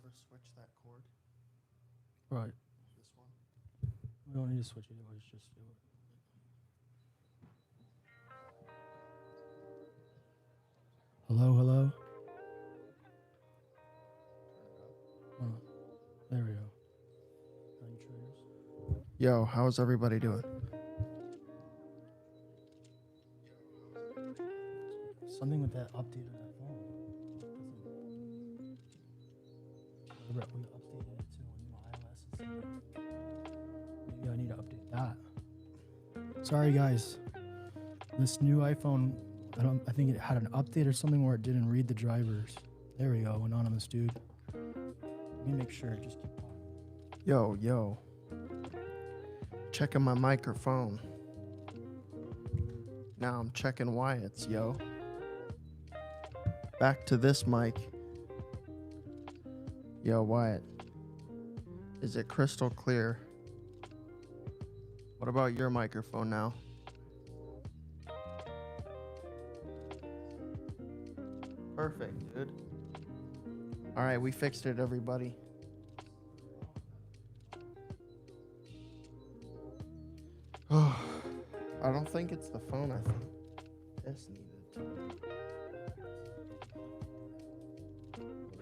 ever switch that cord? Right. This one? We don't need to switch it. Let's just do it. Hello, hello. There we go. Now you try yours. Yo, how's everybody doing? Something with that update of that phone. We updated it to iOS. Maybe I need to update that. Sorry, guys. This new iPhone, I think it had an update or something where it didn't read the drivers. There we go, anonymous dude. Let me make sure. Just keep talking. Yo. Checking my microphone. Now I'm checking Wyatt's, yo. Back to this mic. Yo, Wyatt. Is it crystal clear? What about your microphone now? Perfect, dude. All right, we fixed it, everybody. Oh, I don't think it's the phone. I think this needed to.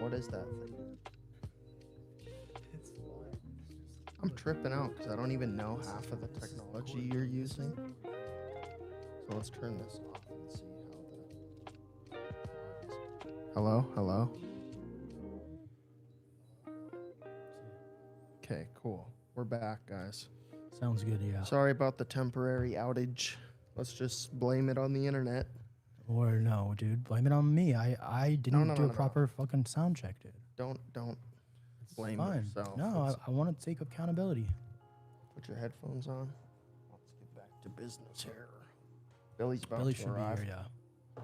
What is that thing? It's fine. I'm tripping out because I don't even know half of the technology you're using. So let's turn this off and see how the... Hello? Okay, cool. We're back, guys. Sounds good, yeah. Sorry about the temporary outage. Let's just blame it on the internet. Or no, dude, blame it on me. I didn't do a proper fucking sound check, dude. Don't It's blame fine. yourself. No, I want to take accountability. Put your headphones on. Let's get back to business here. Billy's about Billy to should arrive. be here, yeah.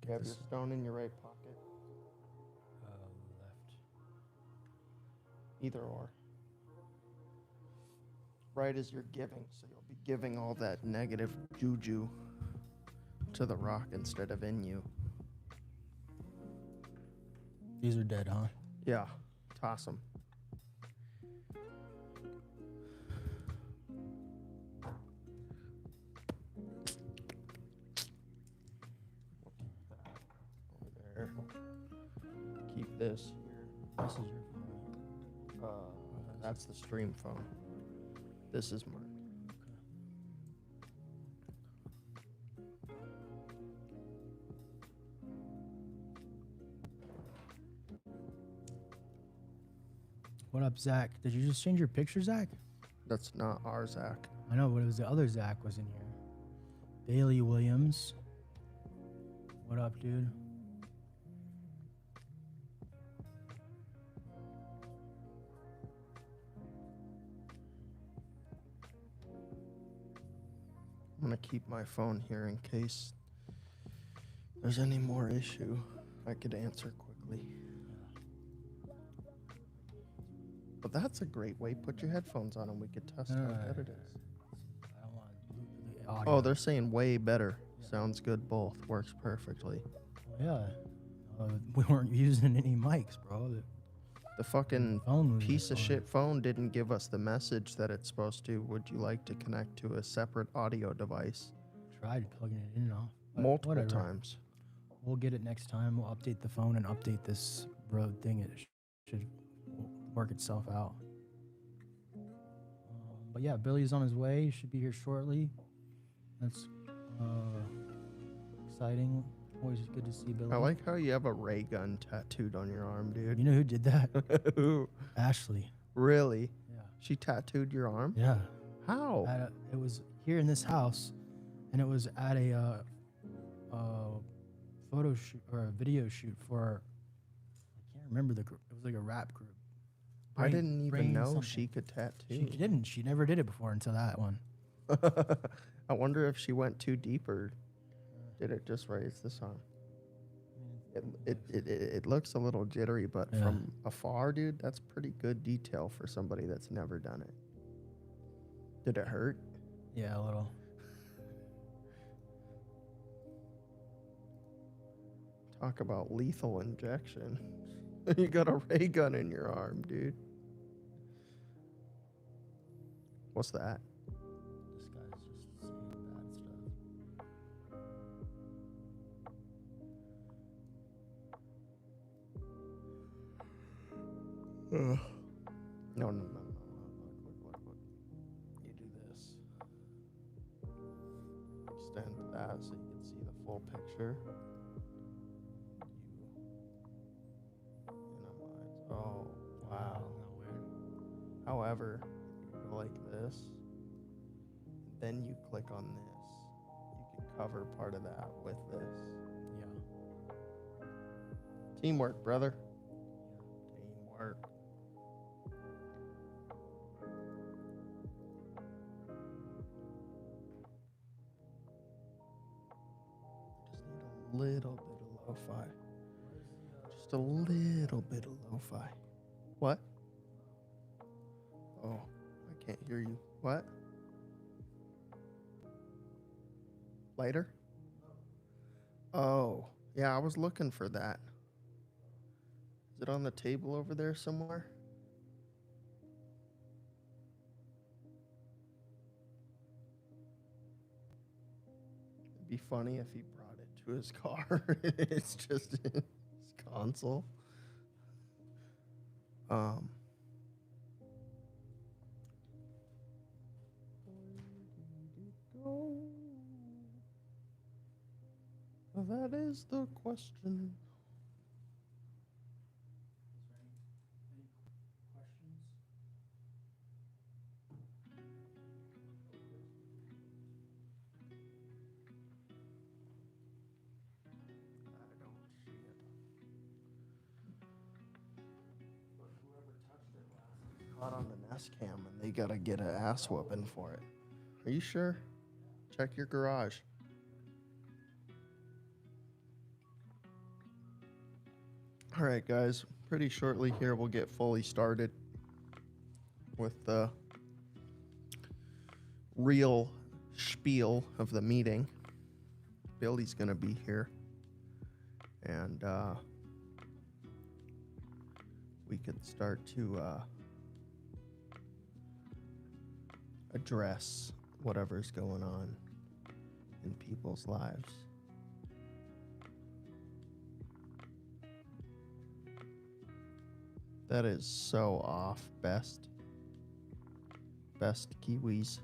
You have your stone in your right pocket. Left. Either or. Right as you're giving, so you'll be giving all that negative juju to the rock instead of in you. These are dead, huh? Yeah, toss them. There. Keep this here. This is your phone. That's the stream phone. This is mine. What up, Zach? Did you just change your picture, Zach? That's not our Zach. I know, but it was the other Zach was in here. Bailey Williams. What up, dude? I'm gonna keep my phone here in case there's any more issue I could answer quickly. But that's a great way. Put your headphones on and we could test how good it is. I don't want the audio. Oh, they're saying way better. Sounds good both. Works perfectly. Yeah. We weren't using any mics, bro. The fucking phone was piece of fine. shit phone didn't give us the message that it's supposed to. Would you like to connect to a separate audio device? Tried plugging it in and off. Multiple times. We'll get it next time. We'll update the phone and update this road thing. It should work itself out. But yeah, Billy's on his way. He should be here shortly. That's exciting. Always good to see Billy. I like how you have a ray gun tattooed on your arm, dude. You know who did that? Who? Ashley. Really? Yeah. She tattooed your arm? Yeah. How? It was here in this house, and it was at a photo shoot or a video shoot for, I can't remember the group. It was like a rap group. I didn't even know something. she could tattoo. She didn't. She never did it before until that one. I wonder if she went too deep or did it just raise this arm? It looks a little jittery, but from afar, dude, that's pretty good detail for somebody that's never done it. Did it hurt? Yeah, a little. Talk about lethal injection. You got a ray gun in your arm, dude. What's that? This guy's just saying bad stuff. No, no, no, no. Look. You do this. Extend that so you can see the full picture. Oh, wow. However, you go like this, then you click on this. You can cover part of that with this. Yeah. Teamwork, brother. Teamwork. Just need a little bit of lo-fi. Just a little bit of lo-fi. What? Oh, I can't hear you. What? Lighter? Oh, yeah, I was looking for that. Is it on the table over there somewhere? It'd be funny if he brought it to his car. It's just in his console. That is the question. Caught on the Nest Cam and they gotta get an ass whooping for it. Are you sure? Check your garage. All right, guys. Pretty shortly here we'll get fully started with the real spiel of the meeting. Billy's gonna be here, and we could start to address whatever's going on in people's lives. That is so off. Best Kiwis.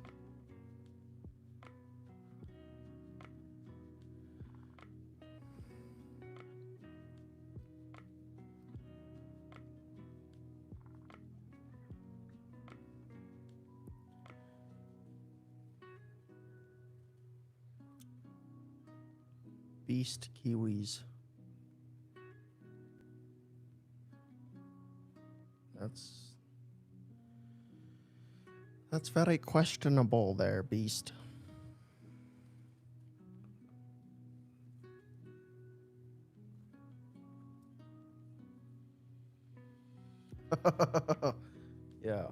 Beast Kiwis. That's very questionable there, Beast. Yeah.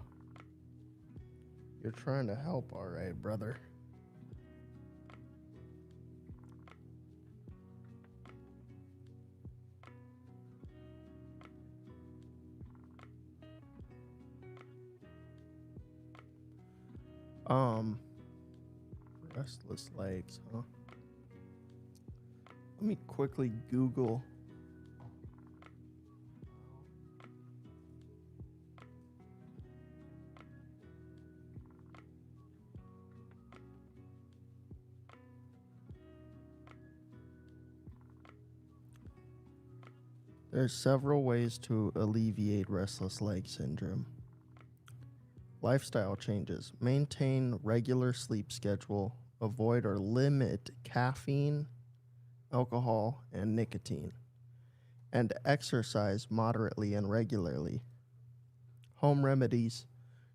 You're trying to help, all right, brother. Restless legs, huh? Let me quickly Google. There's several ways to alleviate restless leg syndrome. Lifestyle changes. Maintain regular sleep schedule. Avoid or limit caffeine, alcohol, and nicotine. And exercise moderately and regularly. Home remedies.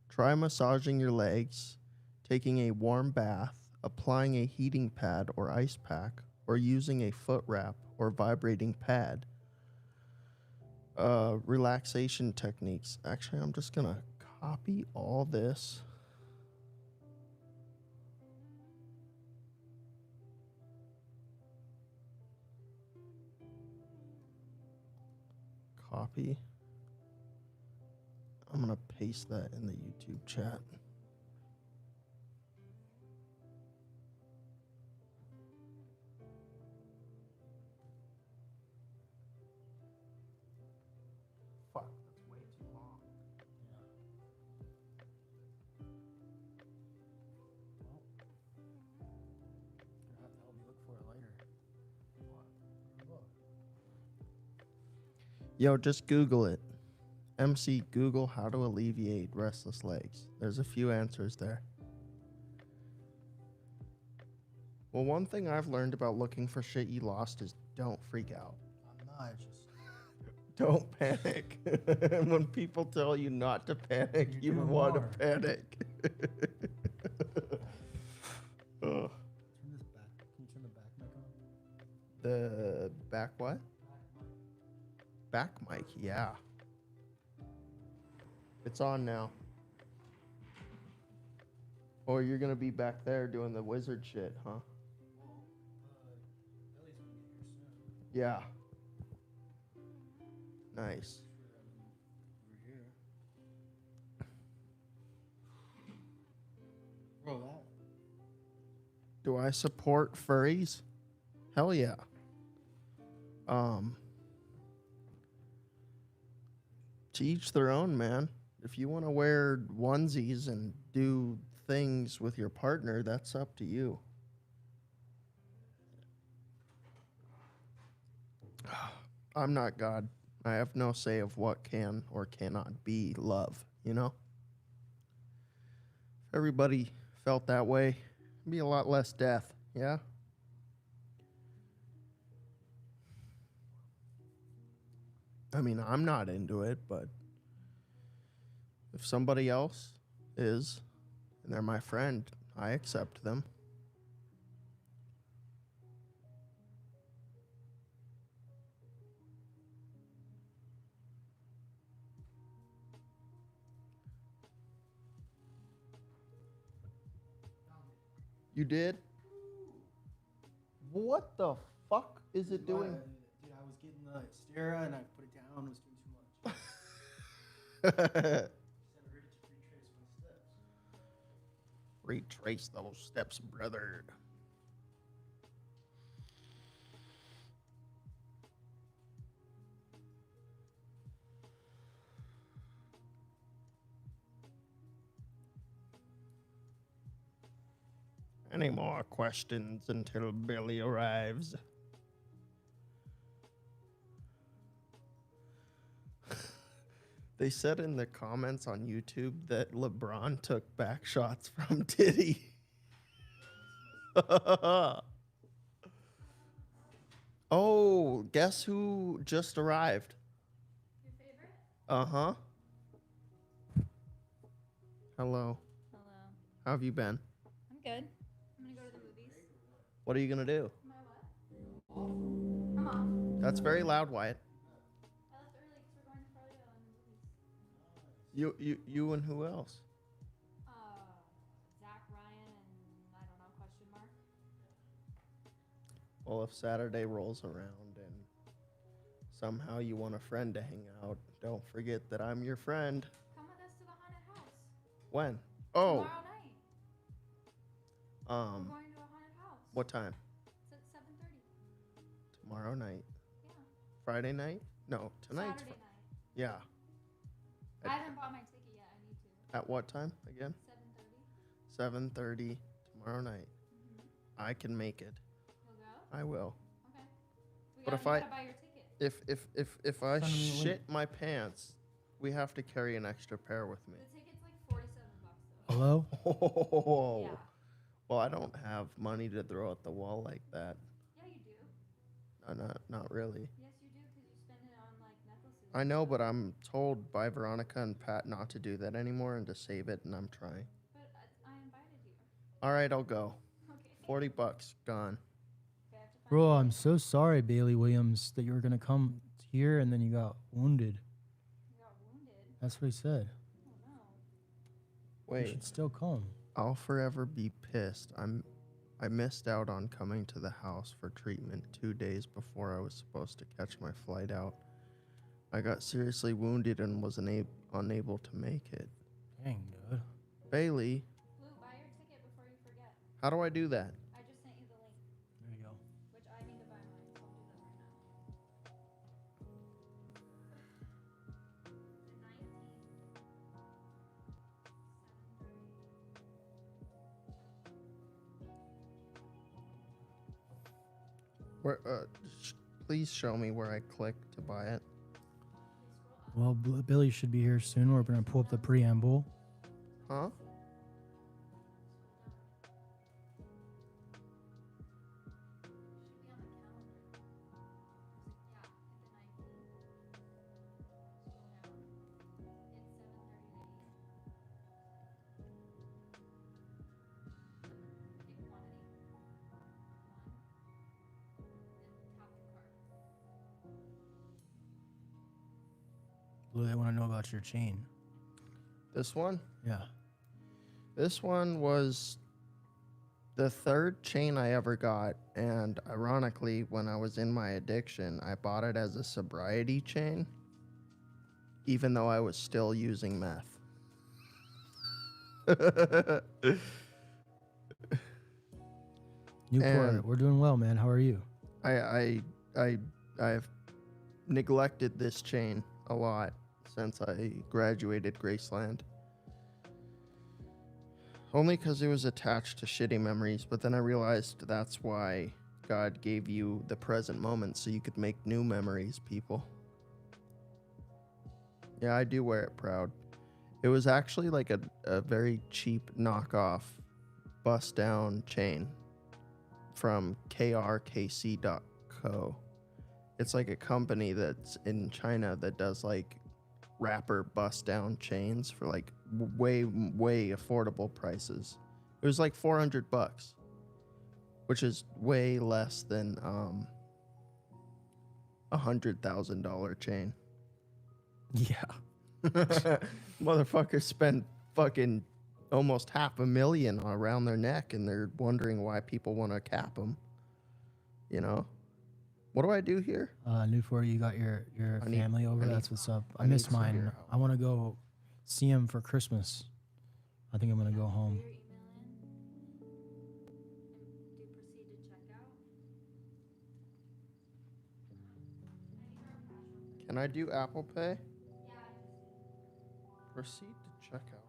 Try massaging your legs, taking a warm bath, applying a heating pad or ice pack, or using a foot wrap or vibrating pad. Relaxation techniques. Actually, I'm just going to copy all this. copy. I'm gonna paste that in the YouTube chat. Fuck, that's way too long. Gonna have to help me look for it later. What? Yo, just Google it. MC Google how to alleviate restless legs. There's a few answers there. Well, one thing I've learned about looking for shit you lost is don't freak out. I'm not just. Don't panic. When people tell you not to panic, you You're doing want to more. panic. Ugh. Turn this back. Can you turn the back mic on? The back what? Back mic, yeah. It's on now. Or you're gonna be back there doing the wizard shit, huh? Well, Ellie's gonna get here soon. Yeah. Nice. Over here. Bro, that. Do I support furries? Hell yeah. To each their own, man. If you want to wear onesies and do things with your partner, that's up to you. I'm not God. I have no say of what can or cannot be love, you know? If everybody felt that way, it'd be a lot less death, yeah? I mean, I'm not into it, but if somebody else is, and they're my friend, I accept them. You did? What the fuck is it doing? Dude, I was getting the Xterra and I put it down. It was doing too much. Retrace those steps, brother. Any more questions until Billy arrives? They said in the comments on YouTube that LeBron took back shots from Diddy. Oh, guess who just arrived? Your favorite? Uh-huh. Hello. Hello. How have you been? I'm good. I'm gonna go to the movies. What are you gonna do? Am I what? I'm off. That's very loud, Wyatt. I left early because we're going to Florida on the movies. You and who else? Zach, Ryan, and I don't know, question mark. Well, if Saturday rolls around and somehow you want a friend to hang out, don't forget that I'm your friend. Come with us to the haunted house. When? Oh, Tomorrow night. We're going to a haunted house. what time? It's at 7:30. Tomorrow night. Yeah. Friday night? No, tonight's. Saturday night. Yeah. I haven't bought my ticket yet. I need to. At what time again? 7:30. 7:30 tomorrow night. Mm-hmm. I can make it. You'll go? I will. Okay. But if you I- gotta buy your ticket. If I Send me the link. shit my pants, we have to carry an extra pair with me. The ticket's like $47 though. Hello? Oh. Yeah. Well, I don't have money to throw at the wall like that. Yeah, you do. Not really. Yes, you do, because you spend it on like necklaces. I know, but I'm told by Veronica and Pat not to do that anymore and to save it, and I'm trying. But I invited you. All right, I'll go. Okay. $40 gone. Okay, I have to find Bro, a I'm ticket. so sorry, Bailey Williams, that you were going to come here and then you got wounded. You got wounded. That's what he said. Oh no. You Wait, should still come. I'll forever be pissed. I missed out on coming to the house for treatment 2 days before I was supposed to catch my flight out. I got seriously wounded and was unable to make it. Dang, dude. Bailey, Blue, buy your ticket before you forget. how do I do that? I just sent you the link, There you go. which I need to buy mine, so I'll do that right now. The 19th. 7:30. Where? Please show me where I click to buy it. Well, Billy should be here soon. We're going to pull up the preamble. Huh? Should be on the calendar. Yeah, hit the 19th. Scroll down. It's 7:30 Pick quantity. 1. Then tap the card. Blue, they want to know about your chain. This one? Yeah. This one was the third chain I ever got, and ironically, when I was in my addiction, I bought it as a sobriety chain, even though I was still using meth. Newport, And- we're doing well, man. How are you? I've neglected this chain a lot since I graduated Graceland. Only because it was attached to shitty memories, but then I realized that's why God gave you the present moment so you could make new memories, people. Yeah, I do wear it proud. It was actually like a very cheap knockoff bust down chain from krkc.co. It's like a company that's in China that does like rapper bust down chains for like way affordable prices. It was like $400, which is way less than $100,000 chain. Yeah. Motherfuckers spend fucking almost $500,000 around their neck, and they're wondering why people want to cap them. You know, what do I do here? Newport, you got your I need- family over. I need- That's what's up. I I need miss to mine. figure out. I want to go see him for Christmas. I think I'm gonna go Put home. your email in and do proceed to checkout. Can I do Apple Pay? Yeah, I just did. Proceed to checkout.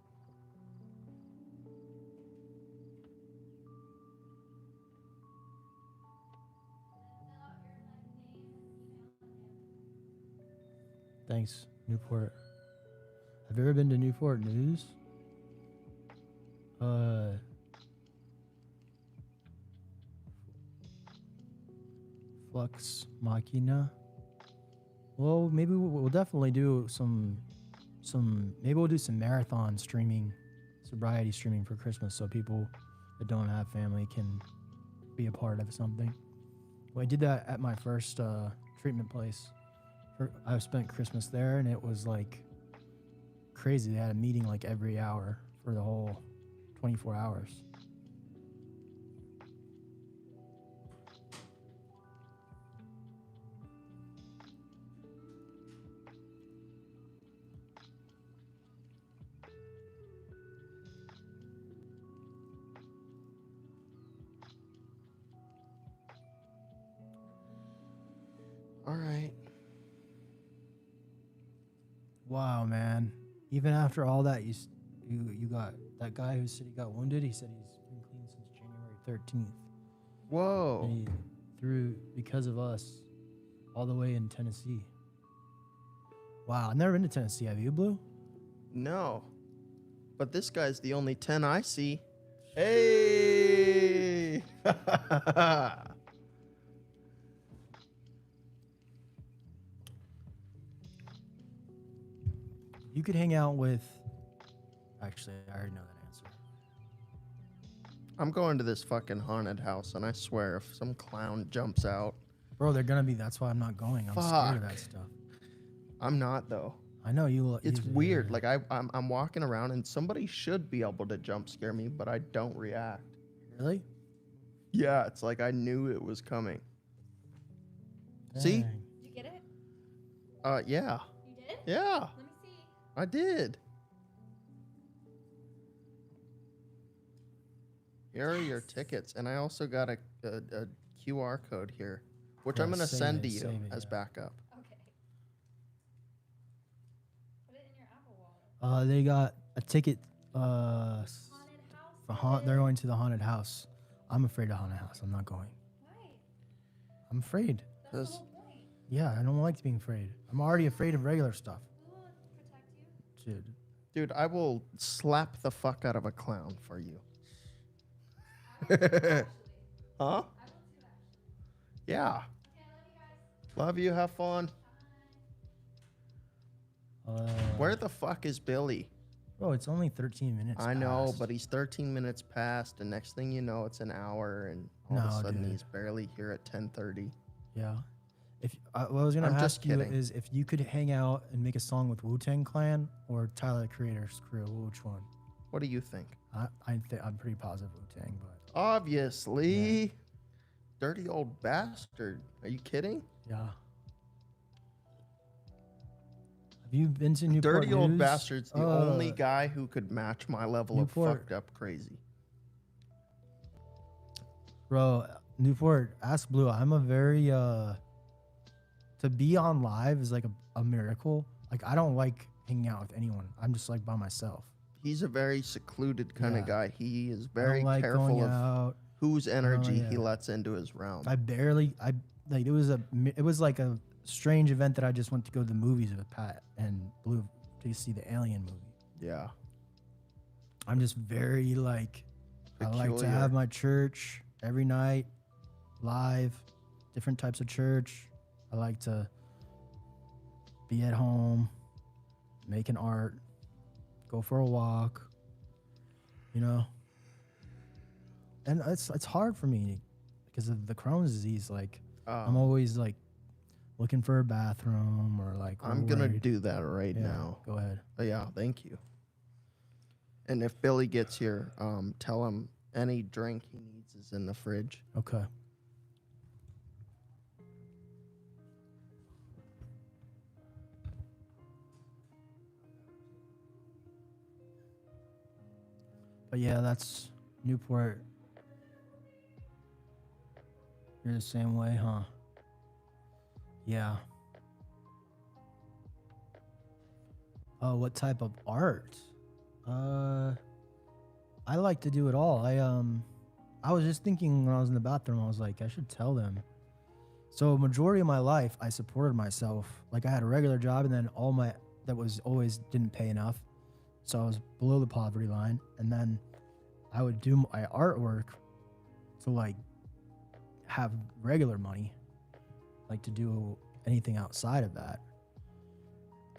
Fill out your name and email and Thanks, Newport. Have you ever been to Newport News? Flux Machina. Well, maybe we'll definitely do some. Maybe we'll do some marathon streaming, sobriety streaming for Christmas, so people that don't have family can be a part of something. Well, I did that at my first treatment place. I spent Christmas there, and it was like crazy. They had a meeting like every hour for the whole 24 hours. All right. Wow, man. Even after all that, you got that guy who said he got wounded. He said he's been clean since January 13th. Whoa. And he threw because of us all the way in Tennessee. Wow, I've never been to Tennessee. Have you, Blue? No. But this guy's the only 10 I see. Hey! You could hang out with. Actually, I already know that answer. I'm going to this fucking haunted house, and I swear if some clown jumps out, Bro, they're gonna be. That's why I'm not going. I'm scared of Fuck. that stuff. I'm not though. I know you. It's weird. Like I'm walking around, and somebody should be able to jump scare me, but I don't react. Really? Yeah, it's like I knew it was coming. See? Dang. Did you get it? Yeah. Yeah, Let me see. I did. Here are your tickets, and I also got a QR code here, which I'm Yeah, gonna save send it, to you save it, as yeah. backup. Okay. Put it in your Apple Wallet. They got a ticket. Haunted house. They're going to the haunted house. I'm afraid of haunted house. I'm not going. Why? I'm afraid. That's the 'Cause- whole point. Yeah, I don't like being afraid. I'm already afraid of regular stuff. Who will protect you? Dude. Dude, I will slap the fuck out of a clown for you. I will too, actually. Huh? I will too, actually. Yeah. Okay, I love you guys. Love you. Have fun. Bye. Where the fuck is Billy? Bro, it's only 13 minutes. I know, past. but he's 13 minutes past, and next thing you know, it's an hour, and all of No, a sudden dude. he's barely here at 10:30. Yeah. If what I was gonna I'm ask just you kidding. is if you could hang out and make a song with Wu-Tang Clan or Tyler the Creator's crew, which one? What do you think? I'm pretty positive Wu-Tang, but Obviously. Dirty old bastard. Are you kidding? yeah. Have you been to Newport Dirty old News? bastard's the only guy who could match my level Newport. of fucked up crazy. Bro, Newport, ask Blue. I'm a very to be on live is like a miracle. Like I don't like hanging out with anyone. I'm just like by myself. He's a very secluded kind Yeah. of guy. He is I very don't like careful going of out. whose energy he yeah. lets into his realm. I like it was like a strange event that I just went to go to the movies with Pat and Blue to see the Alien movie. Yeah. I'm just very like I like to Peculiar. have my church every night, live, different types of church. I like to be at home, making art, go for a walk, you know. And it's hard for me because of the Crohn's disease. Like I'm always like looking for a bathroom or like I'm gonna worried. do that right Yeah, now. Go ahead. Yeah, thank you. And if Billy gets here, tell him any drink he needs is in the fridge. Okay. But yeah, that's Newport. You're the same way, huh? Yeah. Oh, what type of art? I like to do it all. I was just thinking when I was in the bathroom, I was like, I should tell them. So majority of my life, I supported myself. Like I had a regular job, and then that was always didn't pay enough. So I was below the poverty line, and then I would do my artwork to like have regular money, like to do anything outside of that.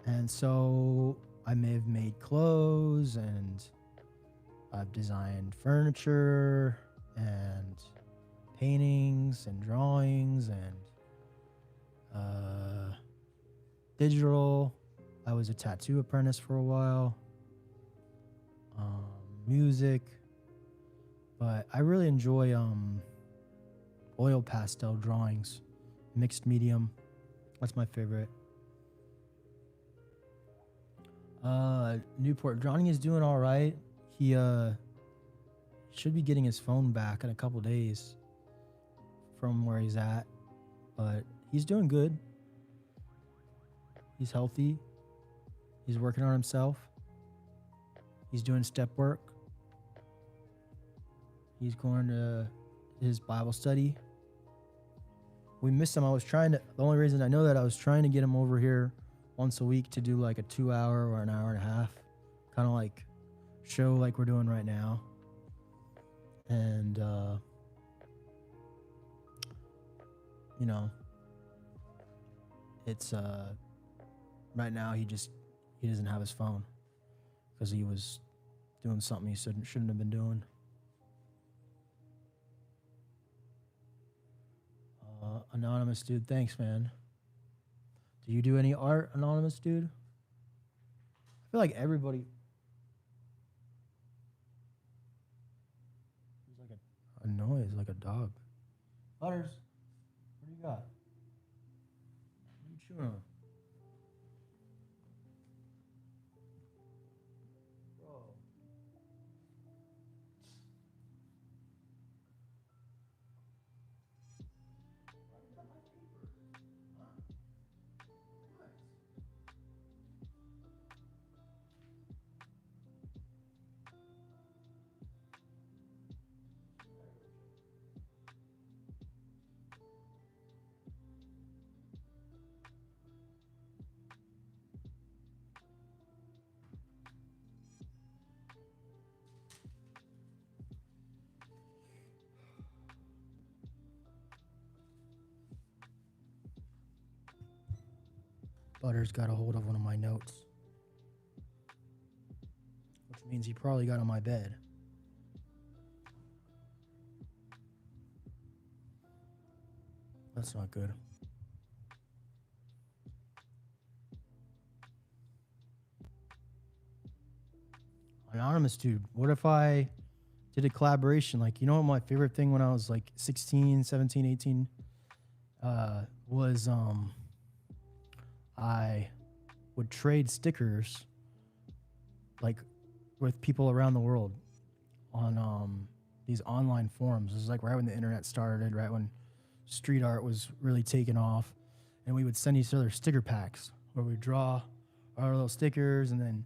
And so I may have made clothes, and I've designed furniture and paintings and drawings and digital. I was a tattoo apprentice for a while. Music, but I really enjoy oil pastel drawings, mixed medium. That's my favorite. Newport Johnny is doing all right. He should be getting his phone back in a couple days from where he's at, but he's doing good. He's healthy. He's working on himself. He's doing step work. He's going to his Bible study. We missed him. The only reason I know that I was trying to get him over here once a week to do like a 2-hour or an hour and a half, kind of like show like we're doing right now. And, you know, it's, right now he doesn't have his phone because he was doing something he shouldn't have been doing. Anonymous dude, thanks, man. Do you do any art, anonymous dude? I feel like everybody. There's like a noise, like a dog. Butters, what do you got? What are you chewing on? Butters got a hold of one of my notes, which means he probably got on my bed. That's not good. Anonymous dude, what if I did a collaboration? Like, you know what my favorite thing when I was like 16, 17, 18 was I would trade stickers like with people around the world on these online forums. This is like right when the internet started, right when street art was really taking off, and we would send each other sticker packs where we'd draw our little stickers and then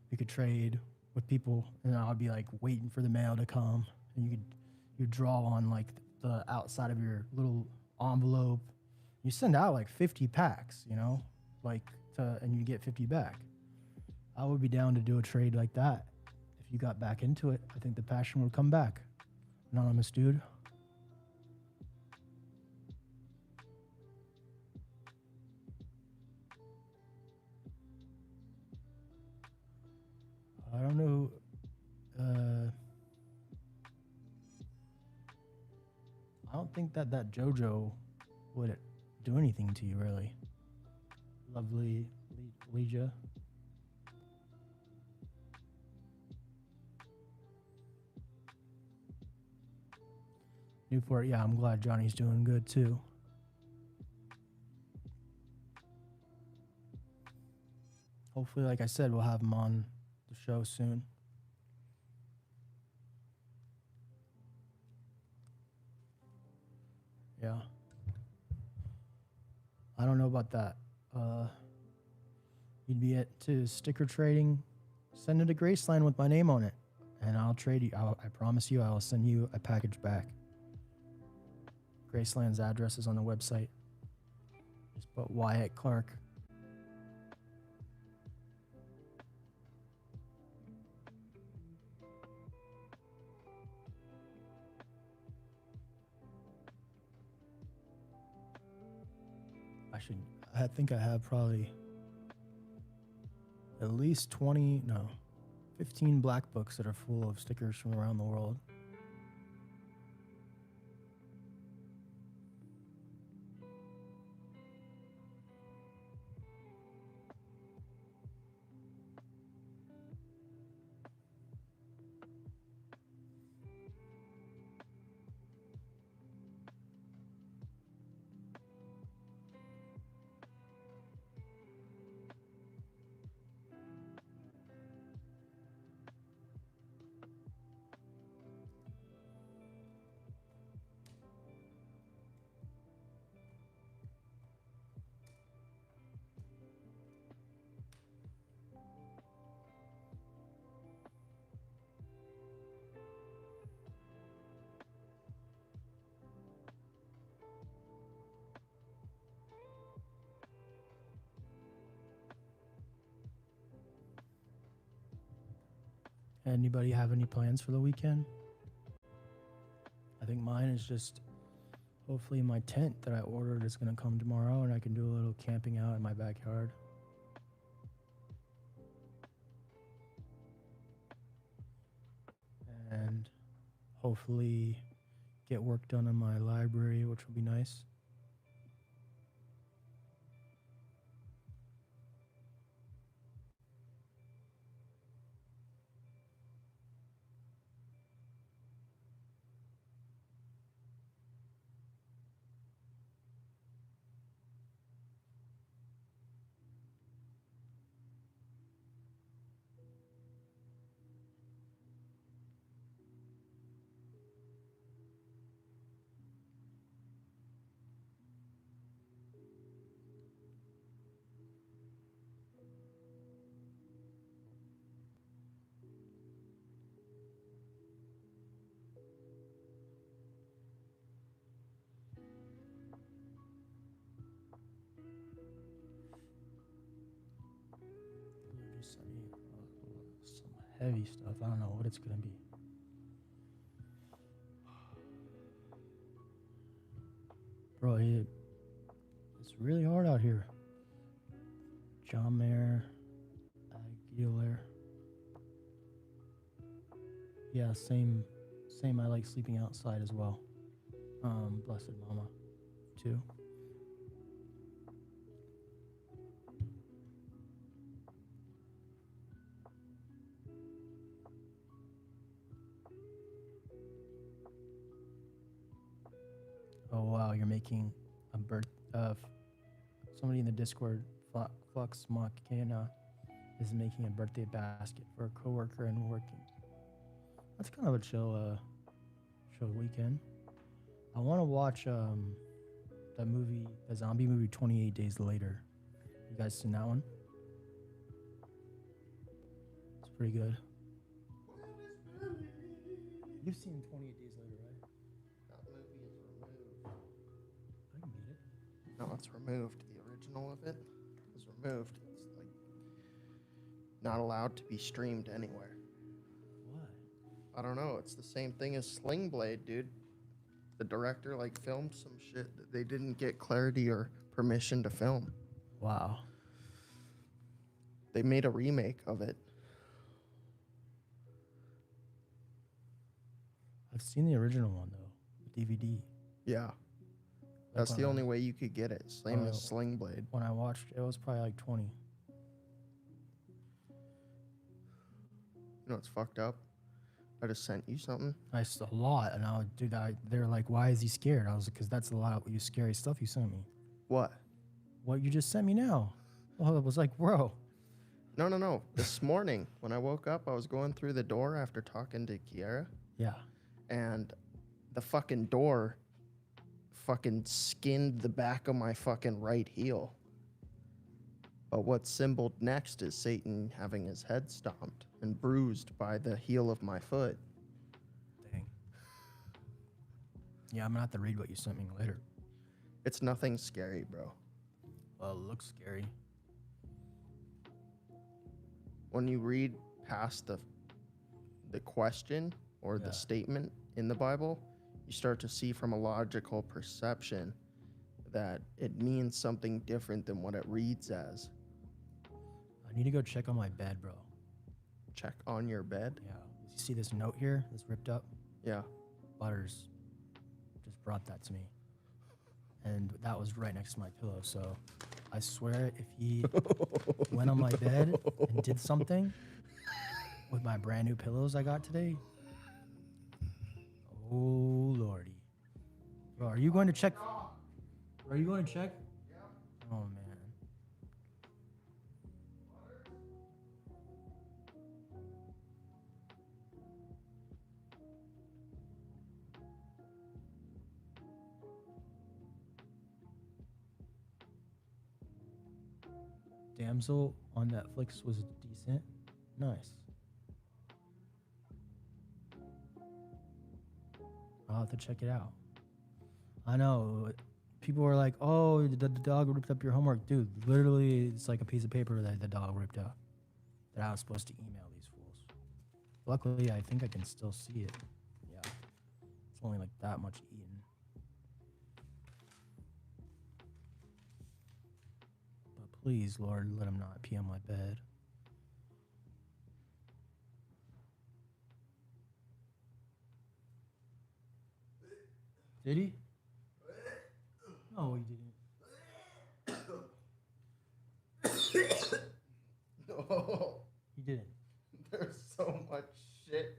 we could trade with people, and I'd be like waiting for the mail to come, and you'd draw on like the outside of your little envelope. You send out like 50 packs, you know, and you get 50 back. I would be down to do a trade like that. If you got back into it, I think the passion would come back. Anonymous dude. I don't know. I don't think that JoJo would do anything to you, really. Lovely Legia. Newport, yeah, I'm glad Johnny's doing good too. Hopefully, like I said, we'll have him on the show soon. Yeah. I don't know about that. You'd be to sticker trading. Send it to Graceland with my name on it, and I'll trade you. I promise you, I will send you a package back. Graceland's address is on the website. Just put Wyatt Clark. I think I have probably at least 15 black books that are full of stickers from around the world. Anybody have any plans for the weekend? I think mine is just hopefully my tent that I ordered is going to come tomorrow and I can do a little camping out in my backyard. And hopefully get work done in my library, which will be nice. Some heavy stuff. I don't know what it's gonna be. Bro, it's really hard out here. John Mayer, Aguilar. Yeah, same. I like sleeping outside as well. Blessed Mama, too. Oh wow, you're making a birth. Somebody in the Discord, Flux Machina, is making a birthday basket for a coworker and working. That's kind of a chill weekend. I want to watch that movie, the zombie movie, 28 Days Later. You guys seen that one? It's pretty good. You've seen 28 Days Later, right? That movie is removed. I can get it. No, it's removed. The original of it is removed. It's like not allowed to be streamed anywhere. Why? I don't know. It's the same thing as Sling Blade, dude. The director like filmed some shit that they didn't get clarity or permission to film. Wow. They made a remake of it. I've seen the original one though, the DVD. Yeah. That's the only way you could get it. Same as Sling Blade. When I watched it, it was probably like 20. You know what's fucked up? I just sent you something. A lot, and I would do that. They're like, "Why is he scared?" I was like, "Because that's a lot of you scary stuff you sent me." What? What you just sent me now? Well, I was like, "Bro." No. This morning, when I woke up, I was going through the door after talking to Kiara, Yeah. and the fucking door fucking skinned the back of my fucking right heel. But what's symboled next is Satan having his head stomped and bruised by the heel of my foot. Dang. Yeah, I'm gonna have to read what you sent me later. It's nothing scary, bro. Well, it looks scary. When you read past the question or the statement in the Bible, you start to see from a logical perception that it means something different than what it reads as. I need to go check on my bed, bro. Check on your bed. Yeah. You see this note here that's ripped up? Yeah. Butters just brought that to me. And that was right next to my pillow. So I swear if he went on my bed and did something with my brand new pillows I got today. Oh, Lordy. Bro, are you going to check? Are you going to check? Yeah. Oh, man. Damsel on Netflix was decent. Nice. I'll have to check it out. I know. People were like, oh, the dog ripped up your homework. Dude, literally, it's like a piece of paper that the dog ripped up that I was supposed to email these fools. Luckily, I think I can still see it. Yeah. It's only like that much eaten. But please, Lord, let him not pee on my bed. Did he? No, he didn't. No. He didn't. There's so much shit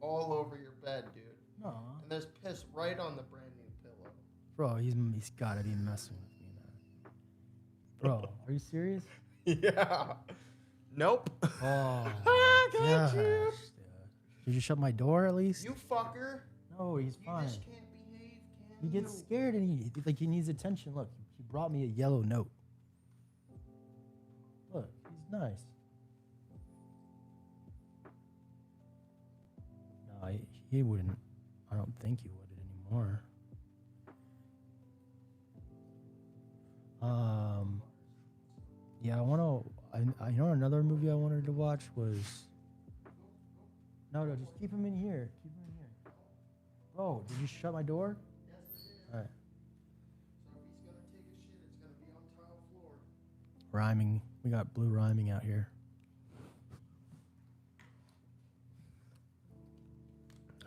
all over your bed, dude. No. And there's piss right on the brand new pillow. Bro, he's gotta be messing with me, man. Bro, are you serious? Yeah. Nope. Oh, I got gosh, you. dude. Did you shut my door at least? You fucker. No, he's You fine. just can't behave, can He you? gets scared and he needs attention. Look, he brought me a yellow note. Look, he's nice. No, he wouldn't. I don't think he would anymore. Yeah, I you know another movie I wanted to watch was. No, just keep him in here. Keep him in here. Oh, did you shut my door? Yes, I did. All right. So if he's gonna take a shit, it's gonna be on tile floor. Rhyming We got blue rhyming out here.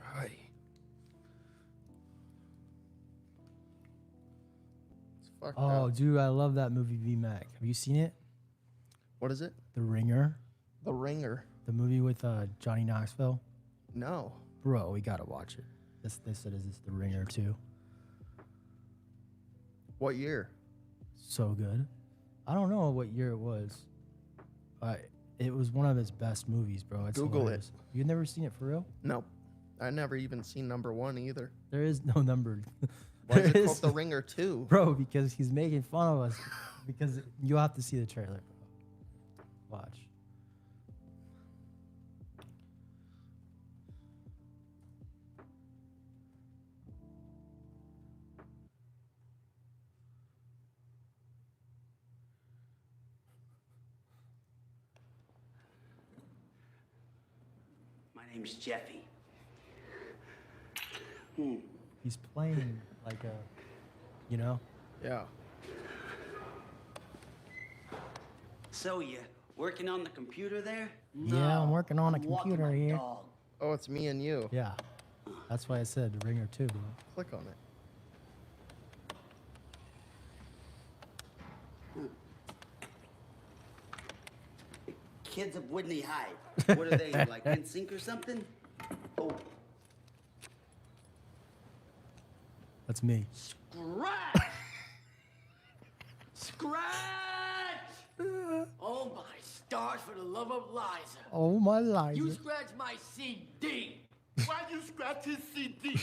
Hi. It's fucked Oh, up. dude, I love that movie V-Mac. Have you seen it? What is it? The Ringer, The Ringer. the movie with Johnny Knoxville. No. Bro, we gotta watch it. They said is this The Ringer too? What year? So good. I don't know what year it was. It was one of his best movies, bro. It's Google hilarious. You've never seen it for real? Nope. I never even seen number 1 either. There is no number. Why is There it called The Ringer 2? Bro, because he's making fun of us. Because you'll have to see the trailer, bro. Watch. My name's Jeffy. He's playing like a, you know? Yeah. So you working on the computer there? Yeah, I'm working on a I'm walking computer my here. dog. Oh, it's me and you. Yeah. That's why I said The Ringer too, bro. Click on it. Kids of Whitney High. What are they, like NSYNC or something? Oh, That's me. scratch! Scratch! Oh my stars, for the love of Liza. Oh my life. You scratch my CD. Why you scratch his CD?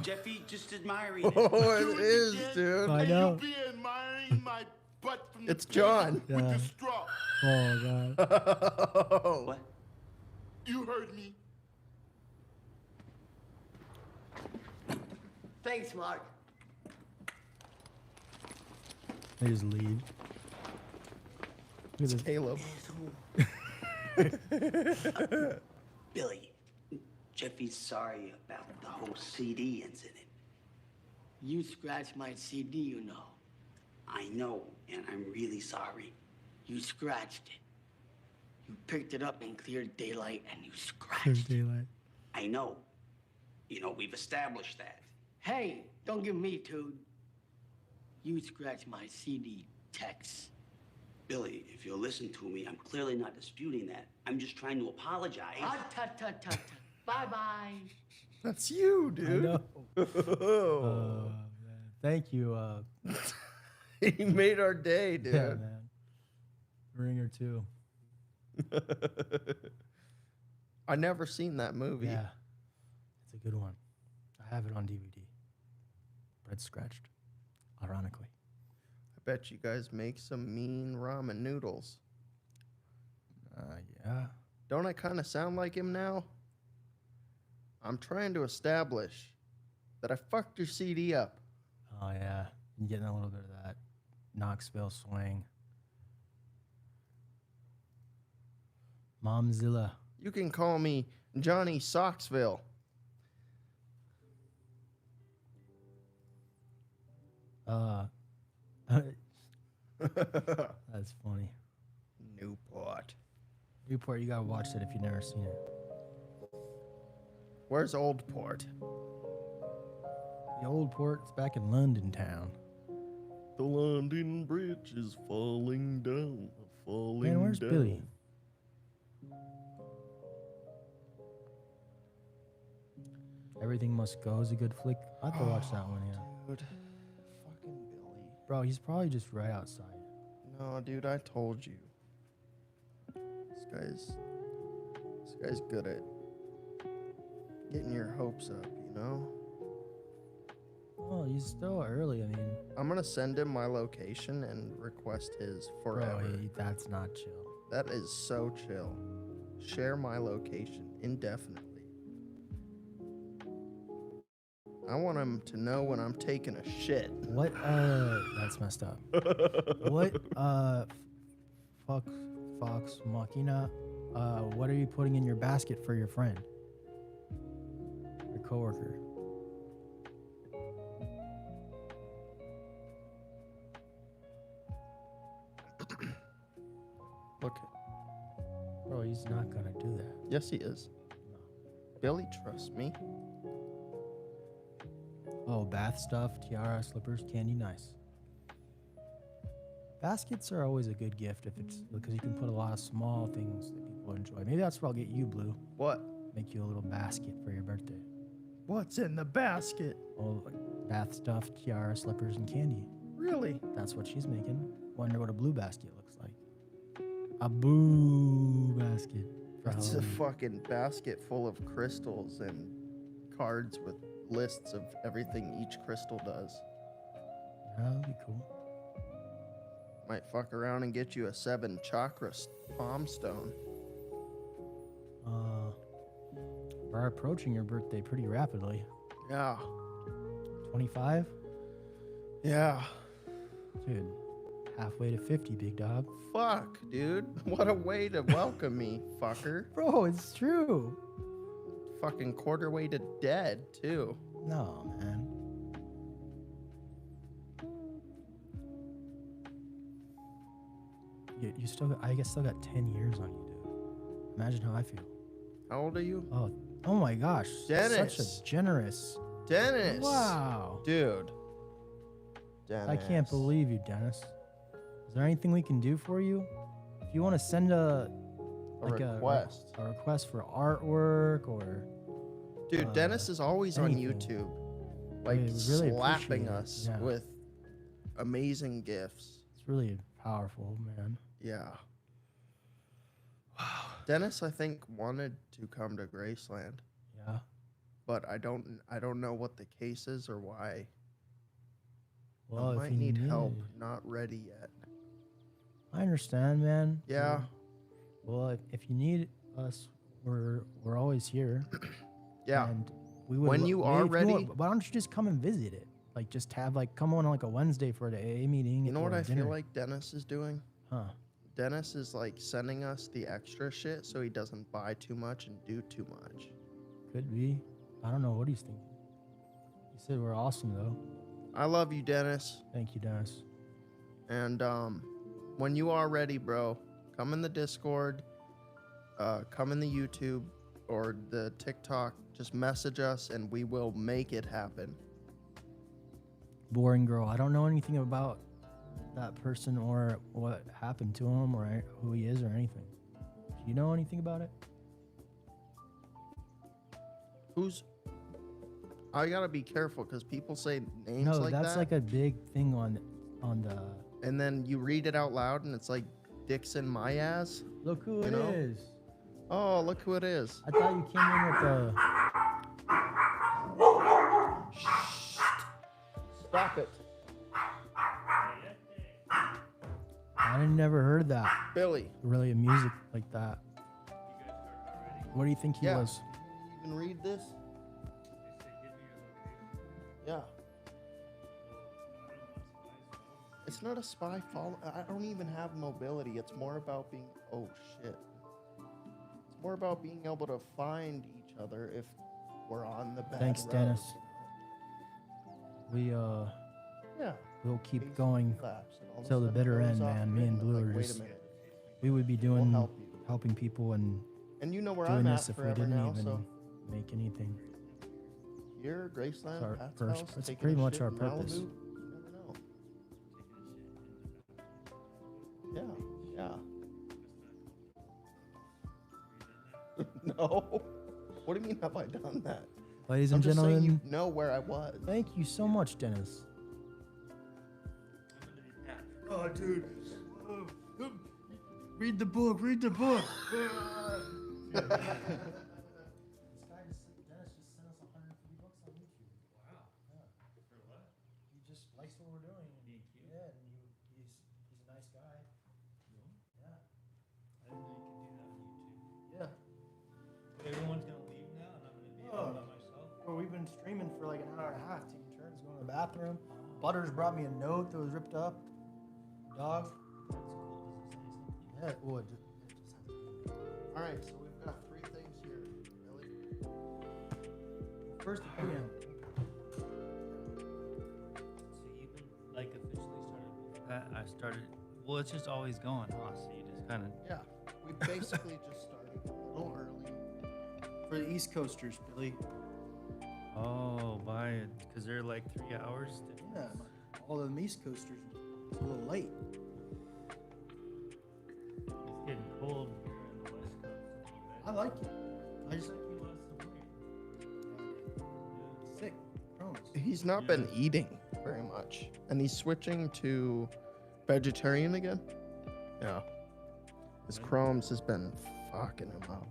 Jeffy, just admiring it. Oh, Do it it is, again. dude. I And know. you be admiring my butt from the It's John. table with Yeah. the straw. Oh god. Oh. What? You heard me. Thanks, Mark. They just leave. Look at this. Caleb. Billy, Jeffy's sorry about the whole CD incident. You scratched my CD, you know. I know, and I'm really sorry. You scratched it. You picked it up in clear daylight and you There's scratched it. daylight. I know. You know, we've established that. Hey, don't give me two. You scratched my CD, Tex. Billy, if you'll listen to me, I'm clearly not disputing that. I'm just trying to apologize. Ah, tut, tut, tut, tut. Bye-bye. That's you, I dude. know. Oh. Man. Thank you. He made our day, dude. Yeah, man. Ringer too. I never seen that movie. Yeah. It's a good one. I have it on DVD. But it's scratched. Ironically. I bet you guys make some mean ramen noodles. Yeah. Don't I kind of sound like him now? I'm trying to establish that I fucked your CD up. Oh yeah. I'm getting a little bit of that Knoxville swing. Momzilla. You can call me Johnny Socksville. That's funny. Newport. Newport, you gotta watch it if you've never seen it. Where's Old Port? The old port, it's back in London town. The London Bridge is falling down. Falling Man, where's down. Billy? Everything Must Go is a good flick. I have to watch that one, yeah. Dude. Fucking Billy. Bro, he's probably just right outside. No, dude, I told you. This guy's good at getting your hopes up, you know? Oh, he's still early. I mean, I'm gonna send him my location and request his bro, forever. that's not chill. That is so chill. Share my location indefinitely. I want him to know when I'm taking a shit. What, that's messed up. What, Fox Machina, what are you putting in your basket for your friend? Your coworker? Look. Bro, he's not gonna do that. Yes, he is. Billy, trust me. Oh, bath stuff, tiara, slippers, candy, nice. Baskets are always a good gift if it's because you can put a lot of small things that people enjoy. Maybe that's what I'll get you, Blue. What? Make you a little basket for your birthday. What's in the basket? Oh, like bath stuff, tiara, slippers, and candy. Really? That's what she's making. Wonder what a blue basket looks like. A boo basket. for It's a Halloween. fucking basket full of crystals and cards with lists of everything each crystal does. Yeah, that'd be cool. Might fuck around and get you a 7 chakra palm stone. We're approaching your birthday pretty rapidly. Yeah. 25? Yeah. Dude, halfway to 50, big dog. Fuck, dude. What a way to welcome me, fucker. Bro, it's true. Fucking quarter way to dead, too. No, man. You still got, I guess, still got 10 years on you, dude. Imagine how I feel. How old are you? Oh my gosh. Dennis. Such a generous. Dennis. Wow. Dude. Dennis. I can't believe you, Dennis. Is there anything we can do for you? If you want to send a request. A request for artwork or Dude, Dennis is always anything. on YouTube, like really slapping appreciate it, us yeah. with amazing gifts. it's really powerful, man. Yeah. Wow. Dennis, I think, wanted to come to Graceland, Yeah. but I don't know what the case is or why. Well, I if might you need help. Not ready yet. I understand, man. Yeah. Well, if you need us, we're always here. Yeah. And we would When you are ready- why don't you just come and visit it? Like, just have come on like a Wednesday for the AA meeting. You know what or I dinner. feel like Dennis is doing? Huh? Dennis is like sending us the extra shit so he doesn't buy too much and do too much. Could be. I don't know what he's thinking. He said we're awesome though. I love you, Dennis. Thank you, Dennis. And when you are ready, bro, come in the Discord, come in the YouTube or the TikTok. Just message us and we will make it happen. Boring girl. I don't know anything about that person or what happened to him or who he is or anything. Do you know anything about it? I gotta be careful because people say names No, like that's that. like a big thing on the. And then you read it out loud and it's like Dixon Mayaz. Look who You it know? is. Oh, look who it is. I thought you came in with the. Stop it. I never heard that. Billy. Really, a music like that. What do you think he Yeah. was? You even read this? Yeah. It's not a spy follow. I don't even have mobility. It's more about being. Oh shit. It's more about being able to find each other if we're on the bad Thanks, road. Dennis. We Yeah. we'll keep Basic going relapse, and all of a till the sudden it bitter goes end, off man. Me and grid, Blue like, are wait a just. minute. We would be We'll doing help you. helping people and And you know where doing I'm this at if we forever didn't now. even So make anything. here, Graceland, It's our Pat's first- house, it's taking pretty a much shit our in purpose. Malibu, you never know. Yeah. No. What do you mean have I done that? Ladies I'm and just gentlemen, saying you know where I was. thank you so much, Dennis. Oh, dude. Read the book. Read the book. This guy Dennis just sent us 150 bucks on YouTube. Wow. Yeah. For what? He just likes what we're doing. Being cute. Yeah, and he's a nice guy. Yeah. I didn't know you could do that on YouTube. Yeah. Everyone's gonna leave now, and I'm gonna be all by myself. Well, we've been streaming for like an hour and a half, taking turns going to the bathroom. Butters brought me a note that was ripped up. Dog. That's cool. Does it say something? Yeah, it would. All right, so we've got 3 things here. Billy. First opinion. So you've been like officially started Wolfpack? I started. Well, it's just always going, huh? So you just kind of. Yeah, we basically just started a little early. For the East Coasters, Billy. Oh, buy it because they're like 3 hours. Yeah, all of them East Coasters. It's a little late. It's getting cold here on the West Coast. I like it. I just You lost some weight. sick. Crohn's. He's not been eating very much, and he's switching to vegetarian again. Yeah, his Crohn's has been fucking him up.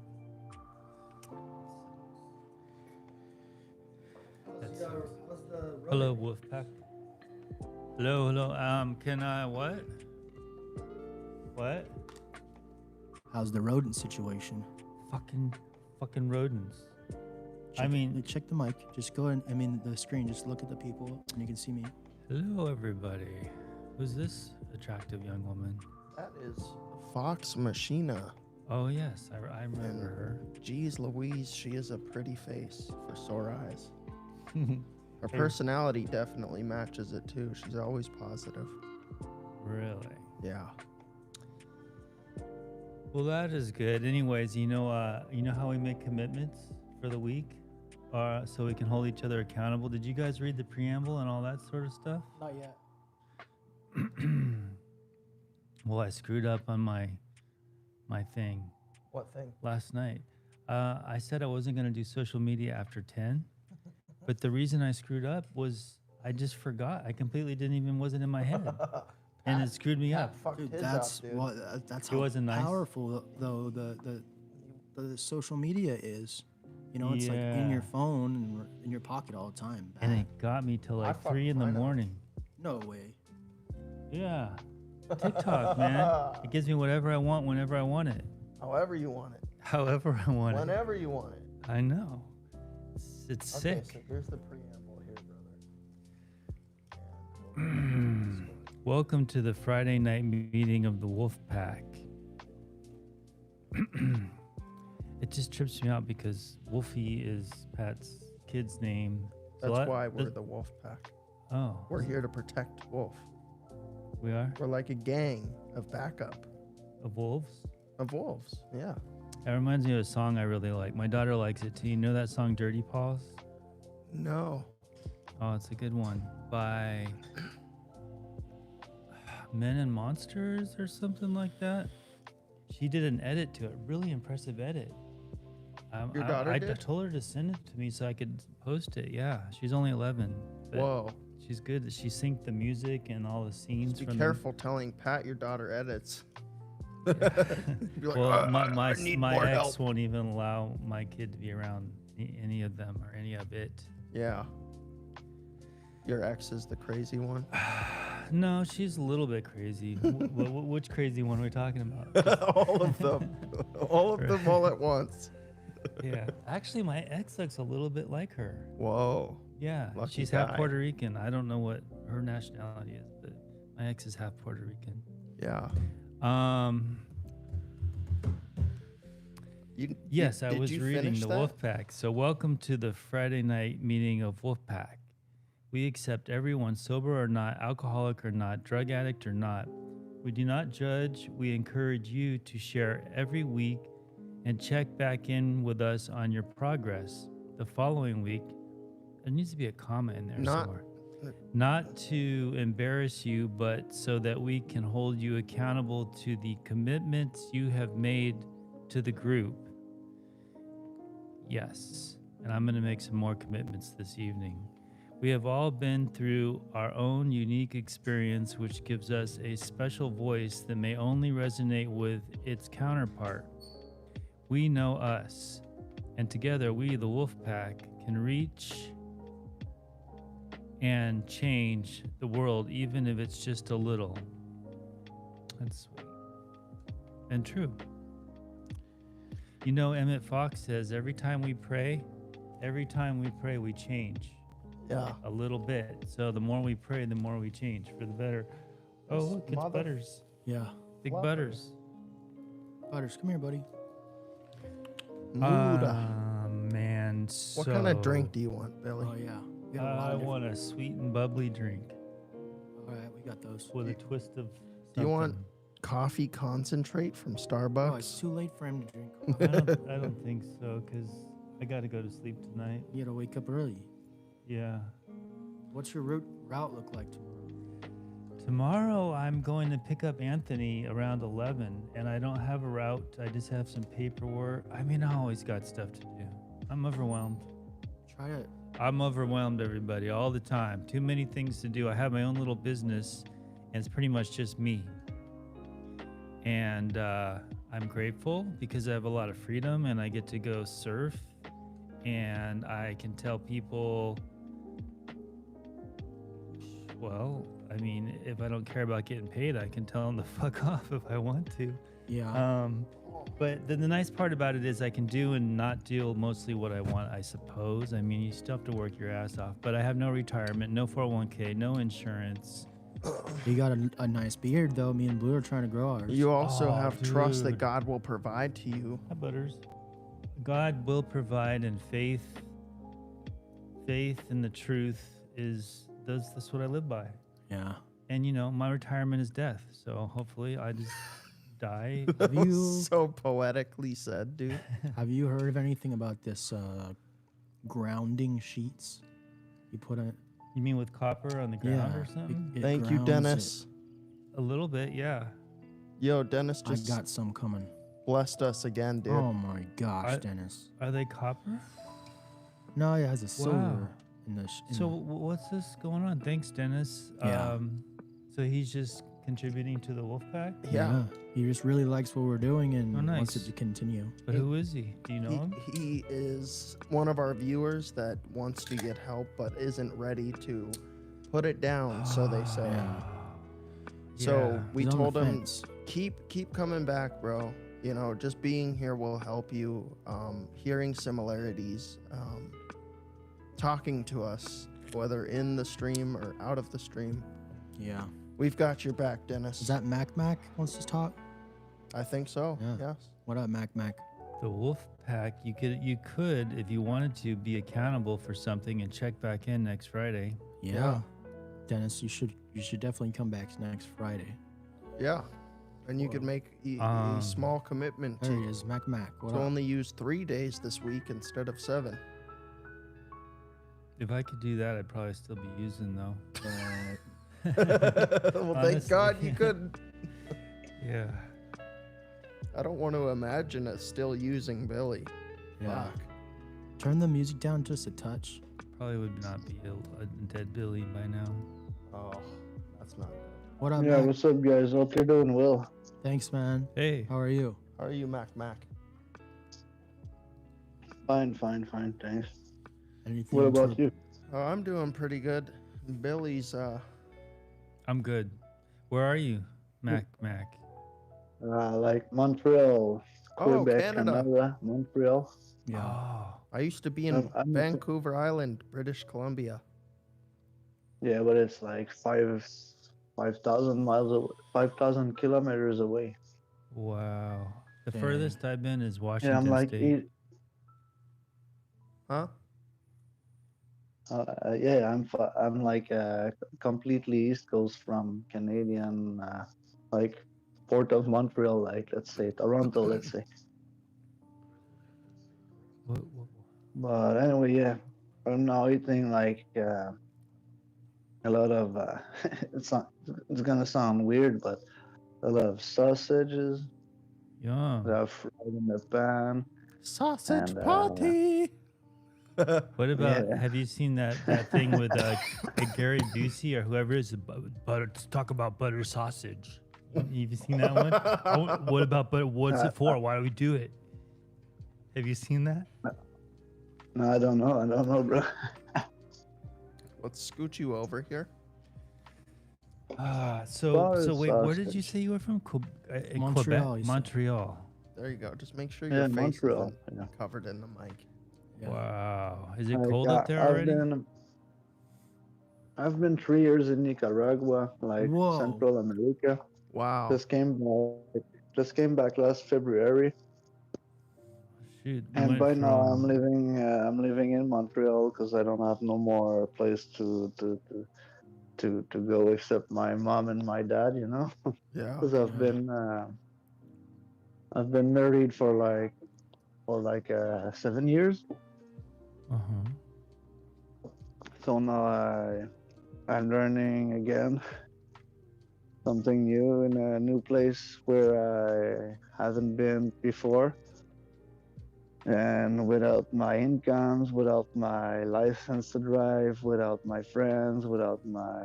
That's How's the Hello, Wolfpack. Hello. Can I what? What? How's the rodent situation? Fucking rodents. Check, check the mic. Just go ahead. The screen. Just look at the people, and you can see me. Hello, everybody. Who's this attractive young woman? That is Fox Machina. Oh yes, I remember her. Geez Louise, she is a pretty face for sore eyes. Her Hey. personality definitely matches it too. She's always positive. Really? Yeah. Well, that is good. Anyways, you know how we make commitments for the week, so we can hold each other accountable. Did you guys read the preamble and all that sort of stuff? Not yet. Well, I screwed up on my thing What thing? last night. I said I wasn't going to do social media after 10, but the reason I screwed up was I just forgot. I completely wasn't in my head, and it screwed me up. Fucked Dude, his that's up, dude. what. That's It how wasn't nice. powerful though the social media is. You know, it's like in Yeah. your phone and in your pocket all the time. And Bad. it got me till I like fucked 3 in the mine up. morning. No way. Yeah. TikTok, man. It gives me whatever I want whenever I want it. However you want it. However I want it. Whenever you want it. I know. It's Okay, sick. so here's the preamble here, brother. Welcome to the Friday night meeting of the Wolfpack. It just trips me out because Wolfie is Pat's kid's name. So That's why we're the Wolf Pack. Oh, We're here to protect Wolf. we are? We're like a gang of backup Of wolves? of wolves. Yeah. That reminds me of a song I really like. My daughter likes it too. You know that song Dirty Paws? No. Oh, it's a good one. By Men and Monsters or something like that. She did an edit to it. Really impressive edit. Your daughter I did? told her to send it to me so I could post it. Yeah, she's only 11. But Whoa. she's good that she synced the music and all the scenes. Just be from careful telling Pat your daughter edits. The, Be like, well, I need my more ex help." won't even allow my kid to be around any of them or any of it. Yeah. Your ex is the crazy one. No, she's a little bit crazy. Which crazy one are we talking about? All of them. All of them all at once. Yeah, actually, my ex looks a little bit like her. Whoa. Yeah, Lucky she's guy. half Puerto Rican. I don't know what her nationality is, but my ex is half Puerto Rican. Yeah. Yes, I did was you reading finish the that? Wolfpack. So welcome to the Friday night meeting of Wolfpack. We accept everyone, sober or not, alcoholic or not, drug addict or not. We do not judge. We encourage you to share every week and check back in with us on your progress. The following week, there needs to be a comma in there Not- somewhere. Not to embarrass you, but so that we can hold you accountable to the commitments you have made to the group. Yes, and I'm going to make some more commitments this evening. We have all been through our own unique experience, which gives us a special voice that may only resonate with its counterpart. We know us, and together we, the Wolfpack, can reach and change the world, even if it's just a little. That's sweet and true. You know, Emmett Fox says every time we pray, we change Yeah. a little bit. So the more we pray, the more we change for the better. Oh, This look, it's mother- Butters. Yeah. Big Love Butters. Butters, come here, buddy. Muda. Man, What kind of drink do you want, Billy? Oh yeah. We got a lot I of want a sweet and bubbly drink different- All right, we got those. with a twist of Do you want something. coffee concentrate from Oh, it's Starbucks. too late for him to drink. I don't think so, because I got to go to sleep tonight. You gotta wake up early. Yeah. What's your route look like tomorrow? Tomorrow I'm going to pick up Anthony around 11, and I don't have a route. I just have some paperwork. I mean, I always got stuff to do. I'm overwhelmed. Try it. I'm overwhelmed, everybody, all the time. Too many things to do. I have my own little business, and it's pretty much just me. And I'm grateful because I have a lot of freedom, and I get to go surf, and I can tell people, well, I mean, if I don't care about getting paid, I can tell them to fuck off if I want to. Yeah. But then the nice part about it is I can do and not do mostly what I want, I suppose. I mean, you still have to work your ass off, but I have no retirement, no 401k, no insurance. You got a nice beard, though. Me and Blue are trying to grow ours. You also Oh, have trust that dude. God will provide to you. Hi, Butters. God will provide, and faith in the truth that's what I live by. Yeah. And you know, my retirement is death, so hopefully I just die. Have you So poetically said, dude. have you heard of anything about this grounding sheets? You put it. You mean with copper on the ground or something? it Thank you, grounds it. Dennis. A little bit, yeah. Yo, Dennis I just got some coming. blessed us again, dude. Oh my gosh, I- Dennis. Are they copper? No, it has a silver Wow. in the. So what's this going on? Thanks, Dennis. Yeah. So he's just contributing to the Wolfpack? Yeah. He just really likes what we're doing and Oh, wants it nice. to continue. But who is he? Do you know him? He is one of our viewers that wants to get help but isn't ready to put it down, so they say. Yeah. So Yeah. we He's on the told him, fence. keep coming back, bro. You know, just being here will help you. Hearing similarities, talking to us, whether in the stream or out of the stream. Yeah. We've got your back, Dennis. Is that Mac wants to talk? I think so. Yeah. Yes. What up, Mac? The Wolfpack, you could, if you wanted to, be accountable for something and check back in next Friday. Yeah. Dennis, you should definitely come back next Friday. Yeah. And you could make a small commitment There he to is, Mac. What to up? only use 3 days this week instead of 7. If I could do that, I'd probably still be using though. Well, thank Honestly. God you couldn't. Yeah. I don't want to imagine us still using Billy. Yeah. Fuck. Turn the music down just a touch. Probably would not be a dead Billy by now. Oh, that's not good. What up, Yeah, Mac? what's up, guys? Hope you're doing well. Thanks, man. Hey. How are you? How are you, Mac? Fine, thanks. Anything? What about to- you? Oh, I'm doing pretty good. Billy's, I'm good. Where are you, Mac? Like Montreal, Oh, Quebec, Canada. Montreal. Yeah. Oh. I used to be in I'm- Vancouver Island, British Columbia. Yeah, but it's like 5,000 miles away, 5,000 kilometers away. Wow. The Dang. furthest I've been is Washington Yeah, I'm like, State. Huh? I'm like completely East Coast from Canadian, like Port of Montreal, like let's say Toronto, let's say. What- But anyway, yeah, I'm now eating like a lot of. It's gonna sound weird, but a lot of sausages Yum. that are fried in the pan. Sausage And, party. What about, Yeah. have you seen that thing with Gary Busey or whoever is butter? Let's talk about butter sausage. You've seen that one? Oh, what about butter? What's it for? Why do we do it? Have you seen that? No, I don't know, bro. Let's scoot you over here. So Butter wait, where did you sausage. say you were from? In Montreal, Quebec, you said. Montreal. There you go. Just make sure Yeah, your face Montreal. isn't Yeah. covered in the mic. Yeah. Wow, is it Like, cold up there already? I've been 3 years in Nicaragua, like Whoa. Central America. Wow. Just came back last February, Shoot, you and went by now from- I'm living in Montreal because I don't have no more place to to go except my mom and my dad, you know, Yeah. because Yeah. I've been married for like 7 years. Uh huh. So now I'm learning again something new in a new place where I haven't been before. And without my incomes, without my license to drive, without my friends, without my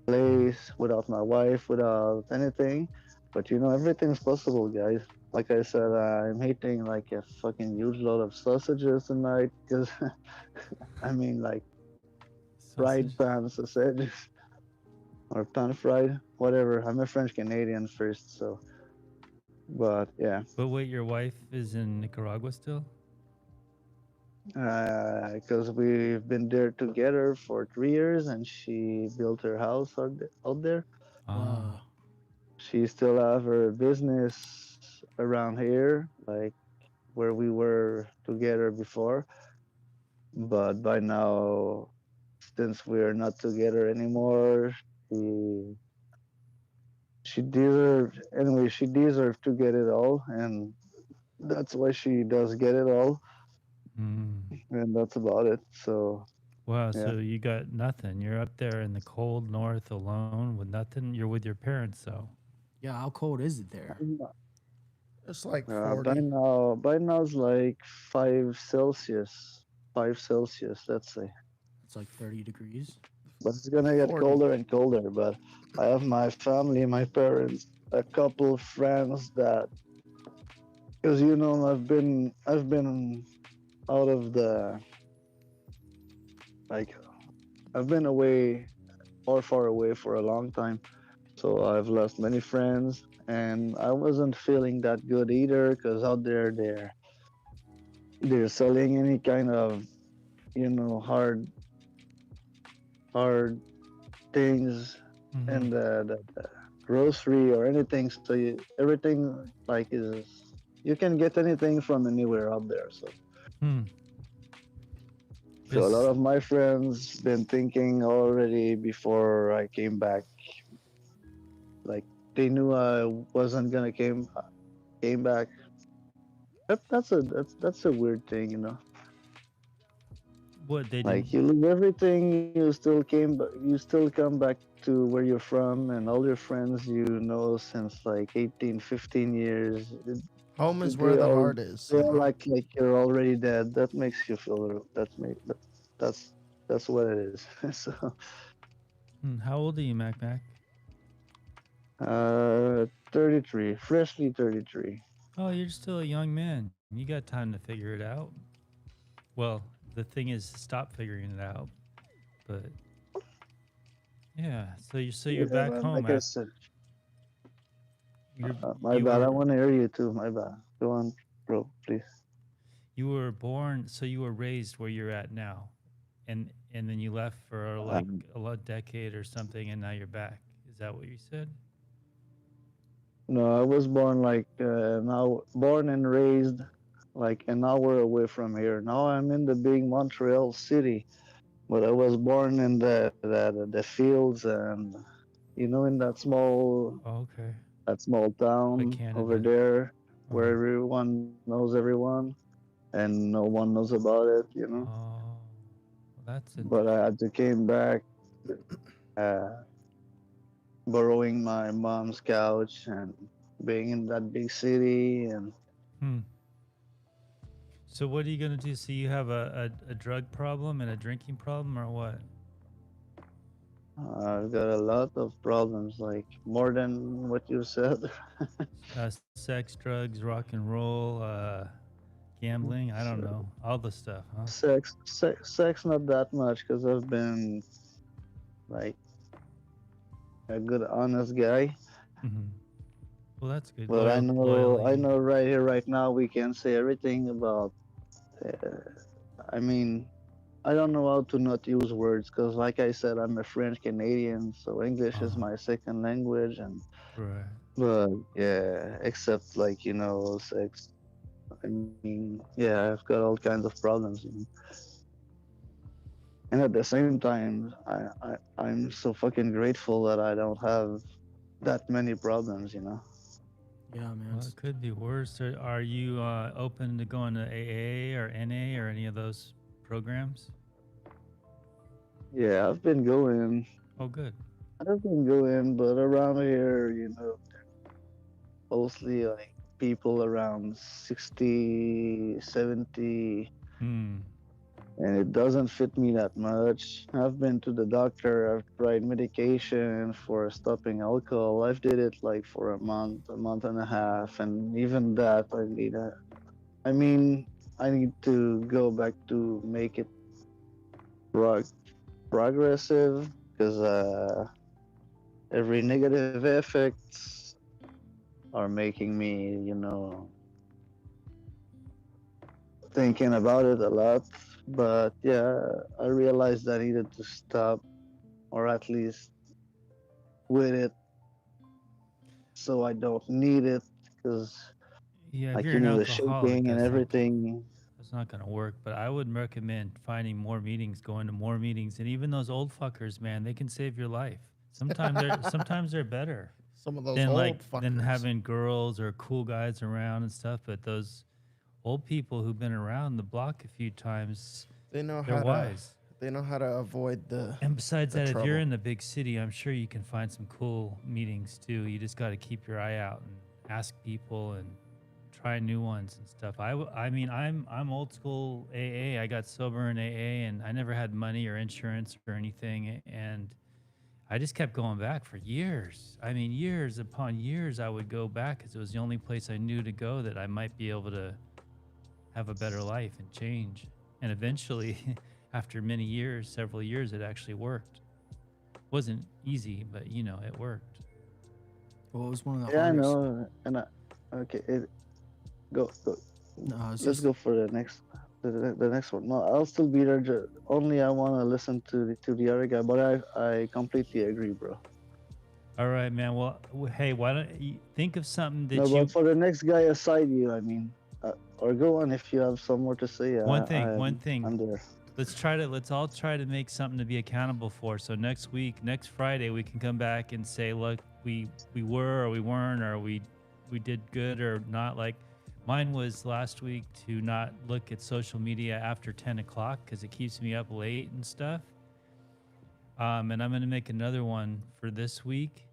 place, without my wife, without anything. But you know, everything's possible, guys. Like I said, I'm eating like a fucking huge load of sausages tonight because I mean, like fried Sausage. pan sausages or pan fried, whatever. I'm a French Canadian first, so but yeah, But wait, your wife is in Nicaragua still? because we've been there together for 3 years, and she built her house out there. Ah. Wow. She still have her business around here, like where we were together before. But by now, since we're not together anymore, she she deserved anyway. She deserved to get it all, and that's why she does get it all, Mm. and that's about it. So Wow. yeah. So you got nothing. You're up there in the cold north alone with nothing. You're with your parents, though. Yeah. How cold is it there? It's like By 40. now it's like 5 Celsius, 5 Celsius, let's say. It's like 30 degrees. But it's gonna get 40. colder and colder. But I have my family, my parents, a couple friends that, because you know, I've been out of the like I've been away far away for a long time. So I've lost many friends, and I wasn't feeling that good either. Because out there, they're selling any kind of hard things Mm-hmm. in the grocery or anything. So everything like is you can get anything from anywhere out there. Hmm. So a lot Is of my friends been thinking already before I came back. Like they knew I wasn't gonna came back. That's a weird thing, you know. what they didn't. Like you lose everything, you still come back to where you're from, and all your friends you know since like 18, 15 years. Home is where They the all heart is, they you all know? like you're already dead. That makes you feel that's that's what it is. So How old are you, Mac Mac? 33, freshly 33. Oh, you're still a young man. You got time to figure it out. Well, the thing is, stop figuring it out. But yeah, so you're Yeah, back man. home Like I after said, you're my you bad. I were want to hear you too. My bad. Go on, bro, please. you were born, so you were raised where you're at now, and then you left for like Um, a decade or something, and now you're back. Is that what you said? no, I was born born and raised like an hour away from here. Now I'm in the big Montreal city, but I was born in the fields, and in Oh, okay, that small like town over Canada. there where Uh-huh. everyone knows everyone and no one knows about it, Oh, well, that's But I interesting. had to came back, uh, borrowing my mom's couch and being in that big city, and Hmm. So what are you gonna do? So you have a drug problem and a drinking problem, or what? I've got a lot of problems, like more than what you said. Sex, drugs, rock and roll, gambling. I don't know, all the stuff, huh? Sex, not that much, because I've been like a good, honest guy. Hmm. Well, that's good. But I Loyally. know right here, right now, we can say everything about. Uh, I mean, I don't know how to not use words, because, like I said, I'm a French Canadian, so English is Uh-huh. my second language, and Right. but yeah, except like sex. I mean, yeah, I've got all kinds of problems. And at the same time, I'm so fucking grateful that I don't have that many problems, you know. Yeah, man. Well, it could be worse. Are you open to going to AA or NA or any of those programs? Yeah, Oh, good. I've been going, but around here, you know, mostly like people around 60, 70, Hmm. and it doesn't fit me that much. I've been to the doctor, I've tried medication for stopping alcohol. I've did it like for a month and a half, and even that I mean, I need to go back to make it prog- progressive because every negative effects are making me, you know, thinking about it a lot. But yeah, I realized I needed to stop or at least quit it so I don't need it because, Yeah, if like, you're you an know, the alcoholic, shaking and everything. that's not gonna work. But I would recommend finding more meetings, going to more meetings, and even those old fuckers, man, they can save your life. Sometimes they're better Some of those than old than fuckers. having girls or cool guys around and stuff. But those old people who've been around the block a few times, They know they're how to. wise. They know how to avoid the. And besides the that, if you're trouble. in the big city, I'm sure you can find some cool meetings too. You just got to keep your eye out and ask people and try new ones and stuff. I mean, I'm old school AA. I got sober in AA, and I never had money or insurance or anything, and I just kept going back for years. I mean, years upon years, I would go back because it was the only place I knew to go that I might be able to have a better life and change. And eventually, after many years, several years, it actually worked. Wasn't easy, but it worked. Well, it was one of the Yeah, I hardest. know. Okay, go. No, it's Let's just go for the next one. No, I'll still be there. Only I want to listen to the other guy, but I completely agree, bro. All right, man. Well, hey, why don't you think of something No, that but you for the next guy aside you, I mean, or go on if you have some more to say. one thing. I'm there. Let's all try to make something to be accountable for. So next week, next Friday, we can come back and say, look, we were or we weren't, or we did good or not. Like mine was last week to not look at social media after 10 o'clock because it keeps me up late and stuff. And I'm going to make another one for this week.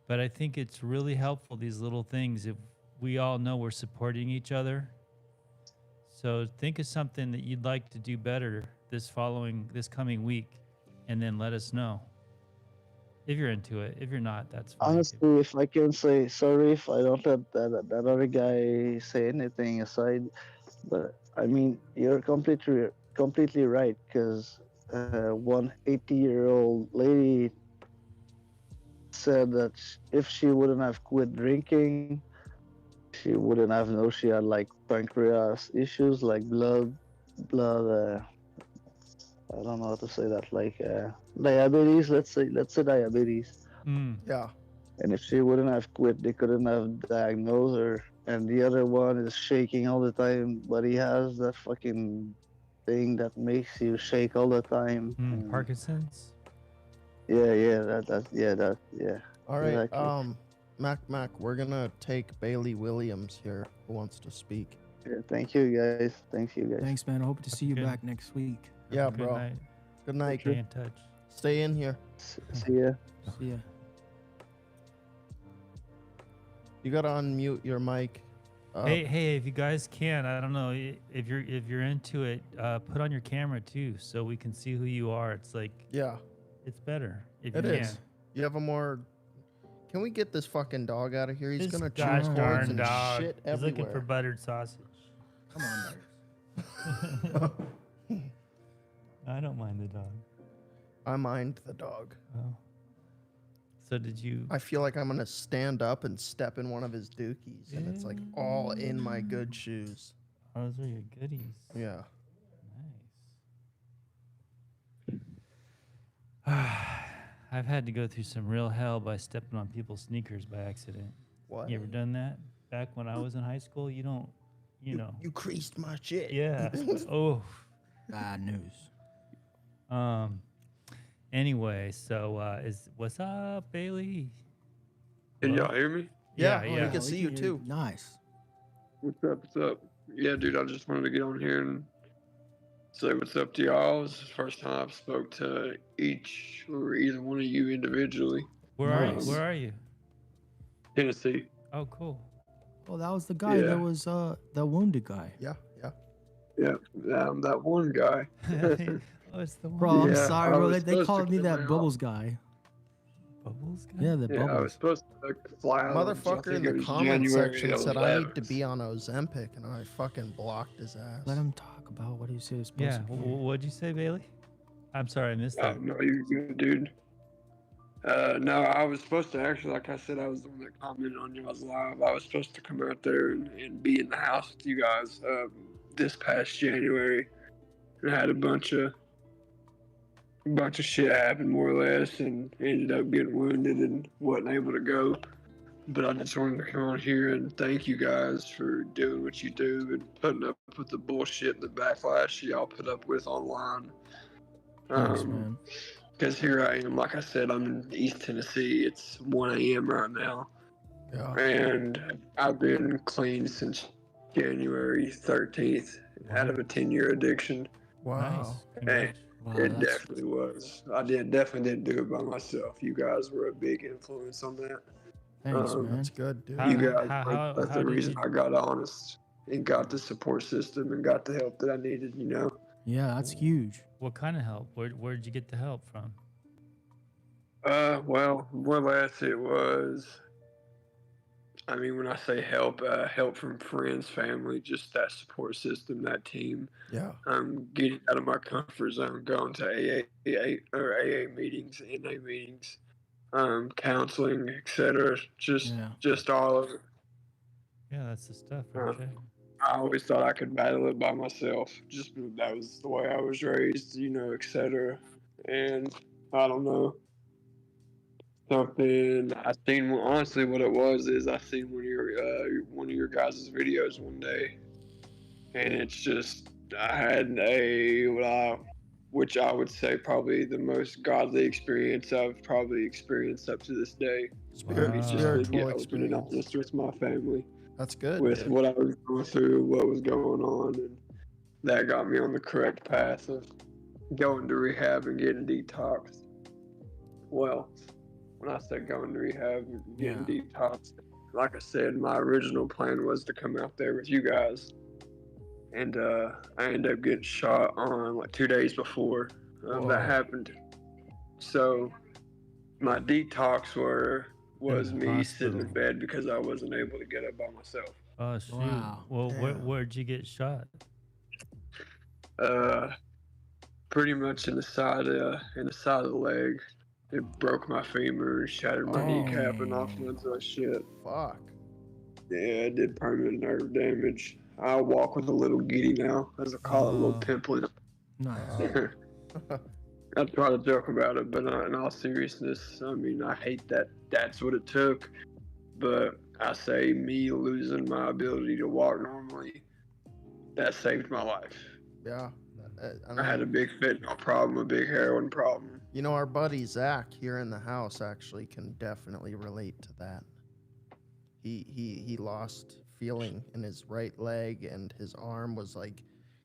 But I think it's really helpful, these little things, if we all know we're supporting each other. So think of something that you'd like to do better this coming week, and then let us know if you're into it. If you're not, that's fine too. Honestly, if I can say sorry if I don't let that other guy say anything aside, but I mean you're completely right because one 80-year-old lady said that if she wouldn't have quit drinking, she wouldn't have known she had like pancreas issues, like blood. I don't know how to say that, like diabetes. Let's say diabetes. Mm. Yeah. And if she wouldn't have quit, they couldn't have diagnosed her. And the other one is shaking all the time, but he has that fucking thing that makes you shake all the time. And Parkinson's. yeah, yeah, All right. exactly. Mac, we're gonna take Bailey Williams here, who wants to speak. Yeah, thank you guys. Thank you guys. thanks, man. I hope to see you Good. back next week. Yeah, Good bro. night. Good night. Stay in touch. Stay in here. See ya. See ya. You gotta unmute your mic. Hey, if you guys can, I don't know if you're into it, put on your camera too, so we can see who you are. It's like Yeah, it's better if it you is. can. You have a more. Can we get this fucking dog out of here? He's This gonna chew gosh cords darn and dog. shit He's looking for everywhere. buttered sausage. Come on, Butters. I don't mind the dog. I mind the dog. Oh. So did you? I feel like I'm gonna stand up and step in one of his dookies, and it's like all in my good shoes. Oh, those are your goodies. Yeah. Nice. I've had to go through some real hell by stepping on people's sneakers by accident. What? You ever done that? Back when I was in high school, you don't, you know. You creased my shit. Yeah. Oh. Bad news. Anyway, so what's up, Bailey? Can Hello? y'all hear me? Yeah, we yeah. can see you hear too. Nice. What's up? What's up? Yeah, dude, I just wanted to get on here and say what's up to y'all. This is the first time I've spoke to each or either one of you individually. Where are you? Nice. Where are you? Tennessee. Oh, cool. Oh, that was the guy Yeah. that was the wounded guy. Yeah, yeah. Yeah, that one guy. Oh, it's the one. Bro, I'm Yeah, sorry, I bro. was They supposed to called me come that out. Bubbles guy. Bubbles guy? Yeah, the Yeah, I was Bubbles. supposed to fly out. on, I Motherfucker think in it the was comment January section said I need to 11th. be on Ozempic, and I fucking blocked his ass. Let him talk about what he said is supposed Yeah. to be. What'd you say, Bailey? I'm sorry, I missed Oh, that. no, you're good, dude. No, I was supposed to actually, like I said, I was the one that commented on y'all's live. I was supposed to come out there and be in the house with you guys this past January. And I had a bunch of shit happen, more or less, and ended up getting wounded and wasn't able to go. But I just wanted to come on here and thank you guys for doing what you do and putting up with the bullshit and the backlash y'all put up with online. Thanks, man. Because here I am, like I said, I'm in East Tennessee. It's 1 a.m. right now. Yeah. And I've been clean since January 13th out of a 10-year addiction. Wow. Nice. Hey, Wow, it that's definitely was. I definitely didn't do it by myself. You guys were a big influence on that. thanks, man. That's good, dude. How- You guys, that's how the did reason you- I got honest and got the support system and got the help that I needed, you know? Yeah, that's huge. What kind of help? Where'd you get the help from? Well, more or less it was, I mean, when I say help, help from friends, family, just that support system, that team. Yeah. Getting out of my comfort zone, going to AA meetings, NA meetings, counseling, etc. Yeah. Just all of it. Yeah, that's the stuff right there. I always thought I could battle it by myself. Just that was the way I was raised, you know, etc. And I don't know. Something I seen. Honestly, what it was is I seen one of your guys' videos one day, and it's just I had which I would say probably the most godly experience I've probably experienced up to this day. It's just to Spiritual get open and experience. honest with my family, That's good. with dude. what I was going through, what was going on, and that got me on the correct path of going to rehab and getting detoxed. Well, when I said going to rehab and getting detoxed, like I said, my original plan was to come out there with you guys. And I ended up getting shot on like 2 days before that happened. So my detox was In the me sitting in hospital. bed because I wasn't able to get up by myself. Oh shoot. Wow. Well, Damn. where'd you get shot? Pretty much in the side of the leg. It broke my femur, shattered my kneecap, and all kinds of shit. Fuck. Yeah, it did permanent nerve damage. I walk with a little giddy now, as I call it, a little pimple. Nice. I try to joke about it, but in all seriousness, I mean, I hate that that's what it took. But I say me losing my ability to walk normally, that saved my life. Yeah. I had a big fentanyl problem, a big heroin problem. You know, our buddy Zach here in the house actually can definitely relate to that. He lost feeling in his right leg, and his arm was like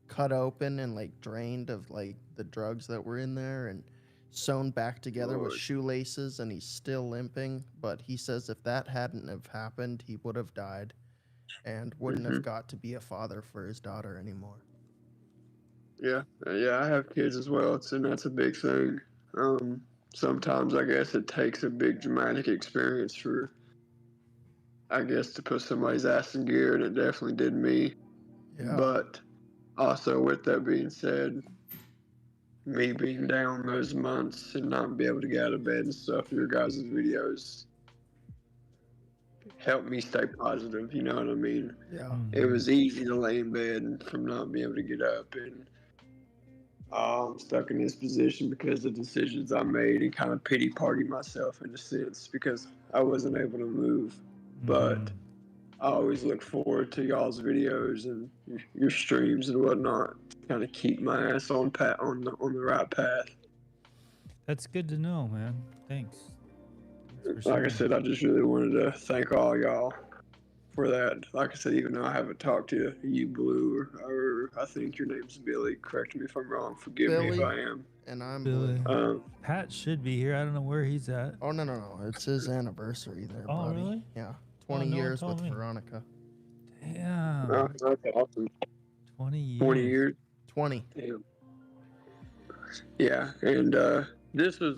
cut open and like drained of like the drugs that were in there and sewn back together with shoelaces, and he's still limping. But he says if that hadn't have happened, he would have died and wouldn't have got to be a father for his daughter anymore. Yeah, I have kids as well, and that's a big thing. Sometimes I guess it takes a big dramatic experience for, I guess, to put somebody's ass in gear, and it definitely did me. Yeah. But also, with that being said, me being down those months and not be able to get out of bed and stuff, your guys' videos helped me stay positive, you know what I mean? Yeah. It was easy to lay in bed from not being able to get up, and I'm stuck in this position because of decisions I made, and kind of pity party myself in a sense because I wasn't able to move. But I always look forward to y'all's videos and your streams and whatnot to kind of keep my ass on the right path. That's good to know, man. Thanks. Thanks for Like I sharing. said, I just really wanted to thank all y'all for that. Like I said, even though I haven't talked to you, Blue, or I think your name's Billy. Correct me if I'm wrong. Forgive me if Billy. I am. And I'm Billy. Blue. Pat should be here. I don't know where he's at. Oh, no. It's his anniversary there, Oh, buddy. really? Yeah. Oh, 20 no one years told with me. Veronica. Damn. That's awesome. 20 years. 20 years. 20. Damn. Yeah, and this was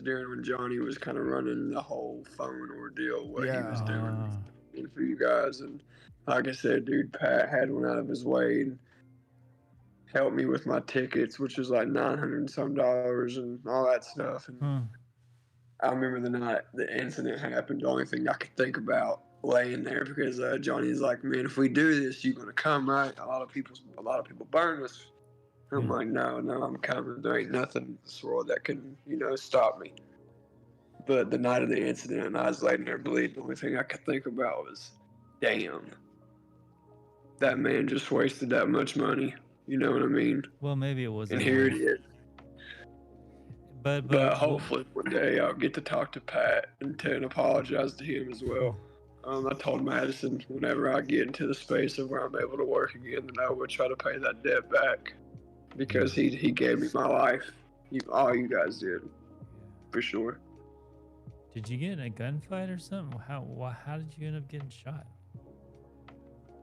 during when Johnny was kind of running the whole phone ordeal, what he was doing for you guys, and like I said, dude, Pat had one out of his way and helped me with my tickets, which was like $900 and some and all that stuff. And I remember the night the incident happened. The only thing I could think about laying there because Johnny's like, "Man, if we do this, you're gonna come, right? A lot of people burn us." I'm like, no, I'm coming. There ain't nothing in this world that can, stop me. But the night of the incident, and I was laying there bleeding. The only thing I could think about was, damn, that man just wasted that much money. You know what I mean? Well, maybe it wasn't. And here it is. But hopefully one day I'll get to talk to Pat and apologize to him as well. I told Madison whenever I get into the space of where I'm able to work again, that I would try to pay that debt back. Because he gave me my life. All you guys did. For sure. Did you get in a gunfight or something? How did you end up getting shot?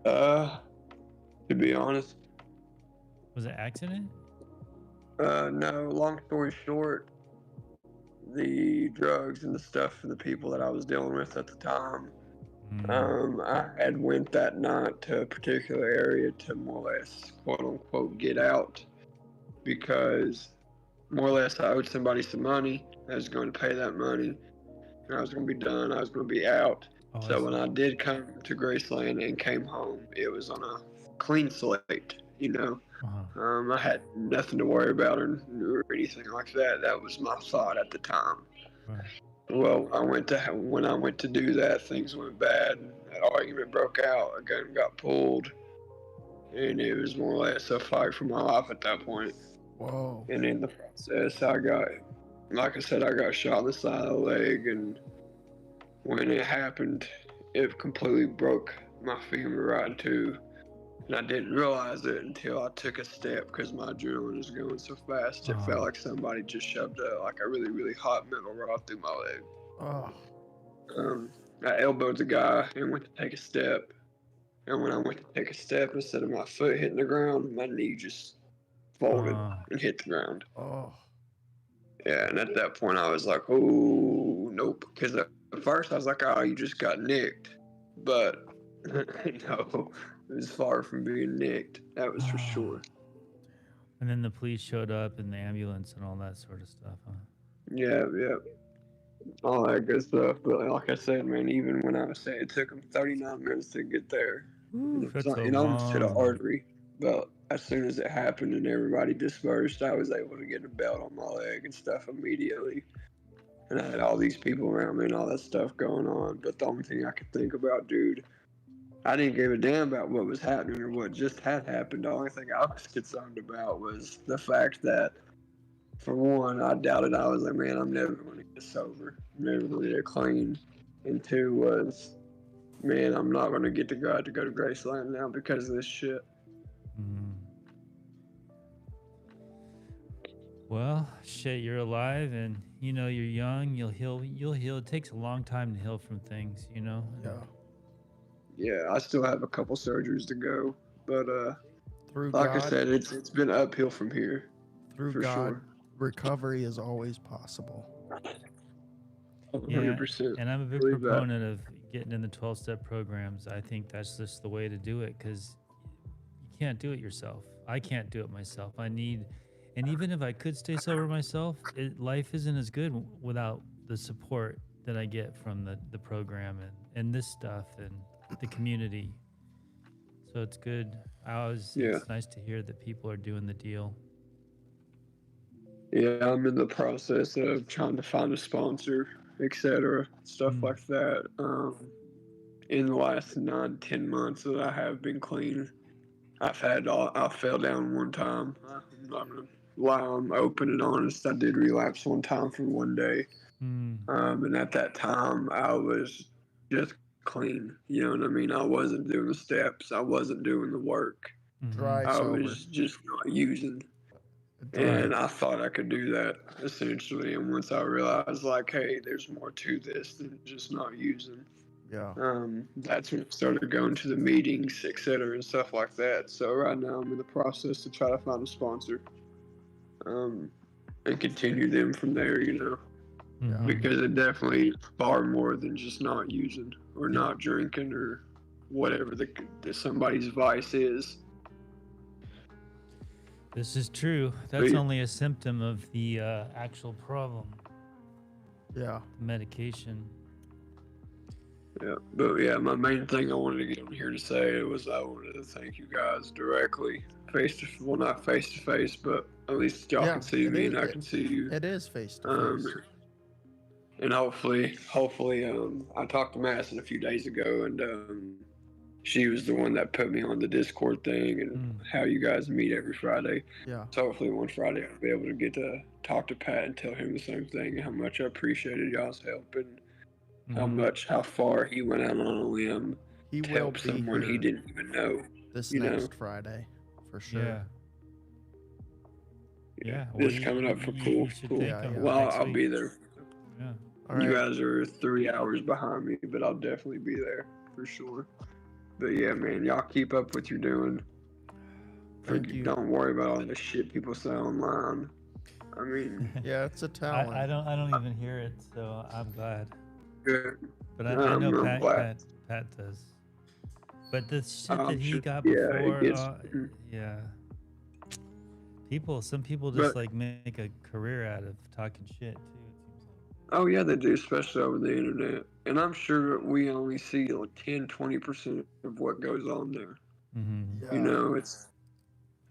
To be honest. Was it accident? No, long story short, the drugs and the stuff for the people that I was dealing with at the time, I had went that night to a particular area to more or less, quote unquote, get out. Because more or less I owed somebody some money. I was going to pay that money, and I was going to be done. I was going to be out. So when I did come to Graceland and came home, it was on a clean slate, I had nothing to worry about or anything like that. That was my thought at the time. Well, when I went to do that, things went bad. An argument broke out. A gun got pulled, and it was more or less a fight for my life at that point. Whoa. And in the process, I got shot in the side of the leg, and when it happened, it completely broke my femur right in two. And I didn't realize it until I took a step because my adrenaline was going so fast. It felt like somebody just shoved a really, really hot metal rod through my leg. I elbowed the guy and went to take a step. And when I went to take a step, instead of my foot hitting the ground, my knee just folded and hit the ground. Yeah, and at that point I was like, oh, nope. Because at first I was like, oh, you just got nicked. But, no, it was far from being nicked. That was for sure. And then the police showed up and the ambulance and all that sort of stuff, huh? Yeah. All that good stuff. But like I said, man, even when I was saying it took them 39 minutes to get there. It almost hit an artery. But as soon as it happened and everybody dispersed, I was able to get a belt on my leg and stuff immediately. And I had all these people around me and all that stuff going on. But the only thing I could think about, dude, I didn't give a damn about what was happening or what just had happened. The only thing I was concerned about was the fact that, for one, I doubted. I was like, man, I'm never going to get sober. I'm never going to get clean. And two was, man, I'm not going to get to go to Graceland now because of this shit. Well, shit, you're alive and you're young, you'll heal. It takes a long time to heal from things, Yeah, I still have a couple surgeries to go, but like I God, said, it's been uphill from here. Through for God, sure. Recovery is always possible. 100%. And I'm a big proponent of getting in the 12-step programs. I think that's just the way to do it because you can't do it yourself. I can't do it myself. And even if I could stay sober myself, life isn't as good without the support that I get from the program and this stuff and the community. So it's good. It's nice to hear that people are doing the deal. Yeah, I'm in the process of trying to find a sponsor, etc., stuff like that. In the last 9-10 months that I have been clean, I fell down one time. I'm not gonna while I'm open and honest, I did relapse one time for one day. Mm. And at that time, I was just clean. You know what I mean? I wasn't doing the steps. I wasn't doing the work. Dry I sober. was just not using. Dry. And I thought I could do that essentially. And once I realized, like, hey, there's more to this than just not using. Yeah. That's when I started going to the meetings, etc., and stuff like that. So right now I'm in the process to try to find a sponsor, and continue them from there. You know, Mhm. because it definitely is far more than just not using or not drinking or whatever the somebody's vice is. This is true. That's yeah. only a symptom of the actual problem. Yeah. Medication. Yeah, but yeah, my main thing I wanted to get on here to say was I wanted to thank you guys directly, well, not face to face, but at least y'all Yeah, can see it me is- and I can see you. It is face to Um, face. and hopefully, I talked to Madison a few days ago, and she was the one that put me on the Discord thing and how you guys meet every Friday. Yeah. So hopefully one Friday I'll be able to get to talk to Pat and tell him the same thing, how much I appreciated y'all's help and how far he went out on a limb He to will help be someone he here didn't even know. this you know. next Friday, for sure. Yeah. Yeah. This coming up for cool. should Cool. thank him Well, next I'll week. be there. Yeah. All You right. guys are 3 hours behind me, but I'll definitely be there for sure. But yeah, man, y'all keep up what you're doing. Thank you. Don't worry about all the shit people say online. I mean, Yeah, it's a talent. I don't even hear it, so I'm glad. good. But I know I'm glad. Pat does. But the shit I'm that he sure- got yeah, before, it gets- yeah. Some people just like make a career out of talking shit too. It seems like. Oh yeah, they do, especially over the internet. And I'm sure we only see like 10-20% of what goes on there. Mm-hmm. Yeah. You know,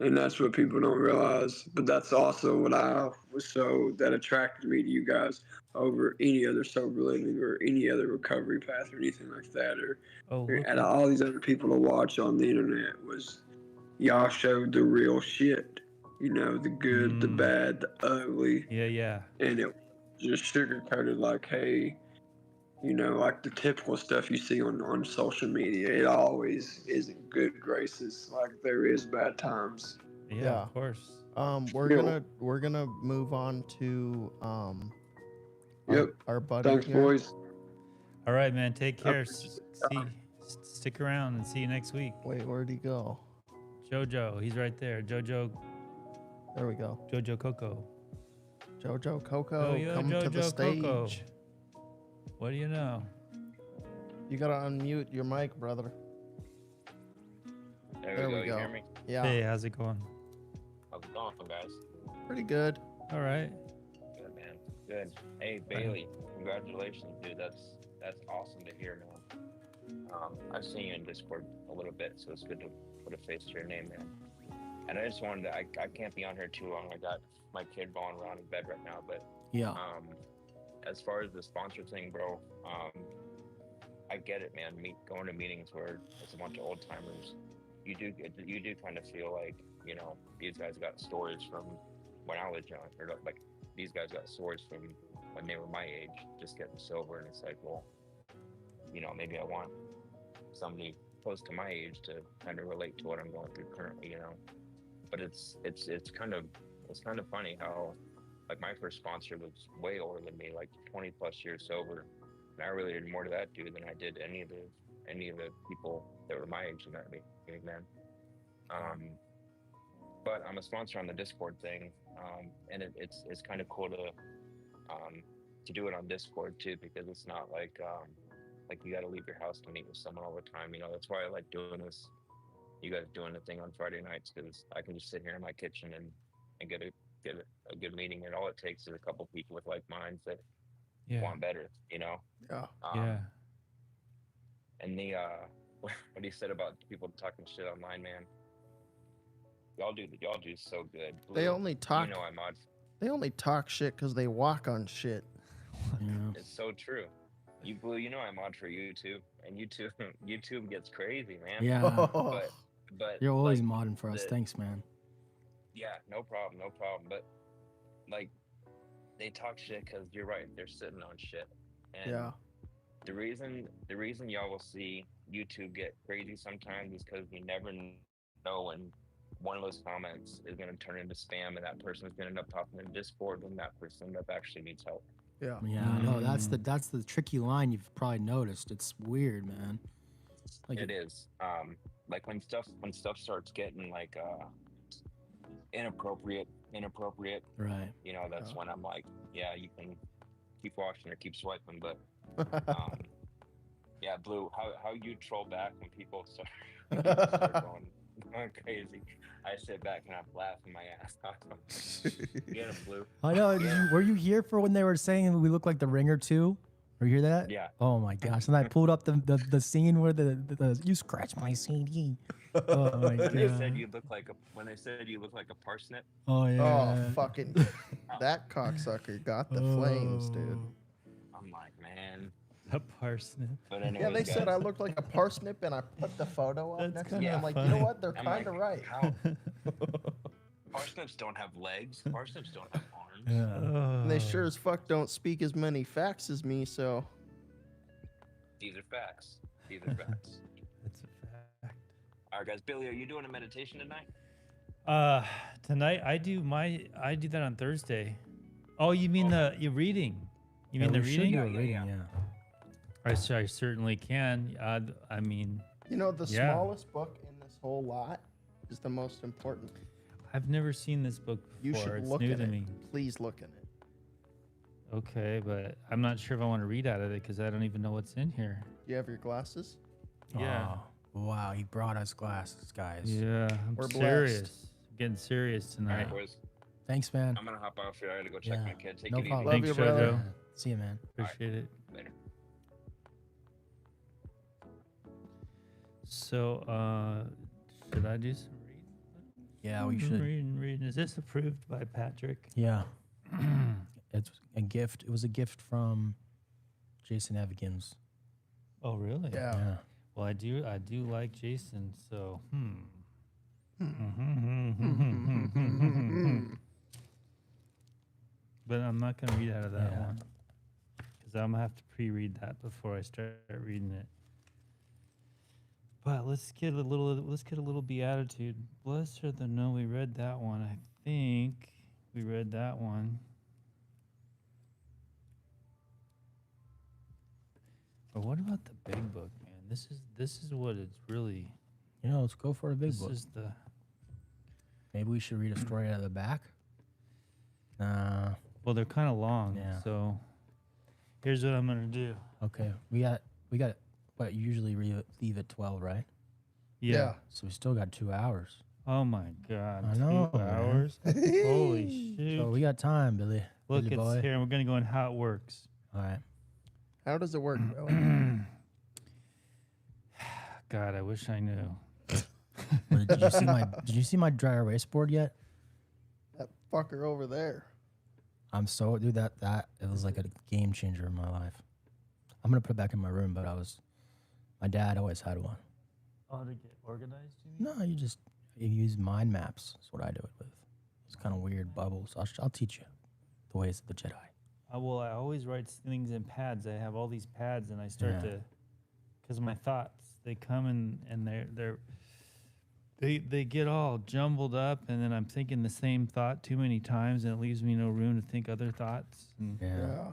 and that's what people don't realize. But that's also what that attracted me to you guys over any other sober living or any other recovery path or anything like that, or and all these other people to watch on the internet was y'all showed the real shit. You know, the good, the bad, the ugly. Yeah. And it just sugar coated like, hey, you know, like the typical stuff you see on social media. It always isn't good graces. Like there is bad times. Yeah, of course. We're gonna move on to our buddy Thanks, here. boys. All right, man. Take care. Stick around and see you next week. Wait, where'd he go? Jojo, he's right there. Jojo. There we go. Jojo Coco. Jojo Coco, Yo, come to the Jojo stage. Coco. What do you know? You gotta unmute your mic, brother. There we go. You hear me? Yeah. Hey, how's it going? How's it going, guys? Pretty good. All right. Good, man. Good. Hey, Bailey, congratulations, dude. That's awesome to hear, man. I've seen you in Discord a little bit, so it's good to put a face to your name, man. And I just wanted to, I can't be on here too long. I got my kid going around in bed right now, but yeah. As far as the sponsor thing, bro, I get it, man. Going to meetings where it's a bunch of old timers, you do kind of feel like, you know, these guys got stories from when I was young, or like these guys got stories from when they were my age, just getting sober, and it's like, well, you know, maybe I want somebody close to my age to kind of relate to what I'm going through currently, you know. But it's kind of funny how, like, my first sponsor was way older than me, like 20 plus years sober, and I related more to that dude than I did any of the people that were my age in that meeting, man. But I'm a sponsor on the Discord thing, and it's kind of cool to do it on Discord too, because it's not like you got to leave your house to meet with someone all the time. You know, that's why I like doing this. You guys doing the thing on Friday nights, because I can just sit here in my kitchen and get a good meeting, and all it takes is a couple people with like minds that want better, you know. Yeah. And the what he said about people talking shit online, man. Y'all do so good. Blue, They only talk. You know I'm on. They only talk shit because they walk on shit. Yeah. It's so true. You Blue, you know I'm on for YouTube, and YouTube, gets crazy, man. Yeah. But You're always like, modding for us. Thanks, man. Yeah, no problem, no problem. But like, they talk shit because you're right. They're sitting on shit, and Yeah. the reason y'all will see YouTube get crazy sometimes is because you never know when one of those comments is going to turn into spam, and that person's going to end up talking in Discord, and that person that actually needs help. Yeah. Yeah, no, that's the tricky line you've probably noticed. It's weird, man. Like, It is. Like when stuff starts getting like inappropriate. right. That's Yeah. when I'm like, yeah, you can keep watching or keep swiping. But um, yeah, Blue, how you troll back when people start when people start going crazy. I sit back and I'm laughing my ass off. Get him, Blue. I know. Get 'em. Were you here for when they were saying we look like the Ringer too? Were you hear that? Yeah. Oh my gosh! And I pulled up the scene where the you scratch my CD. Oh my When they said god. you look like a parsnip. Oh Oh, yeah. fucking that cocksucker got the flames, dude. Oh. I'm like, man. A parsnip. But Yeah, anyways, they said guys, I looked like a parsnip, and I put the photo up That's next to kinda me. I'm like, you funny. know what? They're I'm kind of like, right. how parsnips don't have legs. Parsnips don't have arms. Yeah. And they sure as fuck don't speak as many facts as me, so These are facts. These are facts. That's a fact. All right, guys. Billy, are you doing a meditation tonight? Tonight I do that on Thursday. Oh, you mean you're reading? You mean Yeah, the we should reading? do a Yeah, reading, yeah. yeah. I certainly can. I mean, you know the Yeah. smallest book in this whole lot is the most important. I've never seen this book You before. should It's look new at to it. me. Please look at it. Okay, but I'm not sure if I want to read out of it because I don't even know what's in here. Do you have your glasses? Yeah. Oh, wow, he brought us glasses, guys. Yeah, I'm We're blessed. serious. I'm getting serious All tonight. right, boys. Thanks, man. I'm gonna hop off here. I gotta go check Yeah, my kid. Take no it problem. Love Thanks, you, brother. Jojo. Yeah. See you, man. Appreciate it. easy. Later. So, should I do some reading? Yeah, we should. Reading. Is this approved by Patrick? Yeah. It's a gift. It was a gift from Jason Evans. Oh, really? Yeah. Yeah. Well, I do like Jason, so But I'm not gonna read out of that Yeah. one because I'm gonna have to pre-read that before I start reading it. But let's get a little beatitude. Blessed are the no. We read that one. I think we read that one. But what about the big book, man? This is what it's really. You know, let's go for a big This book. is the. Maybe we should read a story out of the back. Nah. Well, they're kind of long. Yeah. So here's what I'm gonna do. Okay. We got. What usually leave at 12, right? Yeah. So we still got 2 hours. Oh my God. I know, 2 man. hours. Holy shoot. So we got time, Billy. Look, Billy it's boy. here. And we're gonna go in how it works. All right. How does it work, Billy? God, I wish I knew. Well, did you see my dry erase board yet? That fucker over there. I'm so dude that it was like a game changer in my life. I'm gonna put it back in my room, but my dad always had one. Oh, to get organized, you mean? No, you use mind maps. That's what I do it with. It's kind of weird bubbles. I'll teach you the ways of the Jedi. Well, I always write things in pads. I have all these pads, and I start Yeah. to, because my thoughts, they come and they get all jumbled up, and then I'm thinking the same thought too many times, and it leaves me no room to think other thoughts. And Yeah.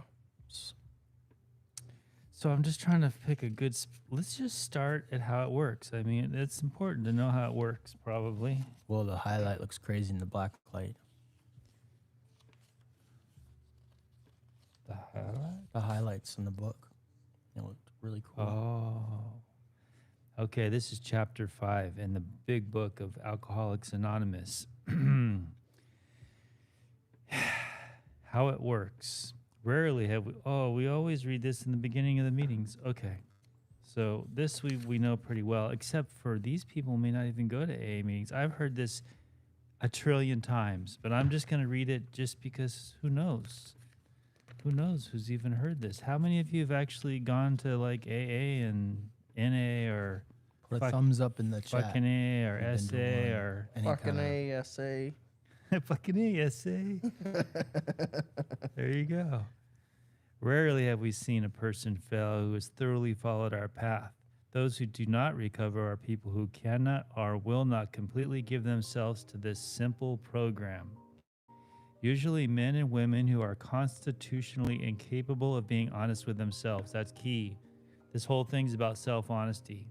so I'm just trying to pick a good. Let's just start at how it works. I mean, it's important to know how it works, probably. Well, the highlight looks crazy in the black light. The highlight. The highlights in the book. It looked really cool. Oh. Okay, this is chapter 5 in the big book of Alcoholics Anonymous. How it works. Rarely have we. Oh, we always read this in the beginning of the meetings. Okay. So this we know pretty well, except for these people may not even go to AA meetings. I've heard this a trillion times, but I'm just going to read it just because who knows? Who knows who's even heard this? How many of you have actually gone to like AA and NA or Put a thumbs up in the chat. fucking A or You've been to SA one. or Any Fucking kinda- ASA. Fucking ESA. There you go. Rarely have we seen a person fail who has thoroughly followed our path. Those who do not recover are people who cannot or will not completely give themselves to this simple program. Usually men and women who are constitutionally incapable of being honest with themselves. That's key. This whole thing's about self-honesty.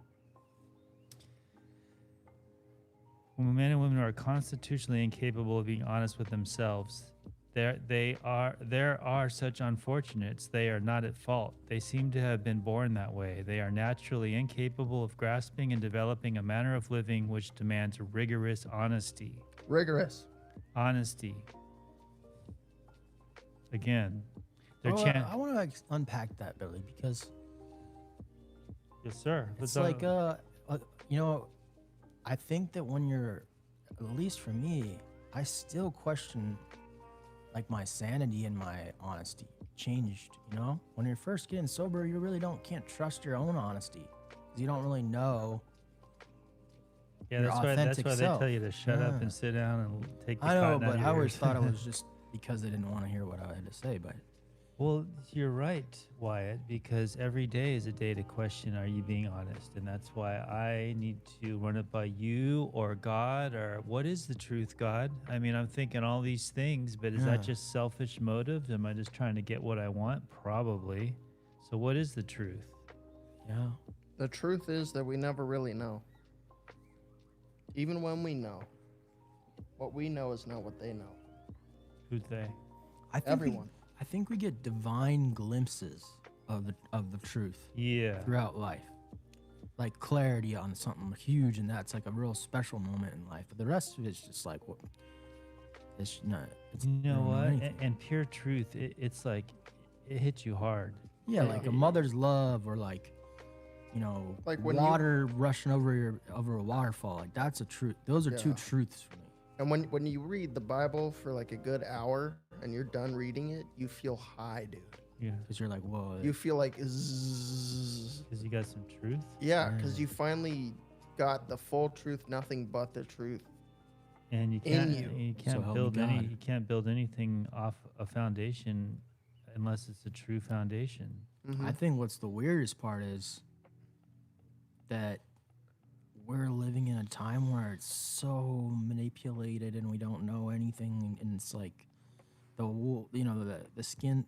When men and women who are constitutionally incapable of being honest with themselves, there are such unfortunates. They are not at fault. They seem to have been born that way. They are naturally incapable of grasping and developing a manner of living which demands rigorous honesty. Rigorous. Honesty. Again, I want to unpack that, Billy, because yes, sir. it's like, I think that when you're, at least for me, I still question like my sanity and my honesty changed. When you're first getting sober, you really can't trust your own honesty because you don't really know. Yeah, your that's why authentic they self. tell you to shut up and sit down and take the I know, cotton out but of I your always ears. thought it was just because they didn't want to hear what I had to say. But Well, you're right, Wyatt, because every day is a day to question, are you being honest? And that's why I need to run it by you or God, or what is the truth, God? I mean, I'm thinking all these things, but is that just selfish motives? Am I just trying to get what I want? Probably. So what is the truth? yeah, The truth is that we never really know. Even when we know, what we know is not what they know. Who's they? I think Everyone. I think we get divine glimpses of the truth Yeah. throughout life, like clarity on something huge, and that's like a real special moment in life. But the rest of it's just like what it's not. It's, You know what? anything. And pure truth, it's like, it hits you hard. Yeah, like a mother's love, or like, Like when water rushing over a waterfall. Like that's a truth. Those are two Yeah. truths for me. And when you read the Bible for like a good hour and you're done reading it, you feel high, dude. Yeah. Because you're like, whoa. You feel like zzz. Because you got some truth. Yeah, because you finally got the full truth, nothing but the truth. And you In can't you. you So can't help me build God. you can't build anything off a foundation unless it's a true foundation. Mhm. I think what's the weirdest part is that we're living in a time where it's so manipulated and we don't know anything, and it's like the wool, the skin,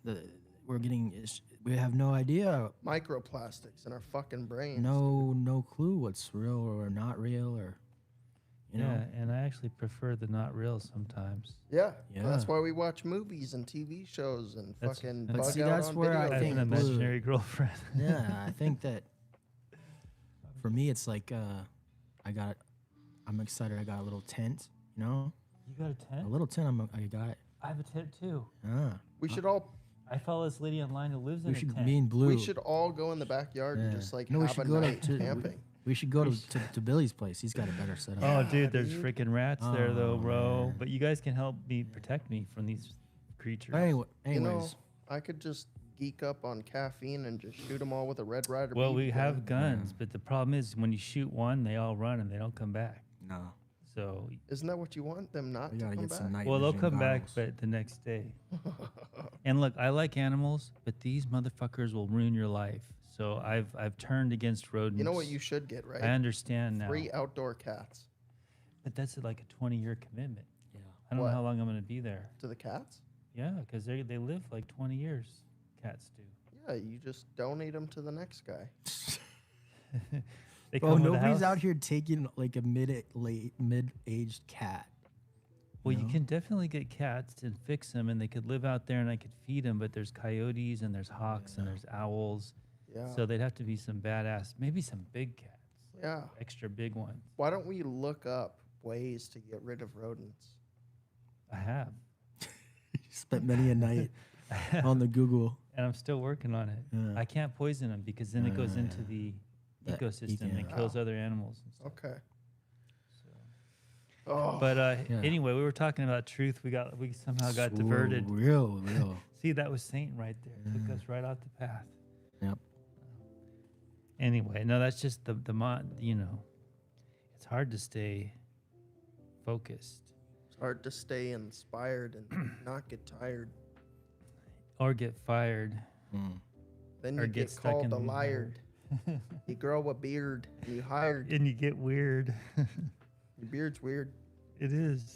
we have no idea, Microplastics in our fucking brains. no clue what's real or not real, or Yeah, and I actually prefer the not real sometimes. Yeah. Yeah. That's why we watch movies and TV shows and That's- fucking But bug see, out that's on where I video I have think an games. imaginary girlfriend. yeah, I think that for me it's like I'm excited. I got a little tent, You got a a tent? little tent. I got it. I have a tent too. We should all I follow this lady online who lives in We a should tent. be in blue. we should all go in the backyard and Yeah. just like No, we have a should go night to camping. We should go to Billy's place. He's got a better setup. Oh, dude, there's dude. freaking rats there though, Oh, bro. man. But you guys can help me protect me from these creatures. Anyways, You know, I could just geek up on caffeine and just shoot them all with a Red Ryder. Well, BB we gun. have guns, but the problem is when you shoot one, they all run and they don't come back. no, So, Isn't that what you want? Them not we to gotta come get some back? night well, they'll vision come back, goggles. but the next day. And look, I like animals, but these motherfuckers will ruin your life. So I've turned against rodents. You know what you should get, right? I understand now. 3 outdoor cats. But that's like a 20-year commitment. Yeah. I don't What? know how long I'm going to be there. To the cats? Yeah, because they live like 20 years. Cats do. Yeah, you just donate them to the next guy. They Bro, come with a nobody's house. out here taking like a mid-aged cat. Well, you know? can definitely get cats and fix them, and they could live out there, and I could feed them. But there's coyotes, and there's hawks, and there's owls. Yeah. So they'd have to be some badass, maybe some big cats, like Yeah. extra big ones. Why don't we look up ways to get rid of rodents? I have, Spent many a night on the Google. and I'm still working on it. Yeah. I can't poison them because then it goes into the That ecosystem and eco- kills other animals and stuff. Okay. So. Oh, But Yeah. anyway, we were talking about truth. We somehow got diverted. Real. See, that was Satan right there. Took us right off the path. Yep. Anyway, no, that's just the it's hard to stay focused. Hard to stay inspired and not get tired. Or get fired. Then Or you get get stuck called in a the liar. You grow a beard and you hired. And you get weird. Your beard's weird. It is.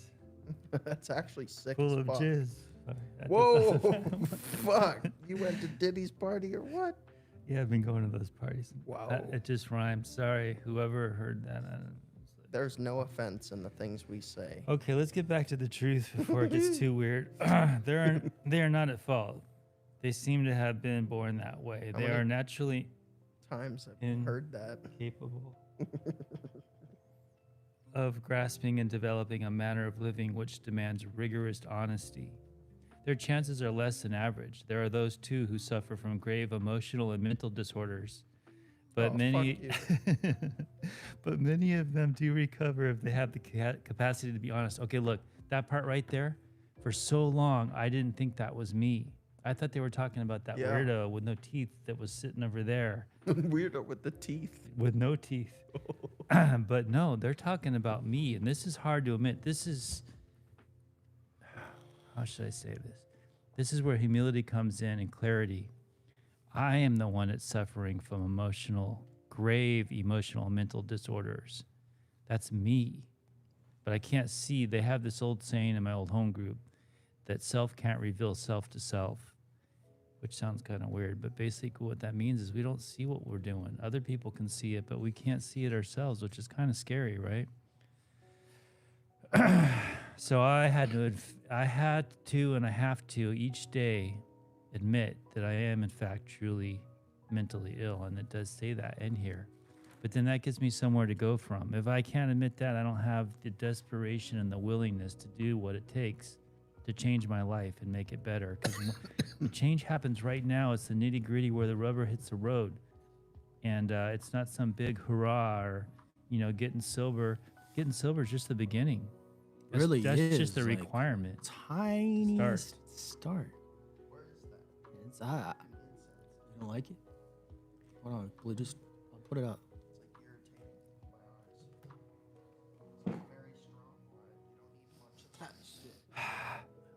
That's actually sick Full as of fuck. jizz. At the Whoa, time. fuck. You went to Diddy's party or what? Yeah, I've been going to those parties. Wow. It just rhymes. Sorry, whoever heard that. There's no offense in the things we say. Okay, let's get back to the truth before it gets too weird. They are not at fault. They seem to have been born that way. How They many are naturally Times I've heard that. capable of grasping and developing a manner of living which demands rigorous honesty. Their chances are less than average. There are those too who suffer from grave emotional and mental disorders, but Oh, many, fuck but many of them do recover if they have the capacity to be honest. Okay, look, that part right there. For so long, I didn't think that was me. I thought they were talking about that Yeah. weirdo with no teeth that was sitting over there. Weirdo with the teeth. With no teeth. But no, they're talking about me, and this is hard to admit. This is, how should I say this? This is where humility comes in and clarity. I am the one that's suffering from grave emotional and mental disorders. That's me. But I can't see. They have this old saying in my old home group that self can't reveal self to self, which sounds kind of weird, but basically what that means is we don't see what we're doing. Other people can see it, but we can't see it ourselves, which is kind of scary, right? So I had to and I have to each day admit that I am in fact truly mentally ill, and it does say that in here. But then that gives me somewhere to go from. If I can't admit that, I don't have the desperation and the willingness to do what it takes to change my life and make it better. Because the change happens right now. It's the nitty gritty where the rubber hits the road. And it's not some big hurrah or, getting sober. Getting sober is just the beginning. Really That's is, just the like, requirement. Tiniest start. It's you don't like it? Hold on, I'll put it up.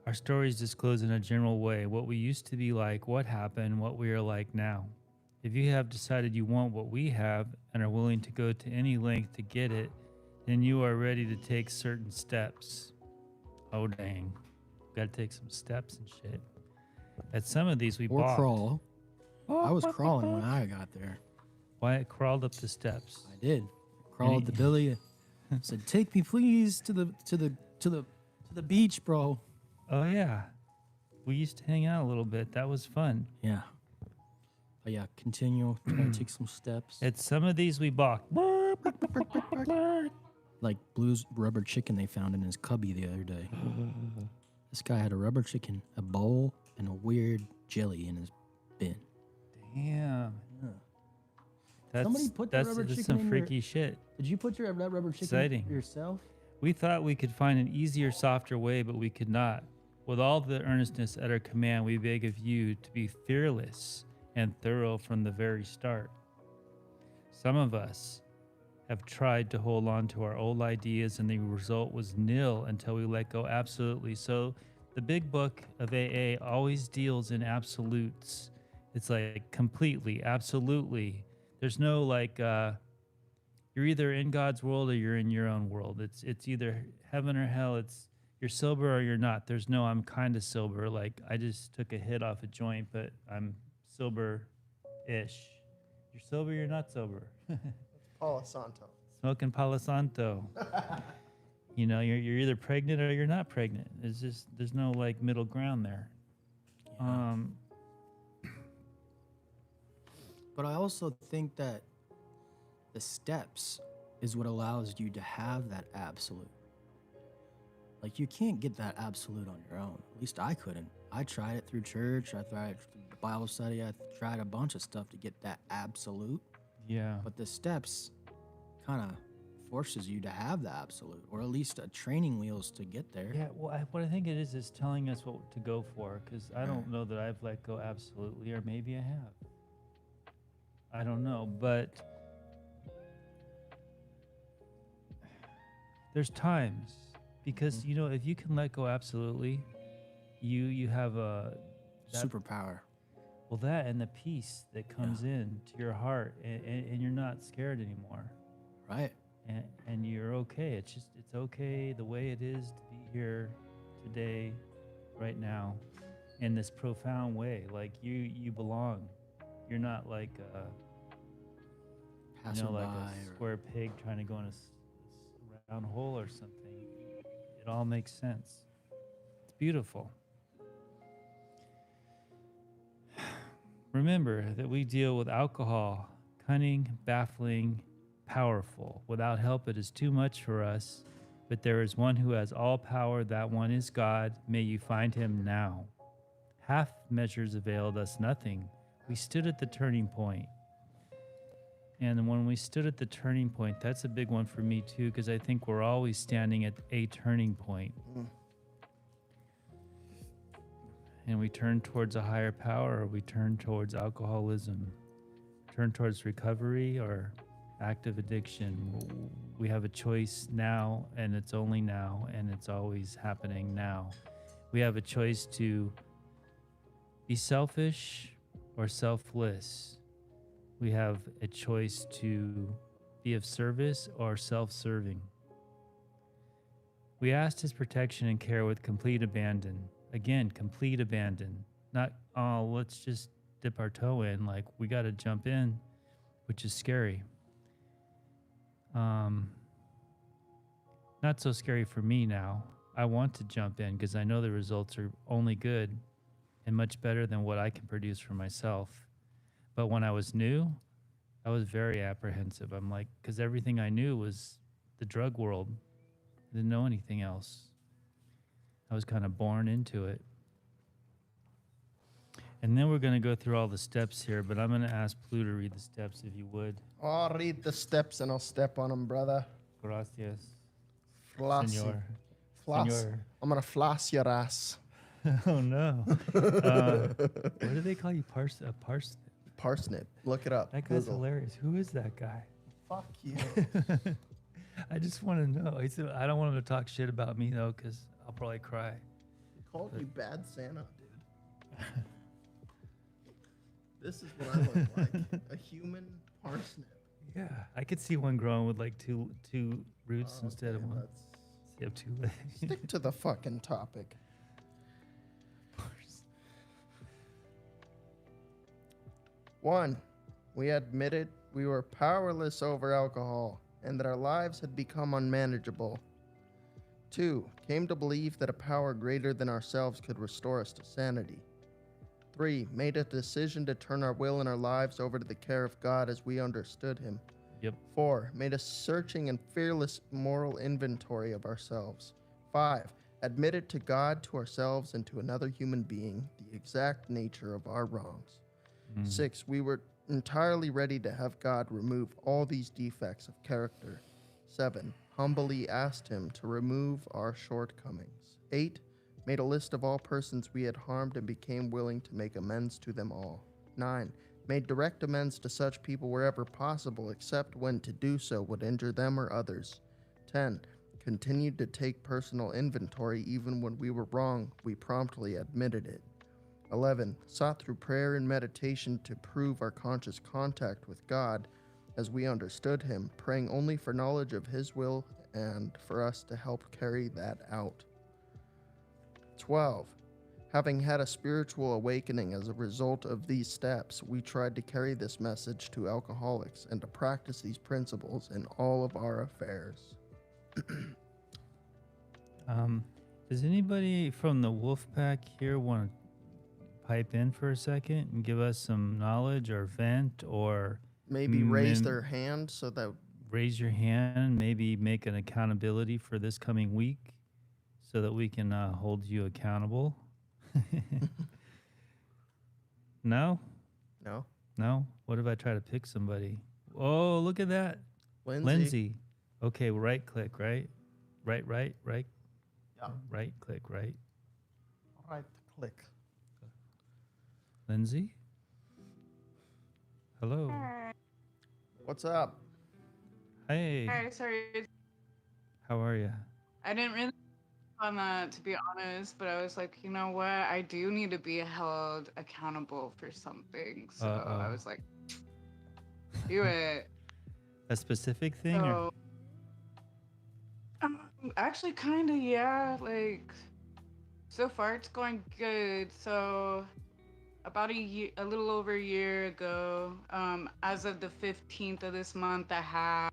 Our stories disclose in a general way what we used to be like, what happened, what we are like now. If you have decided you want what we have and are willing to go to any length to get it, then you are ready to take certain steps. Oh, dang. Got to take some steps and shit. At some of these we Or balked. crawl. I was crawling when I got there. Wyatt crawled up the steps. I did. Crawled the Billy. Said, "Take me, please, to the beach, bro." Oh, yeah. We used to hang out a little bit. That was fun. Yeah. But yeah, continue. Try to take some steps. At some of these we balked. Like Blue's rubber chicken they found in his cubby the other day. This guy had a rubber chicken, a bowl, and a weird jelly in his bin. Damn. Yeah. That's, put the that's, rubber that's chicken some in freaky shit. Did you put that rubber chicken Exciting. yourself? We thought we could find an easier, softer way, but we could not. With all the earnestness at our command, we beg of you to be fearless and thorough from the very start. Some of us have tried to hold on to our old ideas, and the result was nil until we let go absolutely. So the big book of AA always deals in absolutes. It's like completely, absolutely. There's no like, you're either in God's world or you're in your own world. It's either heaven or hell. It's you're sober or you're not. There's no I'm kind of sober. Like I just took a hit off a joint, but I'm sober-ish. You're sober, you're not sober. Palo Santo. Smoking Palo Santo. You're either pregnant or you're not pregnant. It's just there's no like middle ground there. Yeah. But I also think that the steps is what allows you to have that absolute. Like you can't get that absolute on your own. At least I couldn't. I tried it through church. I tried it through Bible study. I tried a bunch of stuff to get that absolute. Yeah. But the steps kind of forces you to have the absolute, or at least a training wheels to get there. Yeah, well, what I think it is telling us what to go for, because I don't know that I've let go absolutely, or maybe I have. I don't know, but there's times Because you know, if you can let go absolutely, you have a that, Superpower. well, that and the peace that comes in to your heart, and you're not scared anymore, Right. and you're okay. It's okay the way it is to be here today, right now, in this profound way. Like you belong. You're not like Passerby like a or square peg trying to go in a round hole or something. It all makes sense. It's beautiful. Remember that we deal with alcohol, cunning, baffling, powerful. Without help, it is too much for us. But there is one who has all power. That one is God. May you find him now. Half measures availed us nothing. We stood at the turning point. And when we stood at the turning point, that's a big one for me too, because I think we're always standing at a turning point. And we turn towards a higher power, or we turn towards alcoholism, turn towards recovery or active addiction. We have a choice now, and it's only now, and it's always happening now. We have a choice to be selfish or selfless. We have a choice to be of service or self-serving. We asked his protection and care with complete abandon. Again, complete abandon. Not, oh, let's just dip our toe in. Like, we got to jump in, which is scary. Not so scary for me now. I want to jump in because I know the results are only good and much better than what I can produce for myself. But when I was new, I was very apprehensive. I'm like, because everything I knew was the drug world. I didn't know anything else. I was kind of born into it. And then we're going to go through all the steps here, but I'm going to ask Blue to read the steps if you would. I'll read the steps and I'll step on them, brother. Gracias, Floss. senor. Floss. Senor. I'm going to floss your ass. Oh, no. What do they call you? Parsnip. Look it up. That guy's Google. hilarious. Who is that guy? Fuck you. I just want to know. He said, I don't want him to talk shit about me, though, because I'll probably cry. He called you Bad Santa, dude. This is what I look like. A human parsnip. Yeah, I could see one growing with like two roots instead of one. You have two legs. Stick to the fucking topic. 1. We admitted we were powerless over alcohol and that our lives had become unmanageable. 2. Came to believe that a power greater than ourselves could restore us to sanity. 3. Made a decision to turn our will and our lives over to the care of God as we understood him. Yep. 4. Made a searching and fearless moral inventory of ourselves. 5. Admitted to God, to ourselves, and to another human being the exact nature of our wrongs. 6. We were entirely ready to have God remove all these defects of character. 7. Humbly asked him to remove our shortcomings. 8. Made a list of all persons we had harmed and became willing to make amends to them all. 9. Made direct amends to such people wherever possible, except when to do so would injure them or others. 10. Continued to take personal inventory even when we were wrong, we promptly admitted it. 11. Sought through prayer and meditation to prove our conscious contact with God as we understood him, praying only for knowledge of his will and for us to help carry that out. 12. Having had a spiritual awakening as a result of these steps, we tried to carry this message to alcoholics and to practice these principles in all of our affairs. Does anybody from the Wolfpack here want to pipe in for a second and give us some knowledge or vent or Maybe raise their hand so that raise your hand, maybe make an accountability for this coming week so that we can hold you accountable? No? No. No? What if I try to pick somebody? Oh, look at that. Lindsay. Okay, right click, right? Right. Yeah. Right click, right? Right click. Lindsay? Hello. What's up? Hey. Hi, sorry. How are you? I didn't really on that, to be honest, but I was like, you know what? I do need to be held accountable for something. So I Uh-oh. was like, do it. A specific thing or? So actually, kind of, yeah. Like, so far it's going good. So about a little over a year ago, as of the 15th of this month, I have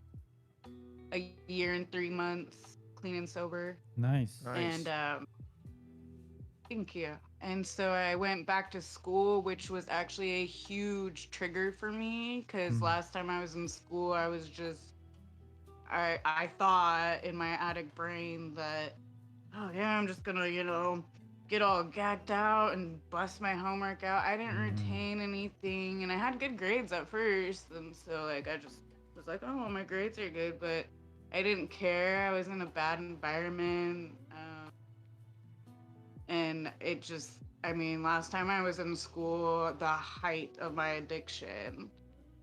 a year and 3 months clean and sober. Nice. And Nice. thank you. And so I went back to school, which was actually a huge trigger for me because last time I was in school, I was just I thought in my addict brain that, oh yeah, I'm just gonna, get all gacked out and bust my homework out. I didn't retain anything, and I had good grades at first, and so like I just was like, oh, my grades are good, but I didn't care. I was in a bad environment, and it just, I mean, last time I was in school, the height of my addiction,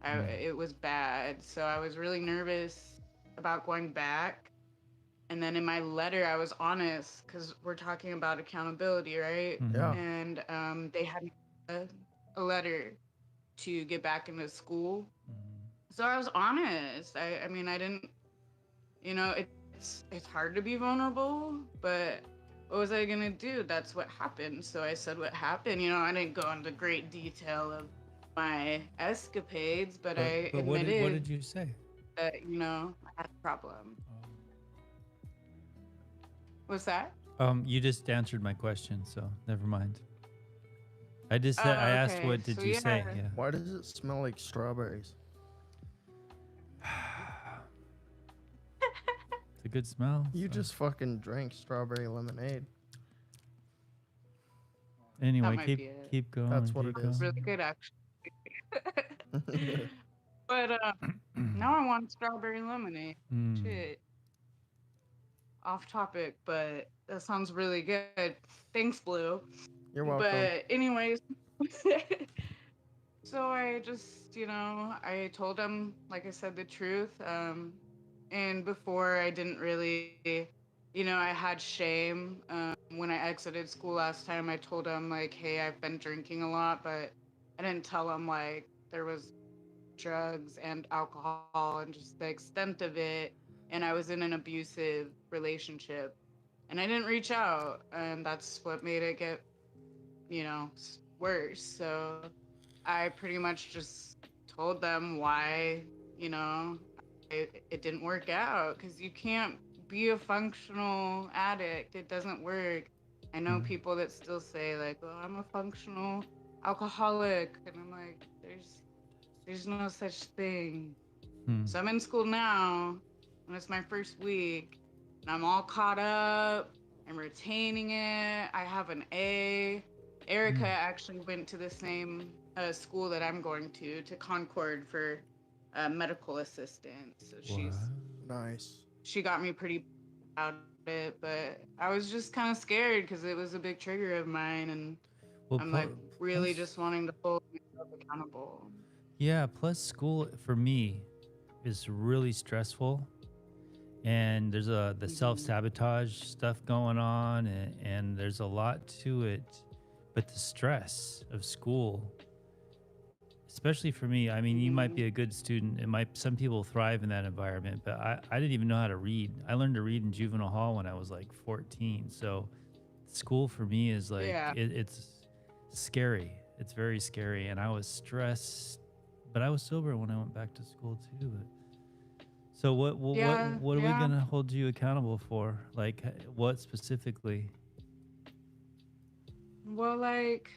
it was bad. So I was really nervous about going back. And then in my letter, I was honest because we're talking about accountability, right? Yeah. And they had a letter to get back into school. So I was honest. I mean, I didn't, it's hard to be vulnerable, but what was I gonna do? That's what happened. So I said what happened. I didn't go into great detail of my escapades, but I But admitted what did you say? that, I had a problem. What's that? You just answered my question, so never mind. I just Oh, said I asked okay. what did So, you say? yeah. Yeah. Why does it smell like strawberries? It's a good smell. You so. just fucking drank strawberry lemonade. Anyway, might be it. keep going. That's what keep it is. Really good, actually. But now I want strawberry lemonade. Shit. Off topic, but that sounds really good. Thanks, Blue. You're welcome. But anyways, so I just, I told him, like I said, the truth. And before I didn't really, I had shame. When I exited school last time, I told him like, hey, I've been drinking a lot, but I didn't tell him like there was drugs and alcohol and just the extent of it. And I was in an abusive relationship and I didn't reach out. And that's what made it get, worse. So I pretty much just told them why, it didn't work out because you can't be a functional addict. It doesn't work. I know people that still say like, "Oh, I'm a functional alcoholic," and I'm like, "There's no such thing." So I'm in school now, and it's my first week, and I'm all caught up. I'm retaining it. I have an A. Erica actually went to the same school that I'm going to Concord for medical assistant. So Nice. she got me pretty out of it, but I was just kind of scared because it was a big trigger of mine, and I'm like really just wanting to hold myself accountable. Yeah, plus school for me is really stressful, and there's the self-sabotage stuff going on, and there's a lot to it. But the stress of school, especially for me, I mean, you might be a good student. Some people thrive in that environment, but I didn't even know how to read. I learned to read in juvenile hall when I was like 14. So school for me is like, it's scary. It's very scary. And I was stressed, but I was sober when I went back to school too. So what are we going to hold you accountable for? Like what specifically? Well, like,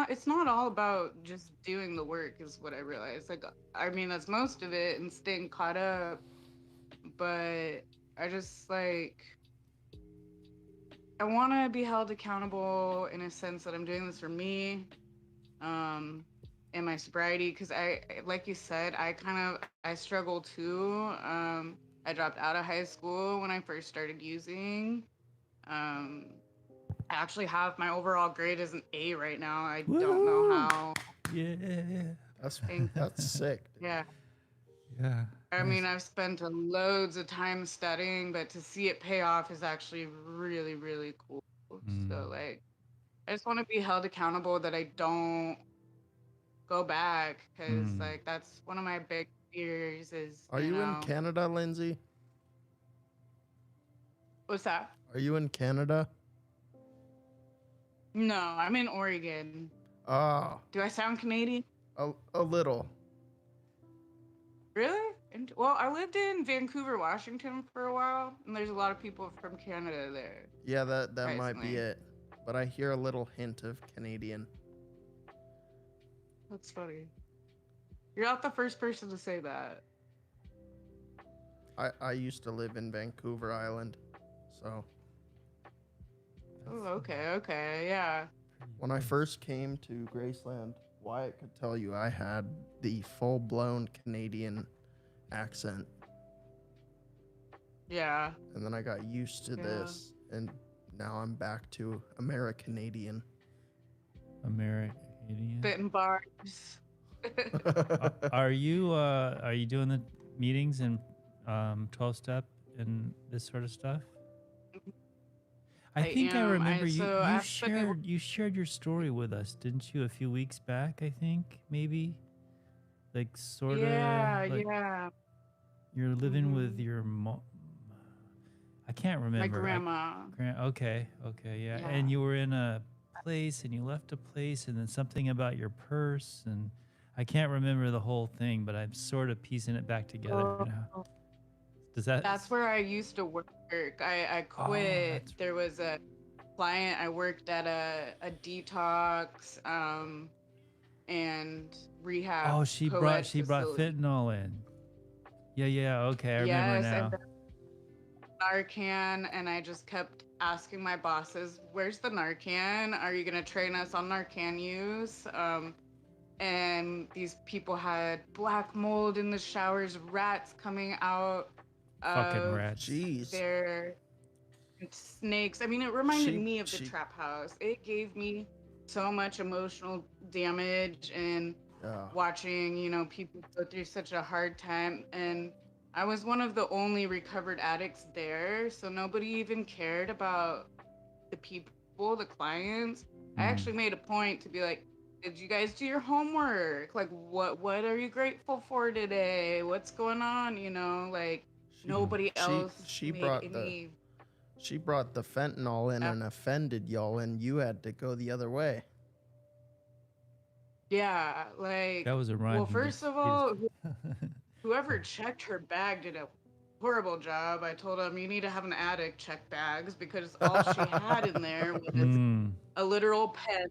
it's not all about just doing the work is what I realized. Like, I mean, that's most of it and staying caught up. But I just like, I want to be held accountable in a sense that I'm doing this for me, and my sobriety. Because like you said, I struggle too. I dropped out of high school when I first started using. I actually have my overall grade as an A right now. I don't know how. Yeah. That's sick. Yeah. Yeah. I mean, nice. I've spent loads of time studying, but to see it pay off is actually really, really cool. So, Mm. like, I just want to be held accountable that I don't go back because, Mm. like, that's one of my big fears is, Are you in Canada, Lindsay? what's that? Are you in Canada? No, I'm in Oregon. Ah, Do I sound Canadian? a little. Really? Well, I lived in Vancouver, Washington for a while, and there's a lot of people from Canada there, Yeah, that might be surprisingly. it. But I hear a little hint of Canadian. That's funny. You're not the first person to say that. I used to live in Vancouver Island, so Oh, okay, yeah. when I first came to Graceland, Wyatt could tell you I had the full-blown Canadian accent, Yeah. and then I got used to Yeah. this, and now I'm back to Americanadian. American. Spitting bars. Are you doing the meetings and 12 step and this sort of stuff? I think I am. remember So you after shared your story with us, didn't you, a few weeks back, I think, maybe? Like sort of Yeah, like yeah. you're living with Mhm. your mom. I can't My remember. grandma. Okay, yeah. Yeah. And you were in a place and you left a place and then something about your purse and I can't remember the whole thing, but I'm sort of piecing it back together now. Oh, Does that? that's where I used to work. I Oh, quit. that's There was a client. I worked at a detox and rehab Oh, she co-ed brought facility. fentanyl in. Yeah. Okay, I remember Yes, now. and Narcan, and I just kept asking my bosses, "Where's the Narcan? Are you gonna train us on Narcan use?" And these people had black mold in the showers, rats coming out Fucking of rats. Jeez. their snakes. I mean, it reminded She me of the she trap house. It gave me so much emotional damage and yeah. watching, people go through such a hard time. And I was one of the only recovered addicts there. So nobody even cared about the people, the clients. I Mm. actually made a point to be like, did you guys do your homework? Like, what are you grateful for today? What's going on? Like nobody else She made brought any the fentanyl in effort. and offended y'all, and you had to go the other way. Yeah, like, That was a rhyme. well, first of all, whoever checked her bag did a horrible job. I told him, you need to have an addict check bags because all she had in there was Mm. a literal pen,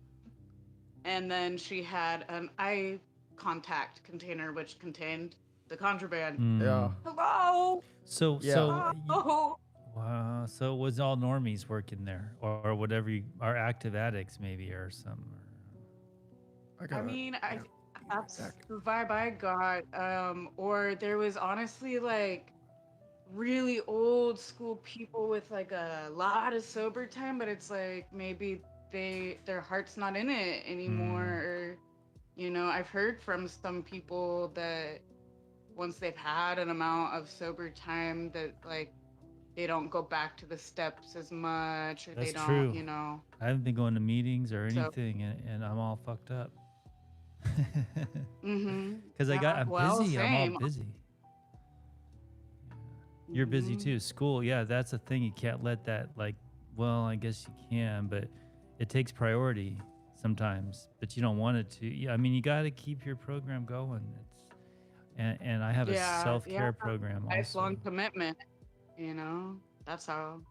and then she had an eye contact container which contained the contraband. Yeah. Mm. Hello? So Yeah. Oh, wow. So it was all normies working there, or whatever you are, active addicts maybe, or some. I mean, that's the vibe I got. Or there was honestly like really old school people with like a lot of sober time, but it's like maybe their heart's not in it anymore. Or, I've heard from some people that once they've had an amount of sober time that like they don't go back to the steps as much, or That's they don't, true. I haven't been going to meetings or So, anything, and I'm all fucked up. mm-hmm. Because I'm busy. I'm Same. all busy. You're busy too. School, yeah, that's a thing. You can't let that, like, well, I guess you can, but it takes priority sometimes. But you don't want it to. Yeah, I mean, you got to keep your program going. And I have a self-care program also. Lifelong commitment. That's how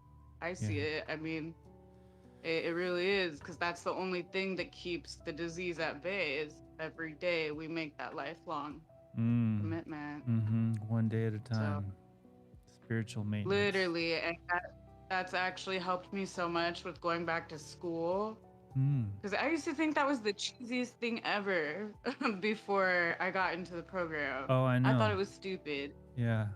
I see it. I mean, it really is, because that's the only thing that keeps the disease at bay is every day we make that lifelong commitment. Mm-hmm. One day at a time. Spiritual maintenance. Literally, and that's actually helped me so much with going back to school. Because I used to think that was the cheesiest thing ever before I got into the program. Oh, I know. I thought it was stupid. Yeah.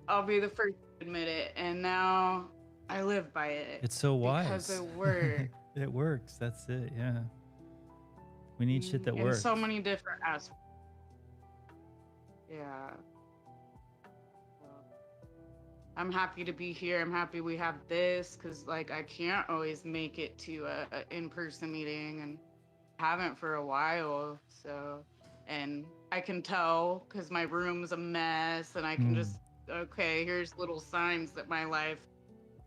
I'll be the first to admit it, and now I live by it. It's so wise. Because it works. It works. That's it. Yeah. We need shit that in works. so many different aspects. Yeah. I'm happy to be here. I'm happy we have this because, like, I can't always make it to a in-person meeting and haven't for a while. So, and I can tell because my room's a mess and I can just, okay, here's little signs that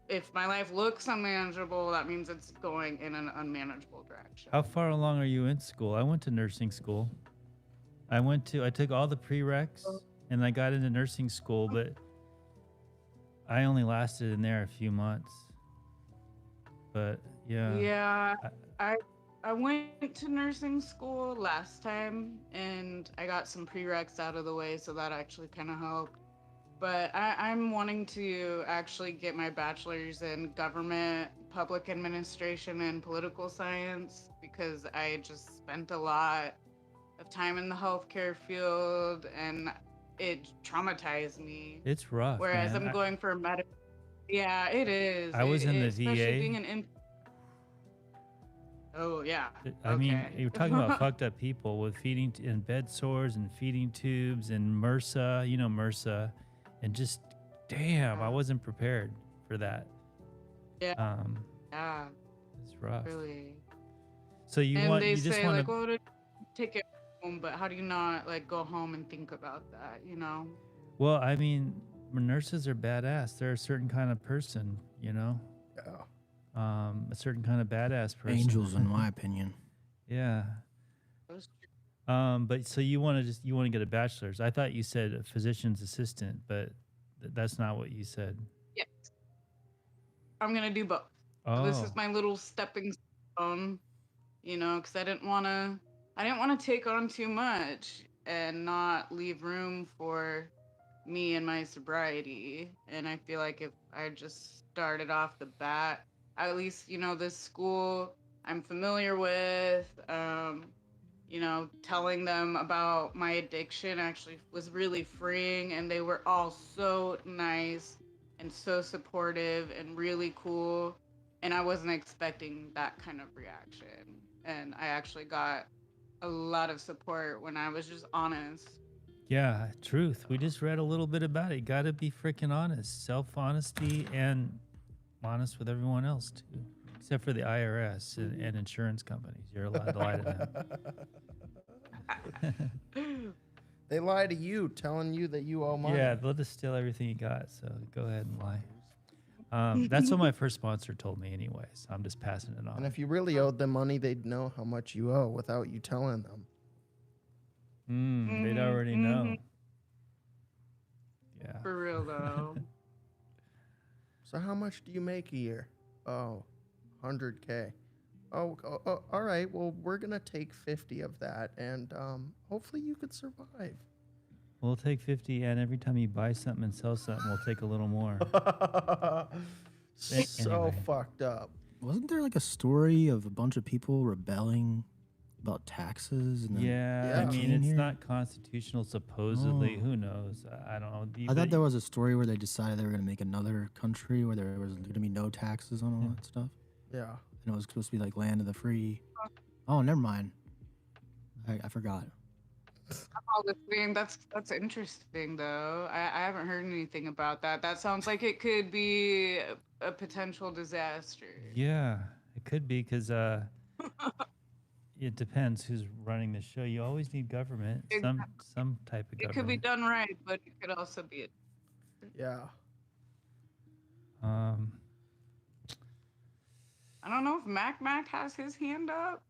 if my life looks unmanageable, that means it's going in an unmanageable direction. How far along are you in school? I went to nursing school. I took all the prereqs and I got into nursing school, but I only lasted in there a few months. But yeah. Yeah, I went to nursing school last time and I got some prereqs out of the way, so that actually kind of helped. But I'm wanting to actually get my bachelor's in government, public administration, and political science because I just spent a lot of time in the healthcare field and it traumatized me. It's rough. Whereas man. I'm going for medical. Yeah, it is. I was in the especially VA. Being an Oh yeah. I mean, Okay. you're talking about fucked up people with feeding and bed sores and feeding tubes and MRSA, MRSA, and just damn, I wasn't prepared for that. Yeah. Yeah. It's rough. Really. So you They just say want like, to. oh, take it home, but how do you not like go home and think about that? Well, I mean, nurses are badass. They're a certain kind of person, Yeah. a certain kind of badass person. Angels, in my opinion. Yeah. But so you want to get a bachelor's? I thought you said a physician's assistant, but that's not what you said. Yes. I'm gonna do both. Oh. This is my little stepping stone, because I didn't want to take on too much and not leave room for me and my sobriety. And I feel like if I just started off the bat, at least, this school I'm familiar with, telling them about my addiction actually was really freeing, and they were all so nice and so supportive and really cool. And I wasn't expecting that kind of reaction. And I actually got a lot of support when I was just honest. Yeah, truth. We just read a little bit about it. Got to be freaking honest. Self-honesty and honest with everyone else too, except for the IRS and insurance companies. You're allowed to lie to them. They lie to you, telling you that you owe money. Yeah, they'll just steal everything you got. So go ahead and lie. That's what my first sponsor told me anyway. So I'm just passing it on. And if you really owed them money, they'd know how much you owe without you telling them. They'd already know. Yeah. For real though. So how much do you make a year? Oh, 100K. Oh, all right. Well, we're going to take 50 of that, and hopefully you could survive. We'll take 50, and every time you buy something and sell something, we'll take a little more. So Anyway. fucked up. Wasn't there like a story of a bunch of people rebelling about taxes? And then Yeah, I that mean, came it's here? not constitutional, supposedly. Oh. Who knows? I don't know. I thought there was a story where they decided they were going to make another country where there was going to be no taxes on all that stuff. Yeah. And it was supposed to be like land of the free. Oh, never mind. I forgot. Oh, listening. That's interesting though. I haven't heard anything about that. That sounds like it could be a potential disaster. Yeah, it could be because it depends who's running the show. You always need government, some type of It government. could be done right, but it could also be Yeah. I don't know if Mac has his hand up.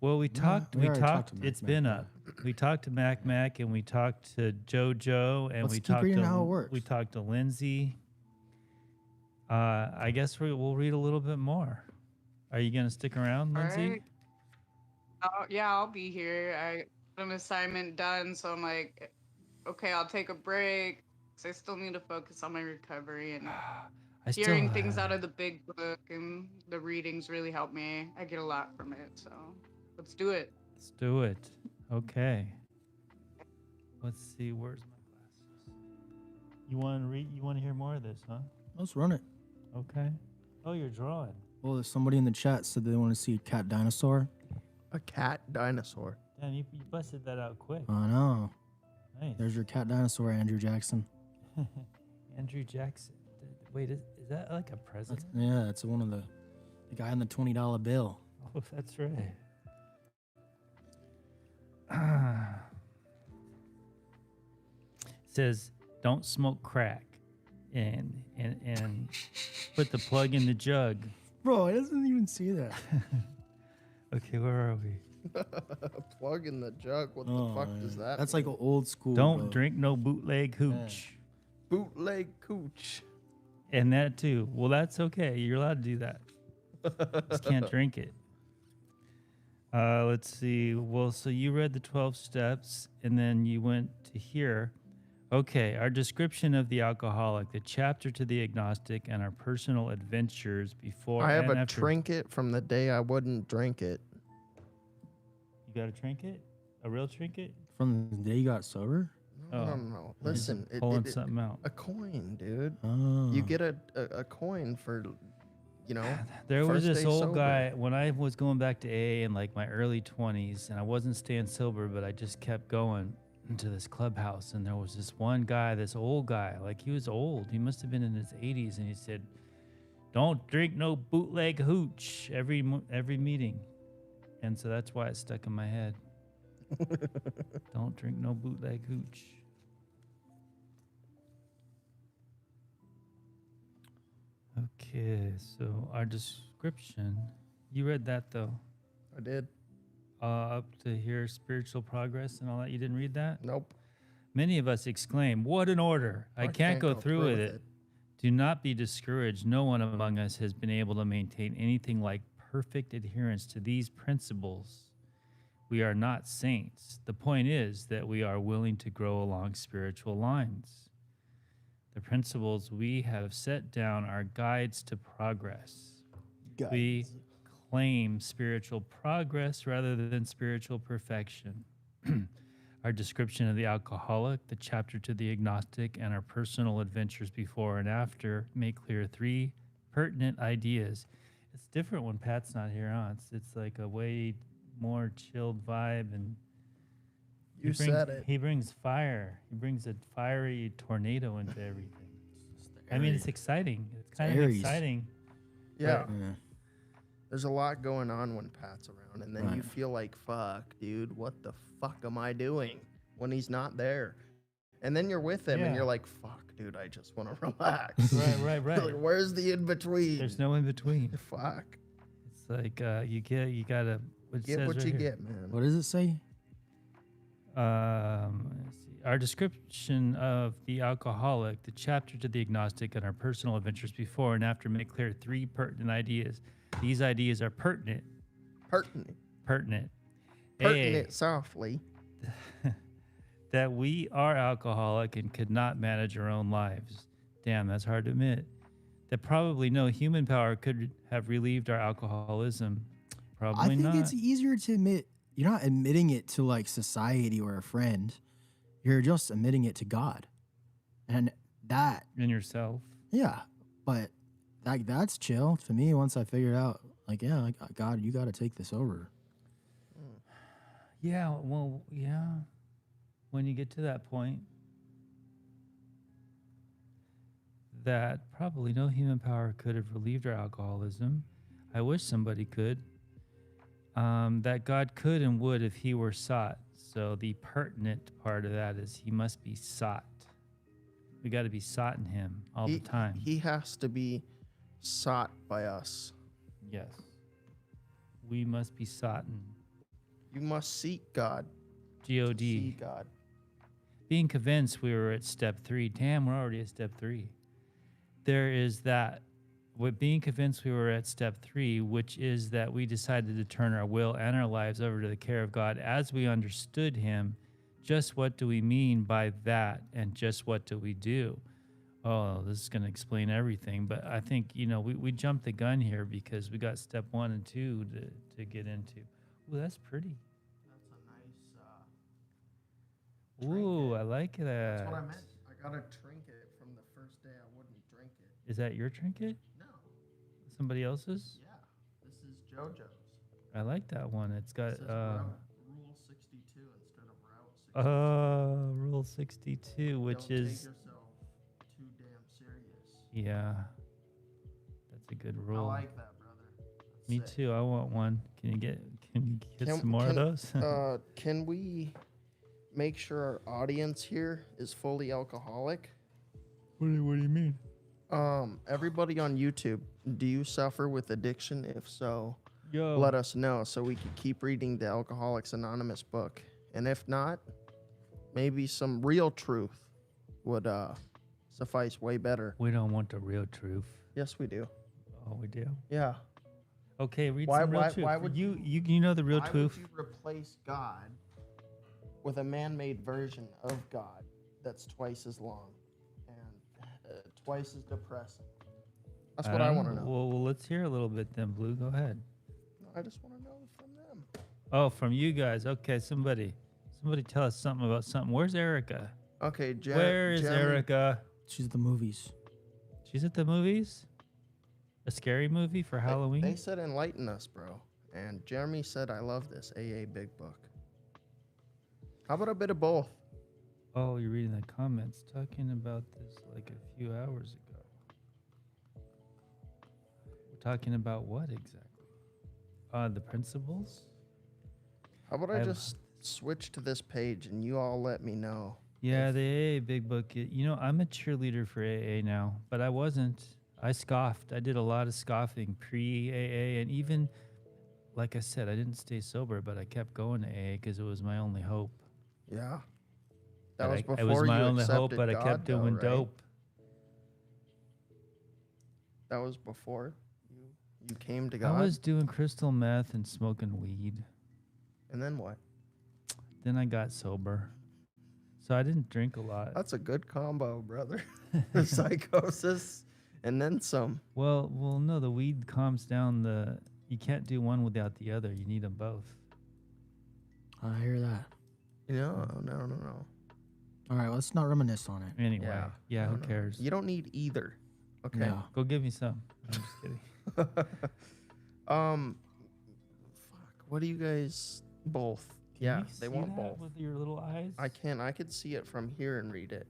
Well, we talked. We already talked. talked to Mac It's Mac, been yeah. up. We talked to Mac, and we talked to JoJo, and Let's we keep talked reading to how it works. we talked to Lindsay. I guess we'll read a little bit more. Are you gonna stick around, All Lindsay? right. Yeah, I'll be here. I got an assignment done, so I'm like, okay, I'll take a break. 'Cause I still need to focus on my recovery and I still hearing things out of the big book and the readings really help me. I get a lot from it, so let's do it. Let's do it. Okay. Let's see. Where's my glasses? You want to read? You want to hear more of this, huh? Let's run it. Okay. Oh, you're drawing. Well, if somebody in the chat said they want to see a cat dinosaur. A cat dinosaur. Damn, you busted that out quick. I know. Nice. There's your cat dinosaur, Andrew Jackson. Andrew Jackson. Wait, is that like a president? Yeah, it's one of the guy on the $20 bill. Oh, that's right. It says, "Don't smoke crack," and put the plug in the jug. Bro, it doesn't even see that. Okay, where are we? Plug in the jug. What the fuck does that? That's mean? like old school. Don't bro. drink no bootleg hooch. Bootleg cooch. And that too. Well, that's okay. You're allowed to do that. Just can't drink it. Let's see. Well, so you read the 12 steps and then you went to here. Okay, our description of the alcoholic, the chapter to the agnostic, and our personal adventures before I have and a after. trinket from the day I wouldn't drink it. You got a trinket? A real trinket? From the day you got sober? No. Listen, Pulling something out. a coin, dude. Oh. You get a coin for, There was first this day old sober. guy when I was going back to AA in like my early 20s, and I wasn't staying sober, but I just kept going into this clubhouse, and there was this one guy, this old guy, like he was old. He must have been in his 80s, and he said, "Don't drink no bootleg hooch every meeting," and so that's why it stuck in my head. Don't drink no bootleg hooch. Okay, so our description. You read that though. I did. Up to here, spiritual progress and all that. You didn't read that? Nope. Many of us exclaim, "What an order! I can't go through with it." Do not be discouraged. No one among us has been able to maintain anything like perfect adherence to these principles. We are not saints. The point is that we are willing to grow along spiritual lines. The principles we have set down are guides to progress. We claim spiritual progress rather than spiritual perfection. Our description of the alcoholic, the chapter to the agnostic, and our personal adventures before and after make clear 3 pertinent ideas. It's different when Pat's not here, huh? It's like a way more chilled vibe, and Said it. he brings fire. He brings a fiery tornado into everything. I mean, it's exciting. It's kind of Aries. exciting. Yeah. Yeah. There's a lot going on when Pat's around, and then you feel like, fuck, dude, what the fuck am I doing when he's not there? And then you're with him, and Yeah. you're like, fuck, dude, I just want to relax. Right. Like, where's the in between? There's no in between. Fuck. It's like you gotta Get what you get, man. What does it say? Let's see. Our description of the alcoholic, the chapter to the agnostic, and our personal adventures before and after make clear 3 pertinent ideas. These ideas are pertinent. Pertinent. Pertinent. Pertinent softly. That we are alcoholic and could not manage our own lives. Damn, that's hard to admit. That probably no human power could have relieved our alcoholism. Probably I think not. it's easier to admit. You're not admitting it to like society or a friend. You're just admitting it to God. And that. In yourself. Yeah. But that's chill to me once I figured out, like, yeah, like, God, you got to take this over. Yeah, well, yeah. When you get to that point, that probably no human power could have relieved our alcoholism. I wish somebody could. That God could and would if he were sought. So the pertinent part of that is he must be sought. We got to be sought in him all the time. He has to be sought by us. Yes. We must be sought in. You must seek God. G-O-D. See God. Being convinced we were at step 3. Damn, we're already at step 3. There is that. With being convinced we were at step 3, which is that we decided to turn our will and our lives over to the care of God as we understood him. Just what do we mean by that, and just what do we do? Oh, this is going to explain everything, but I think, we jumped the gun here because we got step 1 and 2 to get into. Ooh, that's pretty. That's a nice Ooh, I like that. That's what I meant. I got a trinket from the first day I wouldn't drink it. Is that your trinket? No. Somebody else's? Yeah. This is JoJo's. I like that one. It's got It says Rule 62 instead of Route 62. Rule 62, which Don't is take yourself too damn Yeah. That's a good I rule. like that, brother. That's Me sick. too. I want one. Can you get some more of those? Can we make sure our audience here is fully alcoholic? What do you mean? Everybody on YouTube, do you suffer with addiction? If so, Yo. let us know so we can keep reading the Alcoholics Anonymous book. And if not, maybe some real truth would suffice way better. We don't want the real truth. Yes, we do. Oh, we do. Yeah. Okay, read Why- some real why- truth. why would you know the real Why truth? would you replace God with a man-made version of God that's twice as long and twice as depressing? That's what I don't want to know. Well, let's hear a little bit then, Blue. Go ahead. I just want to know from them. Oh, from you guys. Okay, somebody tell us something about something. Where's Erica? Okay, Where is Jeremy, Erica? She's at the movies. She's at the movies? A scary movie for Halloween? They said enlighten us, bro. And Jeremy said, I love this AA Big Book. How about a bit of both? Oh, you're reading the comments. Talking about this like a few hours ago. We're talking about what exactly? The principles? How about I I've- just switch to this page and you all let me know? Yeah, the AA Big Book. You know, I'm a cheerleader for AA now, but I wasn't. I scoffed. I did a lot of scoffing pre-AA, and even, like I said, I didn't stay sober, but I kept going to AA because it was my only hope. Yeah. But That was it before was my you only hope, accepted but I God, kept though, doing right? dope. That was before you came to I God? was doing crystal meth and smoking weed. And then what? Then I got sober. So I didn't drink a lot. That's a good combo, brother. Psychosis and then some. Well, no, the weed calms down the. You can't do one without the other. You need them both. I hear that. No. All right, let's not reminisce on it. Anyway, yeah, No, who no. cares? You don't need either. Okay. No. Go give me some. I'm just kidding. Fuck. What do you guys both? Can Yeah, you they see want that both. with your little eyes. I can. I could see it from here and read it.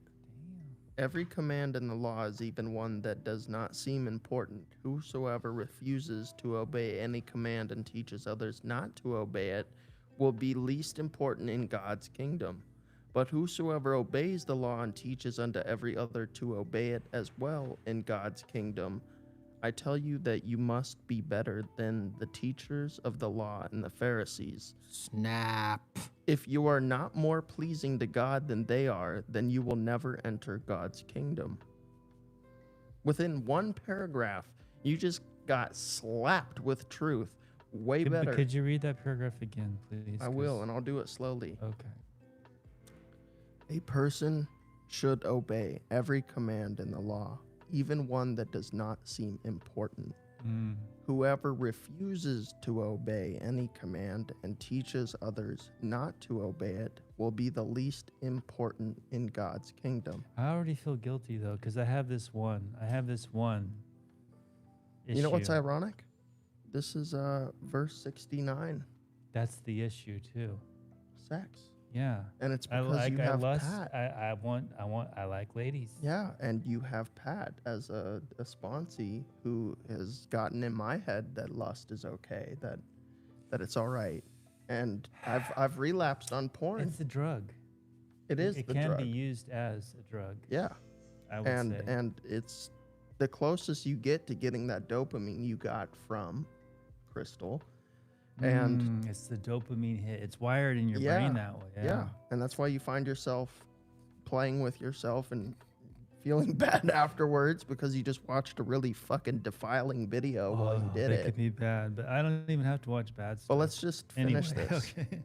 Damn. Every command in the law is even one that does not seem important. Whosoever refuses to obey any command and teaches others not to obey it will be least important in God's kingdom. But whosoever obeys the law and teaches unto every other to obey it as well in God's kingdom, I tell you that you must be better than the teachers of the law and the Pharisees. Snap. If you are not more pleasing to God than they are, then you will never enter God's kingdom. Within one paragraph, you just got slapped with truth. Way better. Could you read that paragraph again, please? I will, and I'll do it slowly. Okay. A person should obey every command in the law, even one that does not seem important. Mm. Whoever refuses to obey any command and teaches others not to obey it will be the least important in God's kingdom. I already feel guilty though, because I have this one. You know what's issue. ironic? This is verse 69, That's the issue too. sex. Yeah. And it's I because like. you I have lust. Pat. I like ladies. Yeah, and you have Pat as a sponsee who has gotten in my head that lust is okay, that it's all right. And I've relapsed on porn. It's a drug. It is It the can drug. be used as a drug. Yeah. I would say. And it's the closest you get to getting that dopamine you got from crystal. And it's the dopamine hit. It's wired in your yeah, brain that way. yeah. And that's why you find yourself playing with yourself and feeling bad afterwards because you just watched a really fucking defiling video while you did That it. could be bad, but I don't even have to watch bad stuff. But let's just finish Anyway, this. Okay.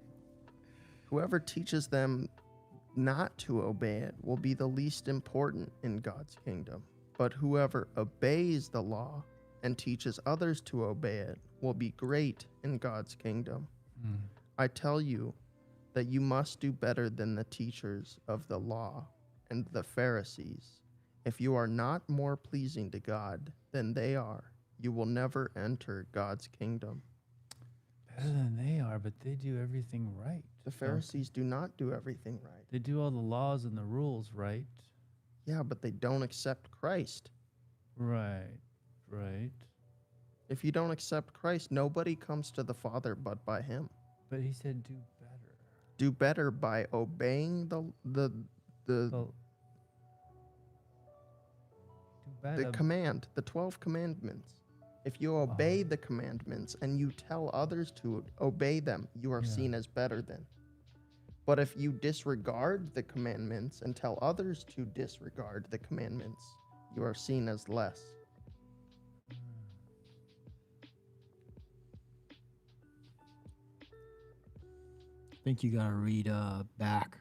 Whoever teaches them not to obey it will be the least important in God's kingdom. But whoever obeys the law and teaches others to obey it will be great in God's kingdom. Mm. I tell you that you must do better than the teachers of the law and the Pharisees. If you are not more pleasing to God than they are, you will never enter God's kingdom. Better than they are, but they do everything right. The Pharisees do not do everything right. They do all the laws and the rules right. Yeah, but they don't accept Christ. Right. Right. If you don't accept Christ, nobody comes to the Father but by him. But he said do better. Do better by obeying the Well, do better. command, the 12 commandments. If you obey the commandments and you tell others to obey them, you are Yeah. seen as better than. But if you disregard the commandments and tell others to disregard the commandments, you are seen as less. I think you gotta read back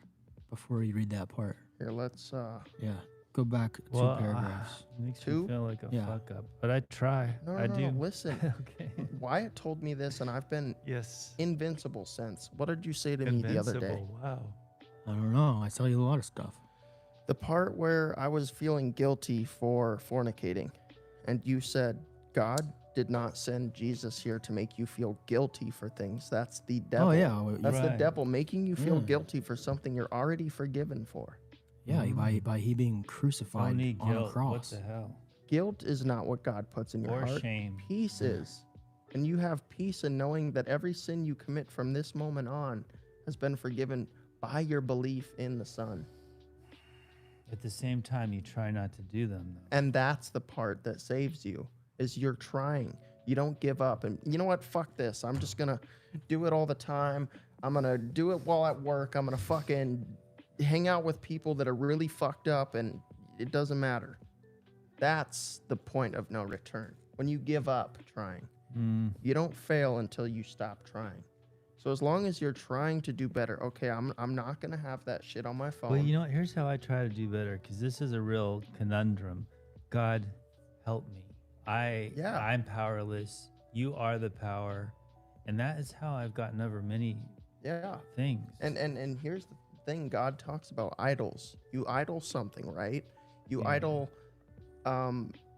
before you read that part. Here, let's Yeah, go back Well, 2 paragraphs. Makes Two? me feel like a Yeah. fuck up, but I try. No, I no, do. no, listen. Okay. Wyatt told me this and I've been Yes. invincible since. What did you say to me the other day? Invincible. Wow. I don't know. I tell you a lot of stuff. The part where I was feeling guilty for fornicating, and you said, God did not send Jesus here to make you feel guilty for things. That's the devil. Oh yeah, well, That's the Right. devil making you feel Yeah. guilty for something you're already forgiven for. yeah. By he being crucified Don't need on a guilt. What cross. the hell? Guilt is not what God puts in your Or heart. shame. Peace is. And you have peace in knowing that every sin you commit from this moment on has been forgiven by your belief in the Son. At the same time, you try not to do them, though. And that's the part that saves you, is you're trying. You don't give up. And you know what? Fuck this. I'm just going to do it all the time. I'm going to do it while at work. I'm going to fucking hang out with people that are really fucked up, and it doesn't matter. That's the point of no return. When you give up trying, you don't fail until you stop trying. So as long as you're trying to do better, okay, I'm not going to have that shit on my phone. Well, you know what? Here's how I try to do better, because this is a real conundrum. God, help me. I'm powerless. You are the power. And that is how I've gotten over many Yeah. things. And here's the thing, God talks about idols. You idol something, right? You Yeah. idol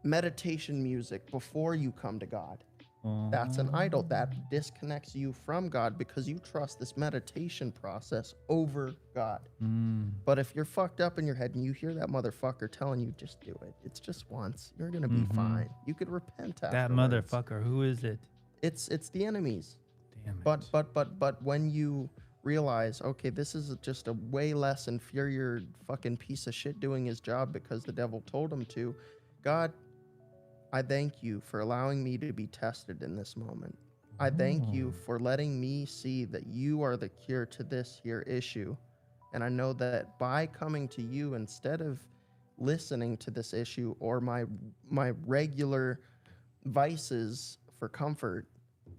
meditation music before you come to God. That's an idol. That disconnects you from God because you trust this meditation process over God. But if you're fucked up in your head and you hear that motherfucker telling you, just do it. It's just once. You're going to be fine. You could repent That afterwards. motherfucker, who is it? It's the enemies. Damn it. But when you realize, okay, this is just a way less inferior fucking piece of shit doing his job because the devil told him to, God, I thank you for allowing me to be tested in this moment. I thank you for letting me see that you are the cure to this here issue. And I know that by coming to you instead of listening to this issue or my regular vices for comfort,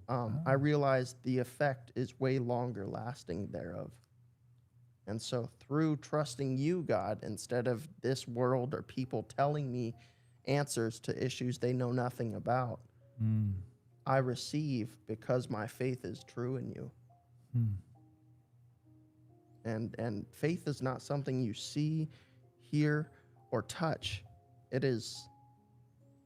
I realized the effect is way longer lasting thereof. And so through trusting you, God, instead of this world or people telling me answers to issues they know nothing about, I receive because my faith is true in you. And faith is not something you see, hear, or touch. It is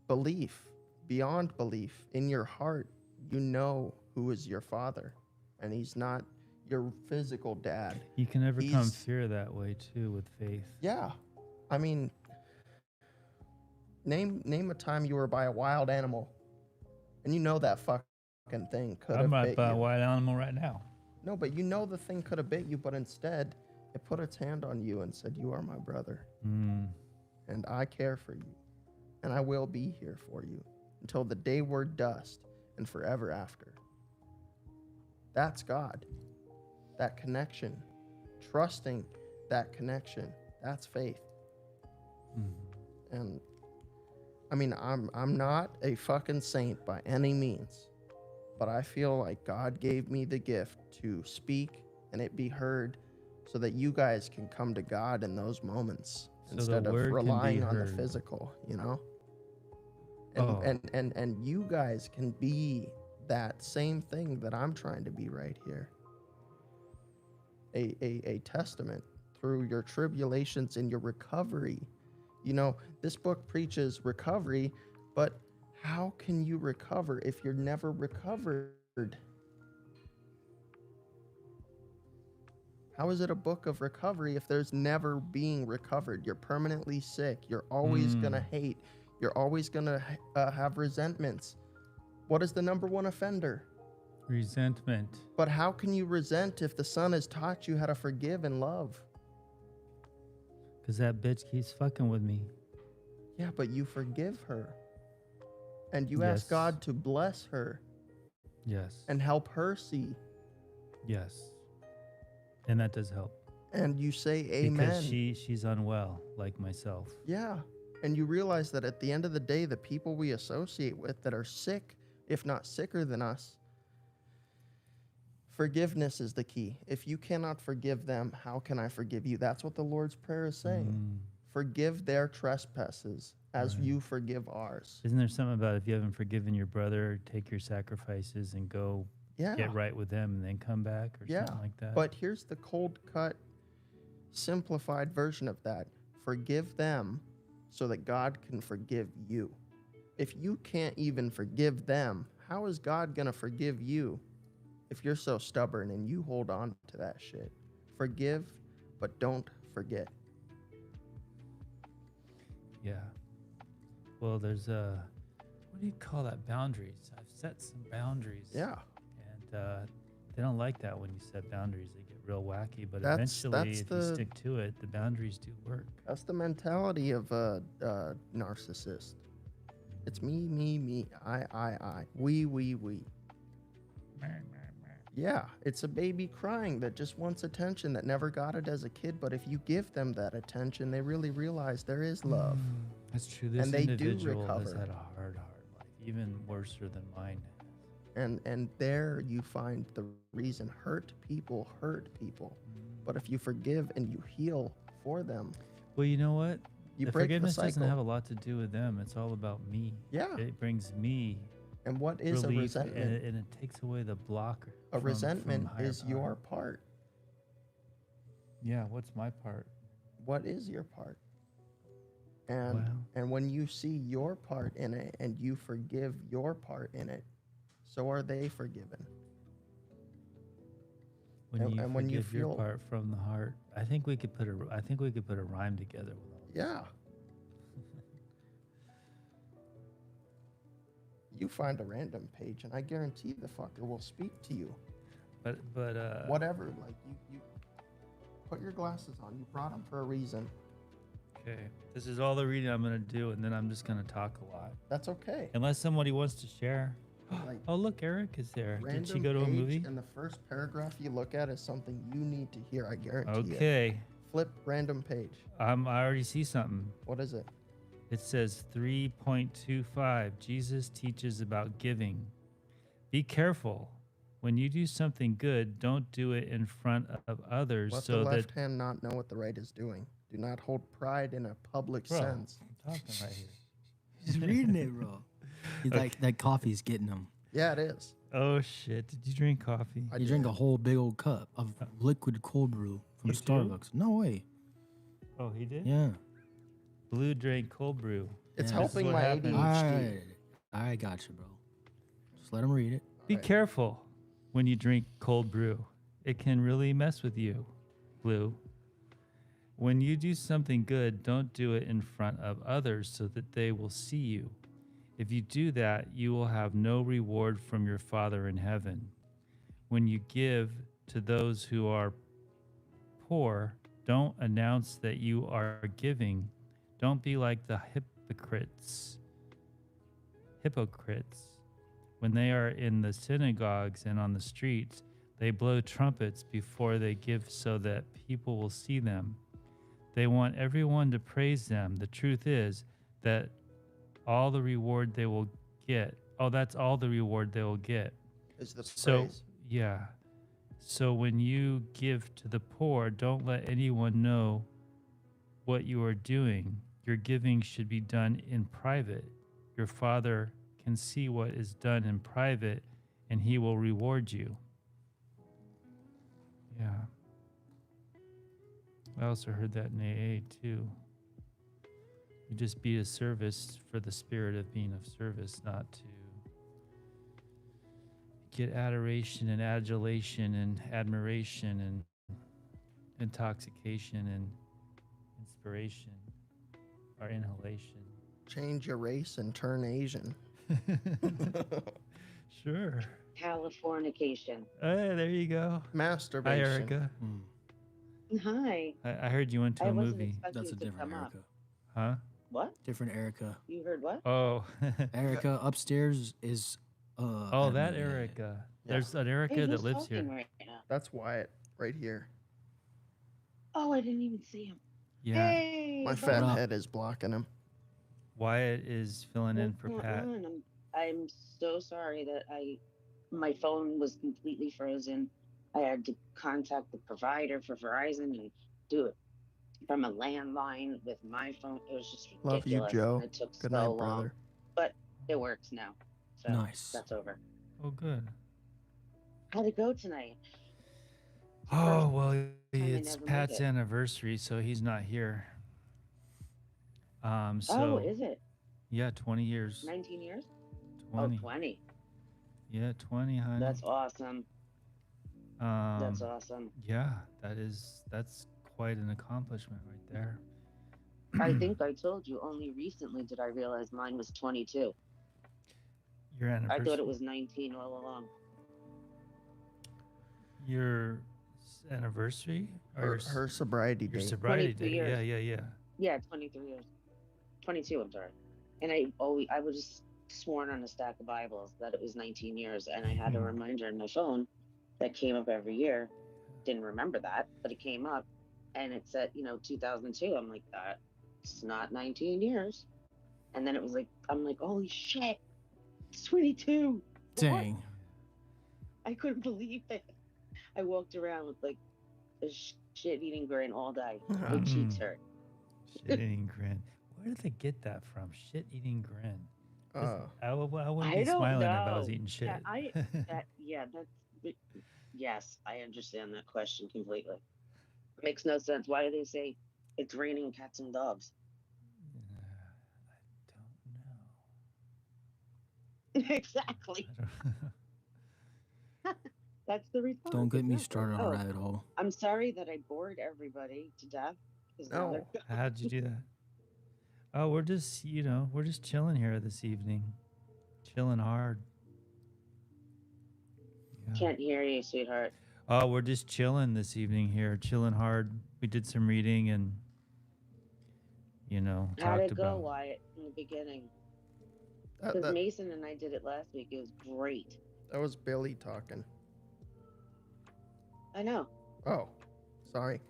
belief, beyond belief. In your heart, you know who is your father, and he's not your physical dad. You can overcome He's- fear that way, too, with faith. Yeah. I mean, name a time you were by a wild animal, and you know that fucking thing could have I'm right bit by a you. wild animal right now. No, but you know the thing could have bit you, but instead, it put its hand on you and said, you are my brother, and I care for you, and I will be here for you until the day we're dust and forever after. That's God. That connection. Trusting that connection. That's faith. And I mean, I'm not a fucking saint by any means, but I feel like God gave me the gift to speak and it be heard so that you guys can come to God in those moments So the instead of word can be relying on the heard. physical, you know? And you guys can be that same thing that I'm trying to be right here. A testament through your tribulations and your recovery. You know, this book preaches recovery, but how can you recover if you're never recovered? How is it a book of recovery if there's never being recovered? You're permanently sick. You're always going to hate. You're always going to have resentments. What is the number one offender? Resentment. But how can you resent if the Son has taught you how to forgive and love? Because that bitch keeps fucking with me. Yeah, but you forgive her. And you Yes. ask God to bless her Yes. and help her see. Yes. And that does help. And you say amen. Because she's unwell, like myself. Yeah. And you realize that at the end of the day, the people we associate with that are sick, if not sicker than us, forgiveness is the key. If you cannot forgive them, how can I forgive you? That's what the Lord's Prayer is saying. Forgive their trespasses as you forgive ours. Isn't there something about if you haven't forgiven your brother, take your sacrifices and go get right with them and then come back or something like that? But here's the cold cut, simplified version of that. Forgive them so that God can forgive you. If you can't even forgive them, how is God going to forgive you if you're so stubborn and you hold on to that shit? Forgive, but don't forget. Yeah. Well, there's what do you call that? Boundaries. I've set some boundaries. Yeah. And they don't like that when you set boundaries. They get real wacky. But That's eventually, if you stick to it, the boundaries do work. That's the mentality of a narcissist. It's me, me, me, I, we. Yeah, it's a baby crying that just wants attention that never got it as a kid. But if you give them that attention, they really realize there is love. That's true. This and they do individual has recover. had a hard life, even worse than mine. And there you find the reason hurt people. But if you forgive and you heal for them, well, you know what? You the break forgiveness the doesn't cycle. have a lot to do with them. It's all about me. Yeah. It brings me. And what is relief, a resentment? And it takes away the block. A resentment from higher is power. your part. Yeah, what's my part? What is your part? And Wow. and when you see your part in it and you forgive your part in it, so are they forgiven. When And- you and when you forgive your feel- part from the heart, I think we could put a rhyme together with all this. Yeah. You find a random page and I guarantee the fucker will speak to you. But Whatever, like you put your glasses on. You brought them for a reason. Okay, this is all the reading I'm gonna do, and then I'm just gonna talk a lot. That's okay. Unless somebody wants to share. Like, Oh, look, Eric is there. Did she random go to a page movie? And the first paragraph you look at is something you need to hear. I guarantee it. Okay, Flip random page. I already see something. What is it? It says 3.25. Jesus teaches about giving. Be careful. When you do something good, don't do it in front of others Let so the that. left hand not know what the right is doing. Do not hold pride in a public Bro, sense. I'm talking right here. He's reading it, bro. He's like, that coffee's getting him. Yeah, it is. Oh shit! Did you drink coffee? I You drink a whole big old cup of liquid cold brew from You too? Starbucks. No way. Oh, he did. Yeah. Blue drank cold brew. It's Yeah. helping what my happened. ADHD. I got you, bro. Just let him read it. Be Right. careful when you drink cold brew. It can really mess with you, Blue. When you do something good, don't do it in front of others so that they will see you. If you do that, you will have no reward from your Father in heaven. When you give to those who are poor, don't announce that you are giving. Don't be like the hypocrites. When they are in the synagogues and on the streets, they blow trumpets before they give so that people will see them. They want everyone to praise them. The truth is that all the reward they will get. Oh, that's all the reward they will get. Is the So, praise. yeah. So when you give to the poor, don't let anyone know what you are doing. Your giving should be done in private. Your Father can see what is done in private, and he will reward you. Yeah. I also heard that in AA too. You just be a service for the spirit of being of service, not to get adoration and adulation and admiration and intoxication and inspiration or inhalation. Change your race and turn Asian. Sure. Californication. Hey, there you go. Hi, Masturbation. Erica. Hi. I heard you went to I a wasn't movie. expecting That's a it to different come Erica. up. Huh? What? Different Erica. You heard what? Oh. Erica upstairs is. Oh, that Erica. There's an Erica Hey, that who's lives talking here. right now? That's Wyatt right here. Oh, I didn't even see him. Yeah. Hey, My buddy. fat up? head is blocking him. Wyatt is filling in for What's Pat. going on? I'm so sorry that my phone was completely frozen. I had to contact the provider for Verizon and do it from a landline with my phone. It was just Love you, ridiculous. Joe. And it took Good so night, long. brother. But it works now. So Nice. that's over. Oh, good. How'd it go tonight? Oh, well, I it's never make Pat's it. anniversary, so he's not here. Oh, So is it? yeah, 20 years. 19 years? 20. Oh, 20. Yeah, 20, honey. That's awesome. That's awesome. Yeah, that's quite an accomplishment right there. I think I told you only recently did I realize mine was 22. Your I anniversary. thought it was 19 all along. Your anniversary or Her sobriety your date. sobriety 23 date. years. Yeah. Yeah, 23 years. 22, I'm sorry. And I was just sworn on a stack of Bibles that it was 19 years, and I had a reminder on my phone that came up every year. Didn't remember that, but it came up, and it said, 2002. I'm like, it's not 19 years. And then it was like, I'm like, holy shit, it's 22. What? Dang. I couldn't believe it. I walked around with like a shit-eating grin all day. My cheeks hurt. Shit-eating grin. Where did they get that from? Shit-eating grin. I wouldn't I be don't smiling if I was know. eating shit. Yes, I understand that question completely. It makes no sense. Why do they say it's raining cats and dogs? I don't know. Exactly. That's the response. Don't get me exactly. started on a rabbit hole. I'm sorry that I bored everybody to death. 'cause now No. they're- How'd you do that? Oh, we're just chilling here this evening. Chilling hard. Yeah. Can't hear you, sweetheart. Oh, we're just chilling this evening here, chilling hard. We did some reading and, How'd talked it go, about. Wyatt, in the beginning? That, Because that, Mason and I did it last week. It was great. that was Billy talking. I know. Oh, sorry.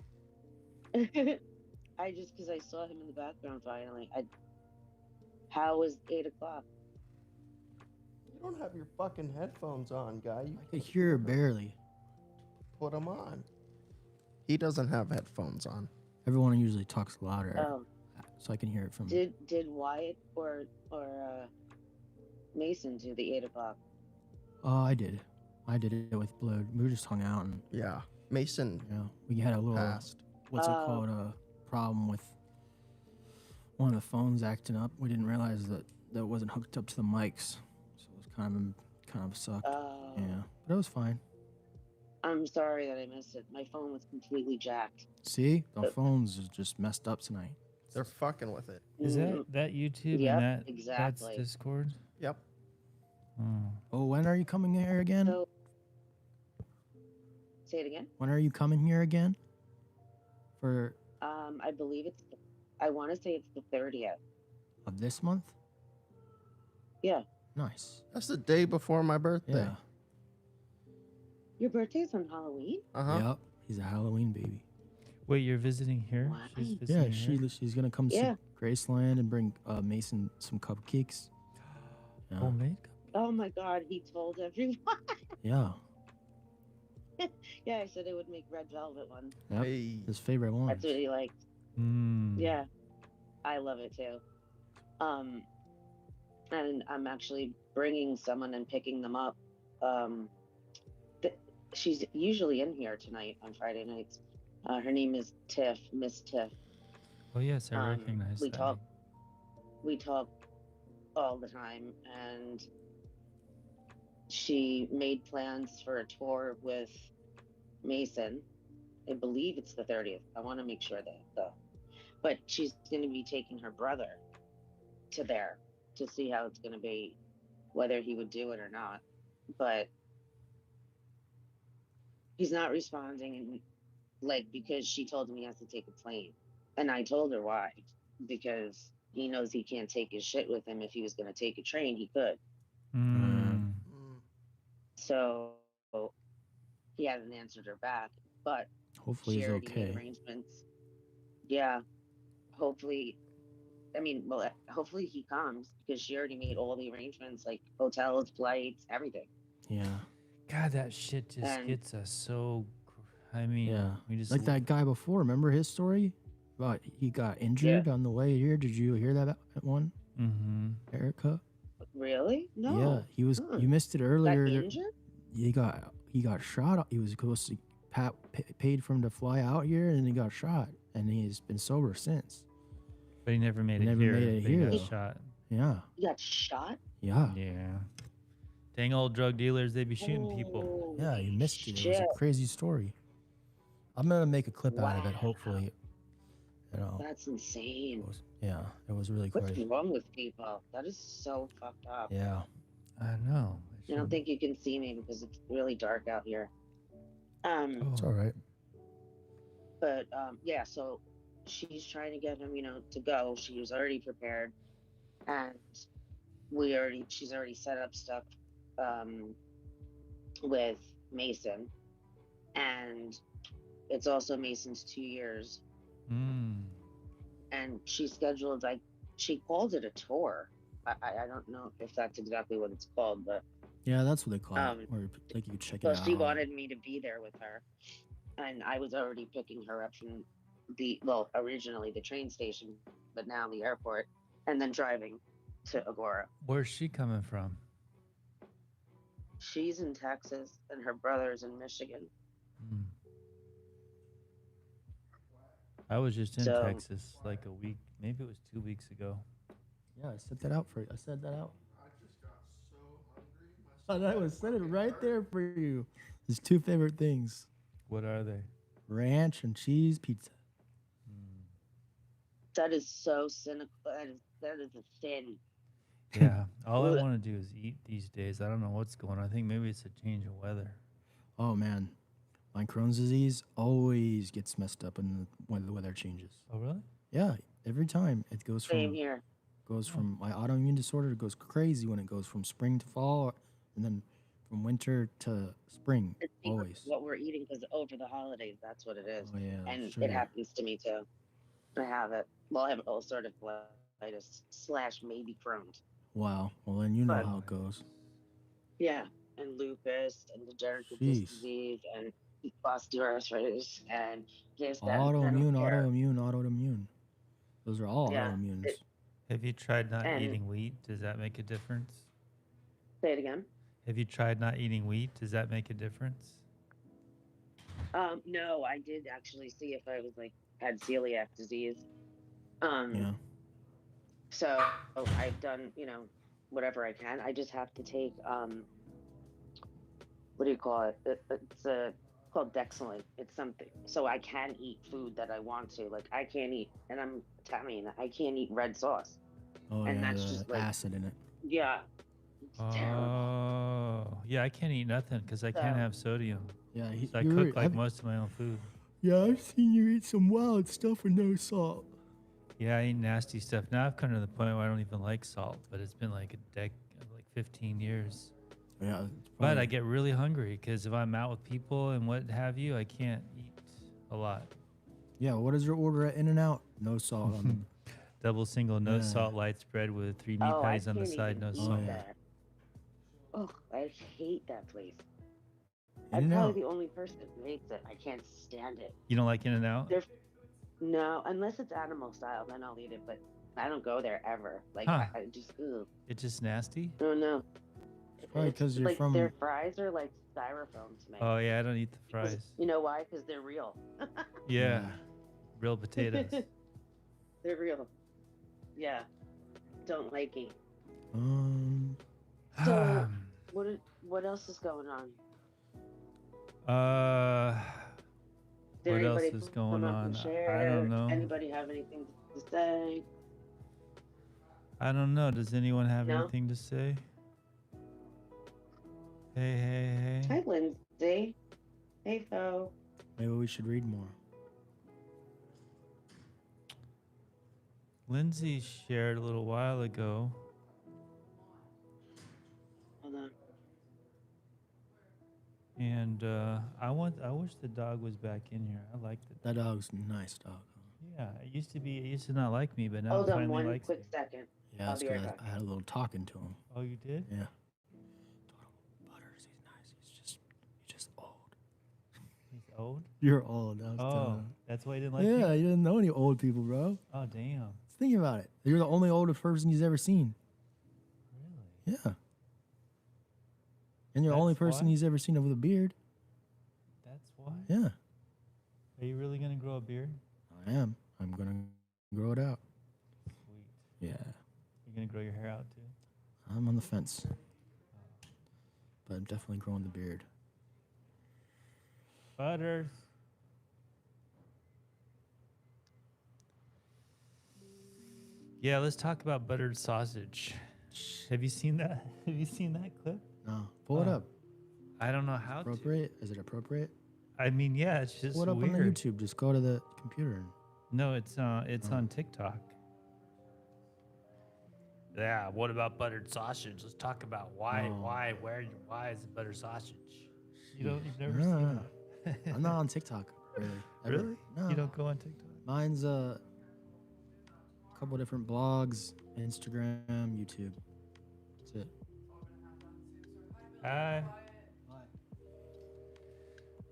Because I saw him in the background finally. How was 8 o'clock? You don't have your fucking headphones on, guy. You I could hear it barely. put them on. He doesn't have headphones on. Everyone usually talks louder, Oh, so I can hear it from. did Wyatt or Mason do the 8 o'clock? Oh, I did. I did it with Blood. We were just hung out and Yeah. Mason we had a little passed. what's it called, a problem with one of the phones acting up. We didn't realize that it wasn't hooked up to the mics, so it was kind of sucked. Yeah, but it was fine. I'm sorry that I missed it. My phone was completely jacked. See, the phones is just messed up tonight. They're fucking with it. Is that YouTube Yep, and that's exactly. Discord? Yep. Oh, when are you coming here again? So, say it again. When are you coming here again? For I believe I want to say it's the 30th. of this month? Yeah. Nice. That's the day before my birthday. Yeah. Your birthday's on Halloween? Yep. He's a Halloween baby. Wait, you're visiting here? Wow. She's Yeah, visiting here? she's gonna come Yeah. see Graceland and bring Mason some cupcakes. Yeah. Homemade? Oh my God, he told everyone. Yeah. Yeah, I said I would make red velvet one. Yep. Hey. His favorite one. That's what he liked. Yeah, I love it too. And I'm actually bringing someone and picking them up. She's usually in here tonight on Friday nights. Her name is Tiff, Miss Tiff. Oh, yes, I recognize we that. talk. We talk all the time, and she made plans for a tour with Mason. I believe it's the 30th. I want to make sure that though. But she's going to be taking her brother to there to see how it's going to be, whether he would do it or not. But he's not responding, and like because she told him he has to take a plane, and I told her why, because he knows he can't take his shit with him. If he was going to take a train, he could. Mm. So he hasn't answered her back, but Hopefully she he's already made okay. arrangements. Yeah, hopefully. I mean, well, hopefully he comes because she already made all the arrangements, like hotels, flights, everything. Yeah. God, that shit just And gets us so. I mean, Yeah. we just Like that guy before, remember his story? About he got injured on the way here. Did you hear that one? Mm-hmm. Erica? really? Yeah, No. he was. Huh. You missed it Got earlier. injured? He got shot. He was supposed to paid for him to fly out here, and he got shot, and he's been sober since. But he never made it Never here. made it But he here, got though. shot. Yeah. He got shot? Yeah. Yeah. Dang old drug dealers, they be shooting people. Yeah, you missed it. It was Shit. a crazy story. I'm gonna make a clip out of it. Wow. Hopefully, you know. That's insane. It was really What's crazy. wrong with people? That is so fucked up. Yeah. I know. I don't think you can see me because it's really dark out here. It's all right. But yeah, so she's trying to get him, to go. She was already prepared, and she's already set up stuff with Mason, and it's also Mason's 2 years. And she scheduled, like, she called it a tour. I don't know if that's exactly what it's called, but Yeah, that's what they call it. Where like you check it well, out. she wanted me to be there with her, and I was already picking her up from originally the train station, but now the airport, and then driving to Agora. Where's she coming from? She's in Texas, and her brother's in Michigan. I was just in So- Texas like a week, maybe it was 2 weeks ago. Yeah, I set that out for you. I said that out. I said it right there for you. His two favorite things: What are they? ranch and cheese pizza. That is so cynical. That is a sin. Yeah, all I want to do is eat these days. I don't know what's going on. I think maybe it's a change of weather. Oh man, my Crohn's disease always gets messed up when the weather changes. Oh really? Yeah, every time it goes from Same here. from my autoimmune disorder. It goes crazy when it goes from spring to fall, and then from winter to spring. It's because Always. what we're eating because over the holidays, that's what it is. Oh yeah, And sure. it happens to me too. I have it. Well, I have ulcerative colitis / maybe Crohn's. Wow. Well, then you know But- how it goes. Yeah, and lupus and degenerative Jeez. disc disease and osteoarthritis and this, that, and I Autoimmune, don't care. autoimmune. Those are all Yeah, autoimmunes. Have you tried not And- eating wheat? Does that make a difference? Say it again. Have you tried not eating wheat? Does that make a difference? No, I did actually see if I was had celiac disease. Yeah. So I've done, whatever I can. I just have to take what do you call it? It's called Dexalin. It's something. So I can eat food that I want to. Like I can't eat, and I'm Italian. I can't eat red sauce. Oh And yeah, that's the just like acid in it. yeah. It's terrible. Oh, yeah. I can't eat nothing because I can't So- have sodium. Yeah, So I cook like most of my own food. Yeah, I've seen you eat some wild stuff with no salt. Yeah, I eat nasty stuff. Now I've come to the point where I don't even like salt, but it's been like like 15 years. Yeah. But I get really hungry because if I'm out with people and what have you, I can't eat a lot. Yeah, what is your order at In-N-Out? No salt on them. Double single, no Yeah. salt, light spread with 3 meat Oh, I patties on the can't side, no even eat salt. yeah. that. Oh, I hate that place. I'm In-N-Out. probably the only person who hates it. I can't stand it. You don't like In-N-Out? No, unless it's animal style, then I'll eat it. But I don't go there ever. Like Huh. I just ugh. It's just nasty? I don't know. Probably 'cause you're like from- their fries are like styrofoam to me. Oh, yeah, I don't eat the fries. You know why? Because they're real. Yeah, real potatoes. They're real. Yeah. Don't like it. So what else is going on? What else anybody is come going up and on? I share? don't know. Anybody have anything to say? I don't know. Does anyone have No? anything to say? Hey. Hi, Lindsay. Hey, Fo. Maybe we should read more. Lindsay shared a little while ago. Hold on. And I wish the dog was back in here. I liked it. That dog's a nice dog. Yeah, it used to not like me, but now Hold it on finally one likes quick me. second. Yeah, I'll that's be right good. back. I had a little talking to him. Oh, you did? Yeah. Butters, he's nice. He's just old. He's old? You're old. I was Oh, telling him. that's why he didn't like Yeah, me? you didn't know any old people, bro. Oh, damn. Think about it. You're the only oldest person he's ever seen. Really? Yeah. And you're the only That's person why? he's ever seen with a beard. That's why? Yeah. Are you really going to grow a beard? I am. I'm going to grow it out. Sweet. Yeah. You're going to grow your hair out too? I'm on the fence. But I'm definitely growing the beard. Butters. Yeah, let's talk about buttered sausage. Have you seen that? Have you seen that clip? No. Pull it up. I don't know how to. Appropriate? Is it appropriate? I mean, yeah, it's just Pull it up weird. on the YouTube. Just go to the computer. No, it's on TikTok. Yeah, what about buttered sausage? Let's talk about why is it buttered sausage? You've never seen it. I'm not on TikTok, really. Really? No. You don't go on TikTok? Mine's a couple different blogs, Instagram, YouTube. That's it. Hi.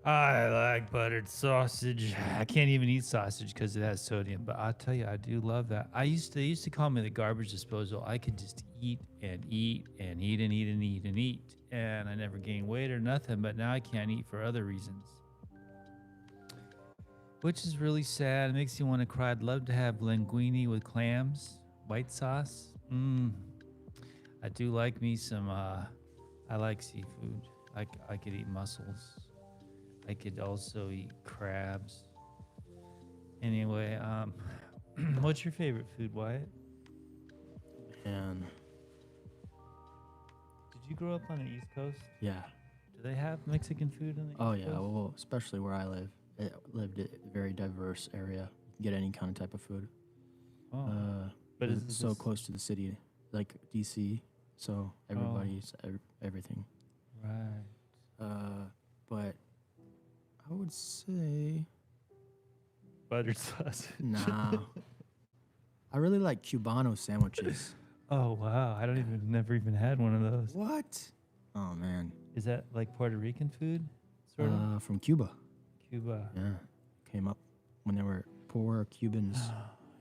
I like buttered sausage. I can't even eat sausage because it has sodium, but I'll tell you, I do love that. They used to call me the garbage disposal. I could just eat and eat and eat and eat and eat and eat, and I never gained weight or nothing, but now I can't eat for other reasons, which is really sad. It makes you want to cry. I'd love to have linguine with clams, white sauce. I do like me some, I like seafood. I could eat mussels. I could also eat crabs. Anyway, what's your favorite food, Wyatt? And Did you grow up on the East Coast? yeah. Do they have Mexican food on the East Oh, Coast? yeah. Well, especially where I live. It lived in a very diverse area. You can get any kind of type of food. Oh. But is it's it so just- close to the city, like DC. So everybody's everything. Right. But I would say Buttered sausage. nah. I really like Cubano sandwiches. Oh, wow. Never even had one of those. What? Oh man. Is that like Puerto Rican food? Sort of? From Cuba. Cuba. Yeah. Came up when they were poor Cubans.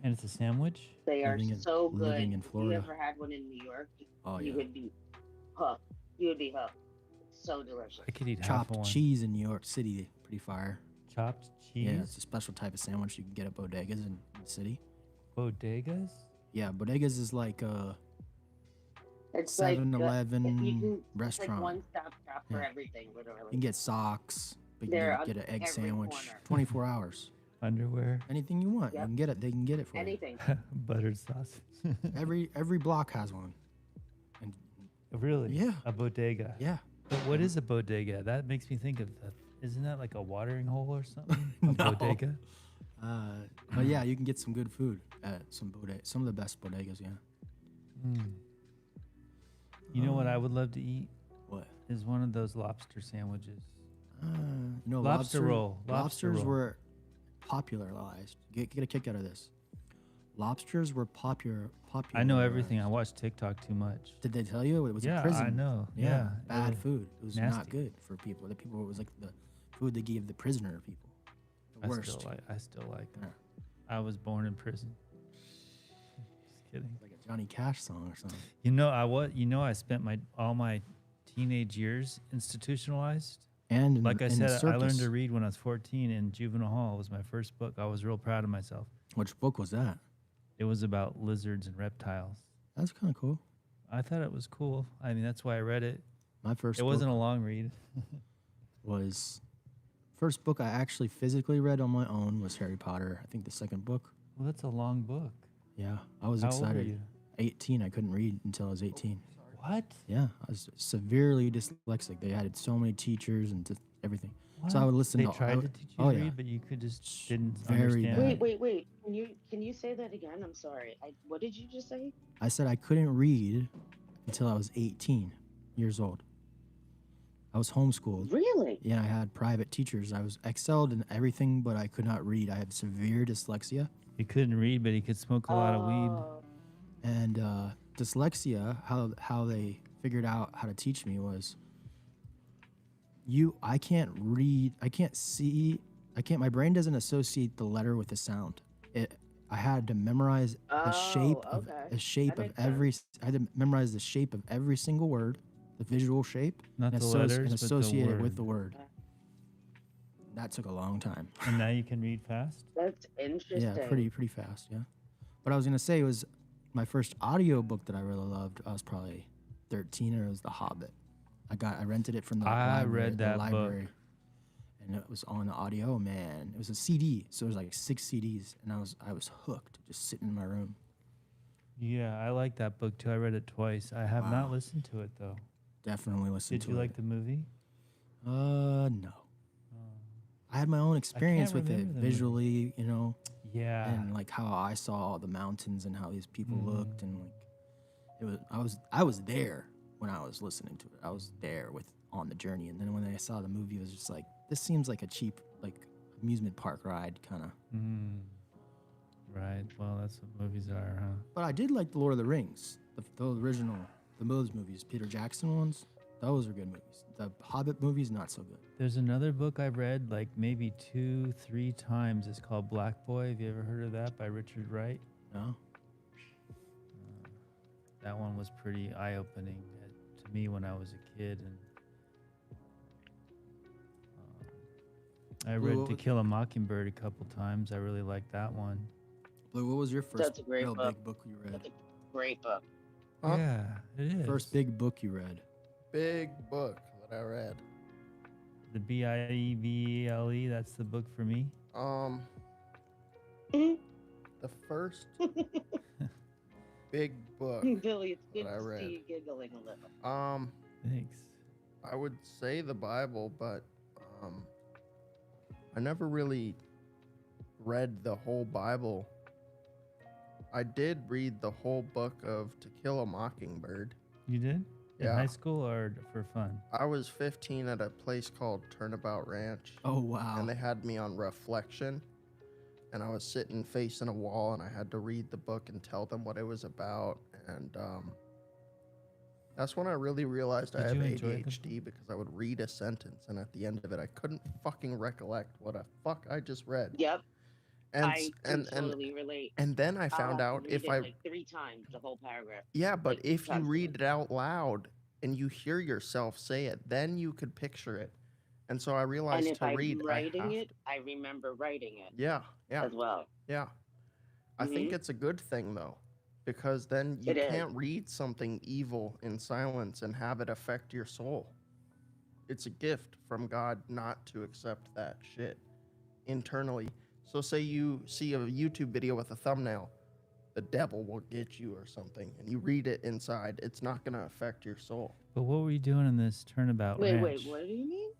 And it's a sandwich? They are so good. living in If you Florida. ever had one in New York, Oh, you yeah. would be hooked. You would be hooked. So delicious. I could eat half Chopped one. cheese in New York City, pretty fire. Chopped cheese? Yeah, it's a special type of sandwich you can get at bodegas in the city. Bodegas? Yeah, bodegas is like a It's 7-Eleven if you can, it's restaurant. like one-stop shop for Yeah. everything, literally. You can get socks, but you They're can on get an egg every sandwich, corner. 24 hours. Underwear? Anything you want, you Yep. can get it. They can get it for Anything. Buttered sausage. you. Every block has one. And Really? Yeah. A bodega. yeah, But what is a bodega? That makes me think of isn't that like a watering hole or something? A No. bodega? but yeah, you can get some good food at some some of the best bodegas. Yeah. You know what I would love to eat? What? Is one of those lobster sandwiches. You know, Lobster roll. Lobster Lobsters roll. were popularized. Get a kick out of this. Lobsters were popular. I know everything. I watch TikTok too much. Did they tell you it was Yeah, a prison? I know. Yeah. bad Ugh. food. It was Nasty. not good for people. The people, it was like the food they gave the prisoner people. The worst. I still like them. Yeah. I was born in prison. Just kidding. Like a Johnny Cash song or something. I spent all my teenage years institutionalized. And Like I in the said, I learned circus. to read when I was 14 in juvenile hall. It was my first book. I was real proud of myself. Which book was that? It was about lizards and reptiles. That's kind of cool. I thought it was cool. I mean, that's why I read it. My first It book wasn't a long read. was first book I actually physically read on my own was Harry Potter. I think the second book. Well, that's a long book. Yeah, I was How old were excited. you? 18. I couldn't read until I was 18. What? Yeah, I was severely dyslexic. They had so many teachers and just everything. So I would listen They to. tried to teach you oh to yeah, read, but you could just didn't very understand. bad. Wait. Can you say that again? I'm sorry. What did you just say? I said I couldn't read until I was 18 years old. I was homeschooled. Really? Yeah, I had private teachers. I was excelled in everything, but I could not read. I had severe dyslexia. He couldn't read, but he could smoke a lot of weed. Oh. And dyslexia, how they figured out how to teach me was I can't read, I can't see, my brain doesn't associate the letter with the sound. I had to memorize the shape Oh, of okay. the shape That of makes every I had to memorize the shape of every single word, the visual shape, Not and, the and letters, but the associate it with word. the word. That took a long time. And now you can read fast? That's interesting. Yeah, pretty fast, yeah. But I was gonna say it was my first audio book that I really loved. I was probably 13, and it was The Hobbit. I rented it from the I library, read that book. and it was on the audio. Man, it was a CD, so it was like 6 CDs, and I was hooked, just sitting in my room. Yeah, I like that book too. I read it twice. I have not listened to it though. Definitely listen Did to you it. like the movie? No. I had my own experience with it remember the movie. visually, you know. Yeah. And like how I saw the mountains and how these people looked, and like I was there when I was listening to it. I was there on the journey, and then when I saw the movie, it was just like, this seems like a cheap like amusement park ride kind of. Right. Well, that's what movies are, huh? But I did like the Lord of the Rings, the original, those movies, Peter Jackson ones. Those are good movies. The Hobbit movies, not so good. There's another book I've read like maybe 2-3 times. It's called Black Boy. Have you ever heard of that by Richard Wright? No. That one was pretty eye-opening to me when I was a kid, and I read To Kill a Mockingbird a couple times. I really liked that one. Blue, what was your first That's a great real book. big book you read? That's a great book. Huh? Yeah, it is. First big book you read. Big book that I read. The Bible, that's the book for me. The first big book Billy, it's good that I to read. see you giggling a little. Thanks. I would say the Bible, but I never really read the whole Bible. I did read the whole book of To Kill a Mockingbird. You did? In Yeah. high school or for fun? I was 15 at a place called Turnabout Ranch. Oh, wow. And they had me on reflection. And I was sitting facing a wall, and I had to read the book and tell them what it was about. And that's when I really realized I Did have you enjoy the ADHD, because I would read a sentence, and at the end of it, I couldn't fucking recollect what a fuck I just read. Yep. And I can totally relate. and then I I'll found have to out read if it I like 3 times the whole paragraph. yeah, but like, if you constantly. read it out loud and you hear yourself say it, then you could picture it. And so I And realized if to I'm read, writing I it, I remember writing it yeah, as well. yeah. I think Mhm. it's a good thing though, because then you It is. can't read something evil in silence and have it affect your soul. It's a gift from God not to accept that shit internally. So say you see a YouTube video with a thumbnail, the devil will get you or something, and you read it inside, it's not going to affect your soul. But what were you doing in this turnabout Wait, ranch? what do you mean?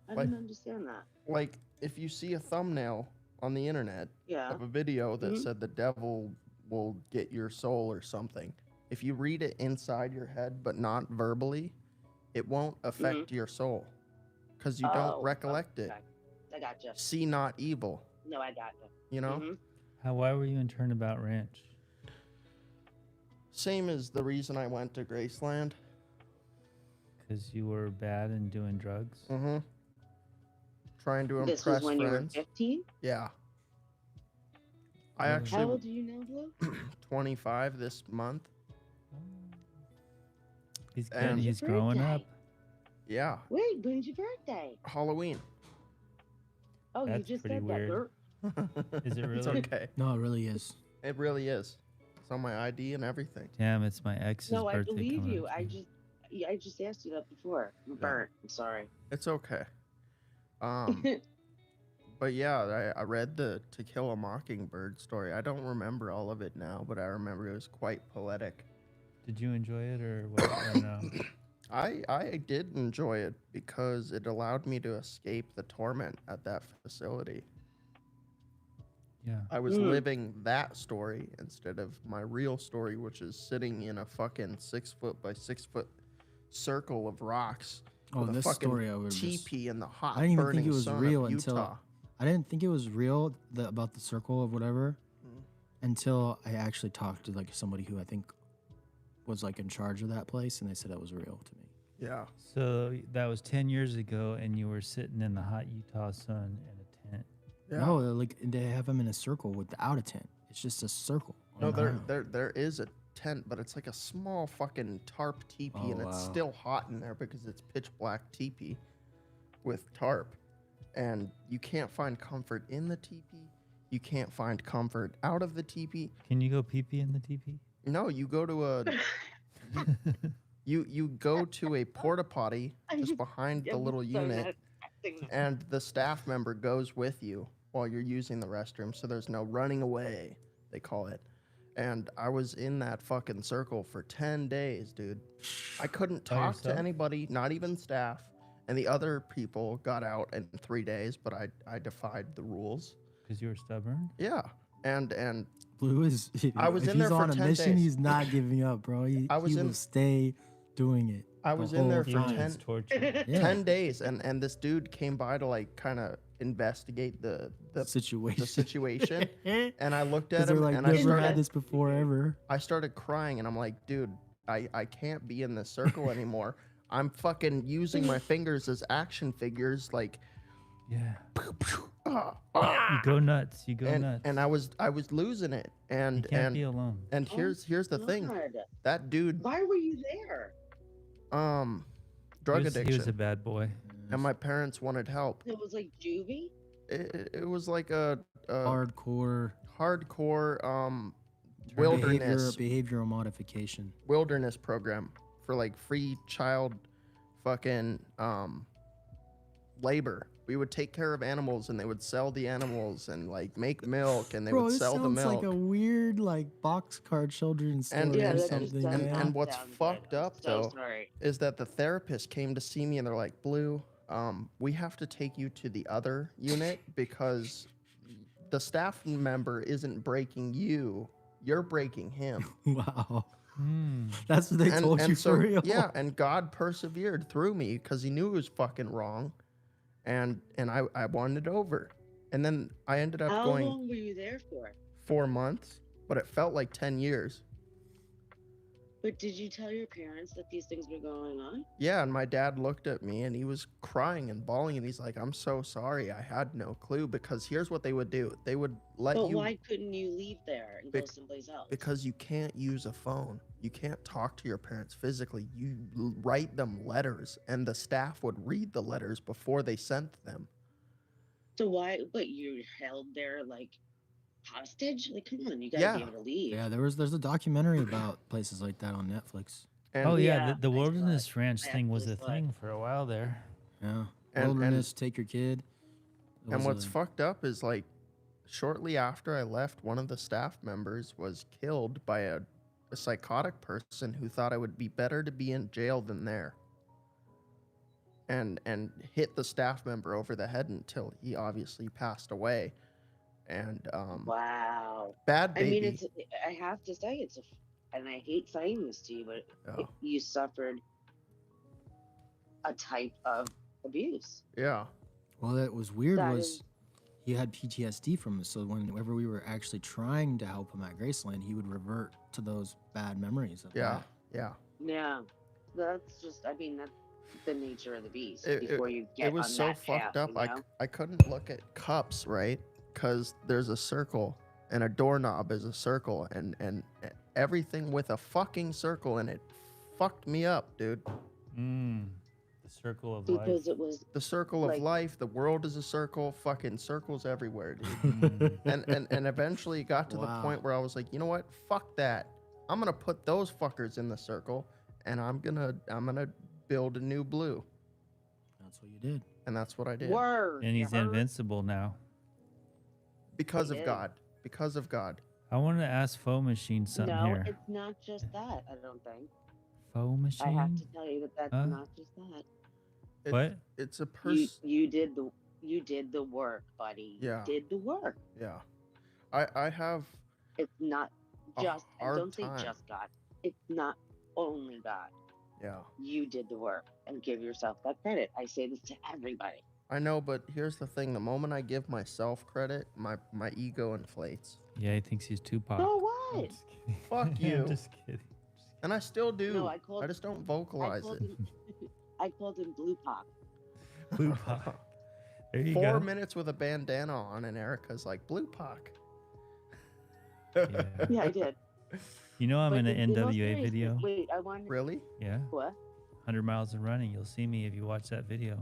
I Like- didn't understand that. Like, if you see a thumbnail on the internet Yeah. of a video that Mhm. said the devil will get your soul or something, if you read it inside your head but not verbally, it won't affect your soul because you don't Oh, recollect it. okay. I gotcha. See not evil, No, I gotcha. you know? Mhm. Why were you in Turnabout Ranch? Same as the reason I went to Graceland. Because you were bad and doing drugs? Mm-hmm. Trying to This impress was when friends. you were 15? Yeah. I Really? actually How old are you now, Blue? 25 this month. He's good. And- He's Your growing birthday. up. Yeah. Wait, when's your birthday? Halloween. Oh, That's you just pretty said weird. that. Is it It's really? okay. No, it really is. It really is. It's on my ID and everything. Damn, it's my ex's No, I birthday believe coming you. up soon. I just asked you that before. I'm burnt. I'm sorry. It's okay. But yeah, I read the To Kill a Mockingbird story. I don't remember all of it now, but I remember it was quite poetic. Did you enjoy it or what? Or no? I did enjoy it because it allowed me to escape the torment at that facility. Yeah. I was living that story instead of my real story, which is sitting in a fucking 6 foot by 6 foot circle of rocks. Oh, with a this fucking story I was teepee in the hot I didn't even burning think it was sun real of until Utah. I didn't think it was real about the circle of whatever until I actually talked to like somebody who I think was like in charge of that place, and they said that was real to me. Yeah. So that was 10 years ago, and you were sitting in the hot Utah sun in a tent. Yeah. No, like they have them in a circle without a tent. It's just a circle. No, on the ground. there is a tent, but it's like a small fucking tarp teepee, Oh, and it's wow. still hot in there because it's pitch black teepee with tarp, and you can't find comfort in the teepee. You can't find comfort out of the teepee. Can you go pee pee in the teepee? No, you go to a you go to a porta potty just behind the little unit, and the staff member goes with you while you're using the restroom, so there's no running away, they call it. And I was in that fucking circle for 10 days, dude. I couldn't By talk to yourself? anybody, not even staff. And the other people got out in 3 days, but I defied the rules. Because you were stubborn? Yeah. And Blue is. I was if in there he's for on a 10 mission. days. He's not giving up, bro. He will stay doing it. I the was in there whole for time. 10, Yeah. 10 days, and this dude came by to like kind of investigate the situation. The situation. And I looked at 'Cause they're him like, and I never started had this before ever. I started crying, and I'm like, dude, I can't be in this circle anymore. I'm fucking using my fingers as action figures, like, Yeah. ah, You go nuts. You go and, nuts. and I was losing it. And You can't and be alone. and here's the thing. God. That dude, Why were you there? drug he was addiction. a bad boy. And my parents wanted help. It was like juvie. It was like a Hardcore wilderness behavioral modification. wilderness program for like free child fucking labor. We would take care of animals, and they would sell the animals and like make milk, and they Bro, would this sell the sounds milk. like a weird like boxcar children's story and, or and, something. and, man. and what's Sounds fucked good. I'm up so though sorry. is that the therapist came to see me, and they're like, Blue, we have to take you to the other unit because the staff member isn't breaking you, you're breaking him. Wow. Hmm. That's what they told you so, for real. Yeah, and God persevered through me because he knew it was fucking wrong, and I wanted it over. And then I ended up How going long were you there for? 4 months, but it felt like 10 years. But did you tell your parents that these things were going on? Yeah, and my dad looked at me, and he was crying and bawling, and he's like, I'm so sorry, I had no clue. Because here's what they would do. They would let But you, why couldn't you leave there and go someplace else? because you can't use a phone. You can't talk to your parents physically. You write them letters, and the staff would read the letters before they sent them. So why? But you held there like hostage? Like, come on, you gotta Yeah. be able to leave. Yeah, there's a documentary about places like that on Netflix. And Oh yeah, Yeah, the I wilderness ranch I thing was a actually saw it. thing for a while there. Yeah. And- Wilderness, take your kid. It And was what's a- fucked up is like shortly after I left, one of the staff members was killed by a psychotic person who thought it would be better to be in jail than there. And hit the staff member over the head until he obviously passed away. And Wow. bad I baby. mean, it's. I have to say, and I hate saying this to you, but Oh. you suffered a type of abuse. Yeah. Well, that was weird That was is- he had PTSD from it. So whenever we were actually trying to help him at Graceland, he would revert to those bad memories of Yeah. that. Yeah. Yeah, that's just. I mean, that's the nature of the beast. It- before you get It was on so that fucked path, up. you know? I couldn't look at cups, right? Because there's a circle, and a doorknob is a circle, and everything with a fucking circle in it fucked me up, dude. Mm. The circle of life. Because it was. The circle of Like- life, the world is a circle, fucking circles everywhere, dude. Mm. and eventually it got to the Wow. point where I was like, you know what? Fuck that. I'm gonna put those fuckers in the circle, and I'm gonna build a new Blue. That's what you did. And that's what I did. Word. And you he's heard? invincible now. Because It of is. God. Because of God. I want to ask Faux Machine something No, here. it's not just that. I don't think. Faux Machine? I have to tell you that that's Huh? not just that. What? It's a You did the work, buddy. Yeah. You did the work. Yeah. I have It's not a just. And hard don't say time. just God. It's not only God. Yeah. You did the work, and give yourself that credit. I say this to everybody. I know, but here's the thing. The moment I give myself credit, my ego inflates. Yeah, he thinks he's Tupac. So what? Fuck you. I'm just kidding. And I still do. No, I just don't vocalize it. I called him Blue Pop. Blue Pac. There you 4 go. minutes with a bandana on, and Erica's like, Blue Pac. Yeah, I did. You know I'm But in an the most NWA serious- video. Wait, I want. Really? Yeah. What? 100 Miles of Running. You'll see me if you watch that video.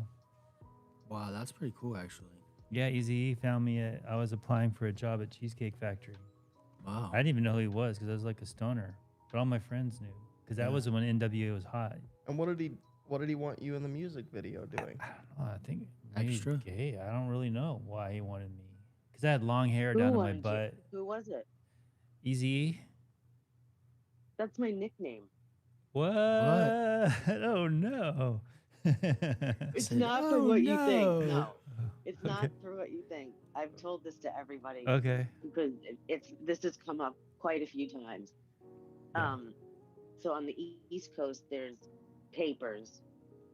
Wow, that's pretty cool, actually. Yeah, Eazy-E found me. I was applying for a job at Cheesecake Factory. Wow. I didn't even know who he was because I was like a stoner. But all my friends knew because that Yeah. was when NWA was hot. And what did he want you in the music video doing? I don't know. I think maybe Extra? gay. I don't really know why he wanted me. Because I had long hair Who down to my wanted you? butt. Who was it? Eazy-E? That's my nickname. What? Oh, no. It's Said, not for "Oh, what you think. no." No, it's not Okay. for what you think. I've told this to everybody Okay. because this has come up quite a few times. Yeah. So on the East Coast, there's papers,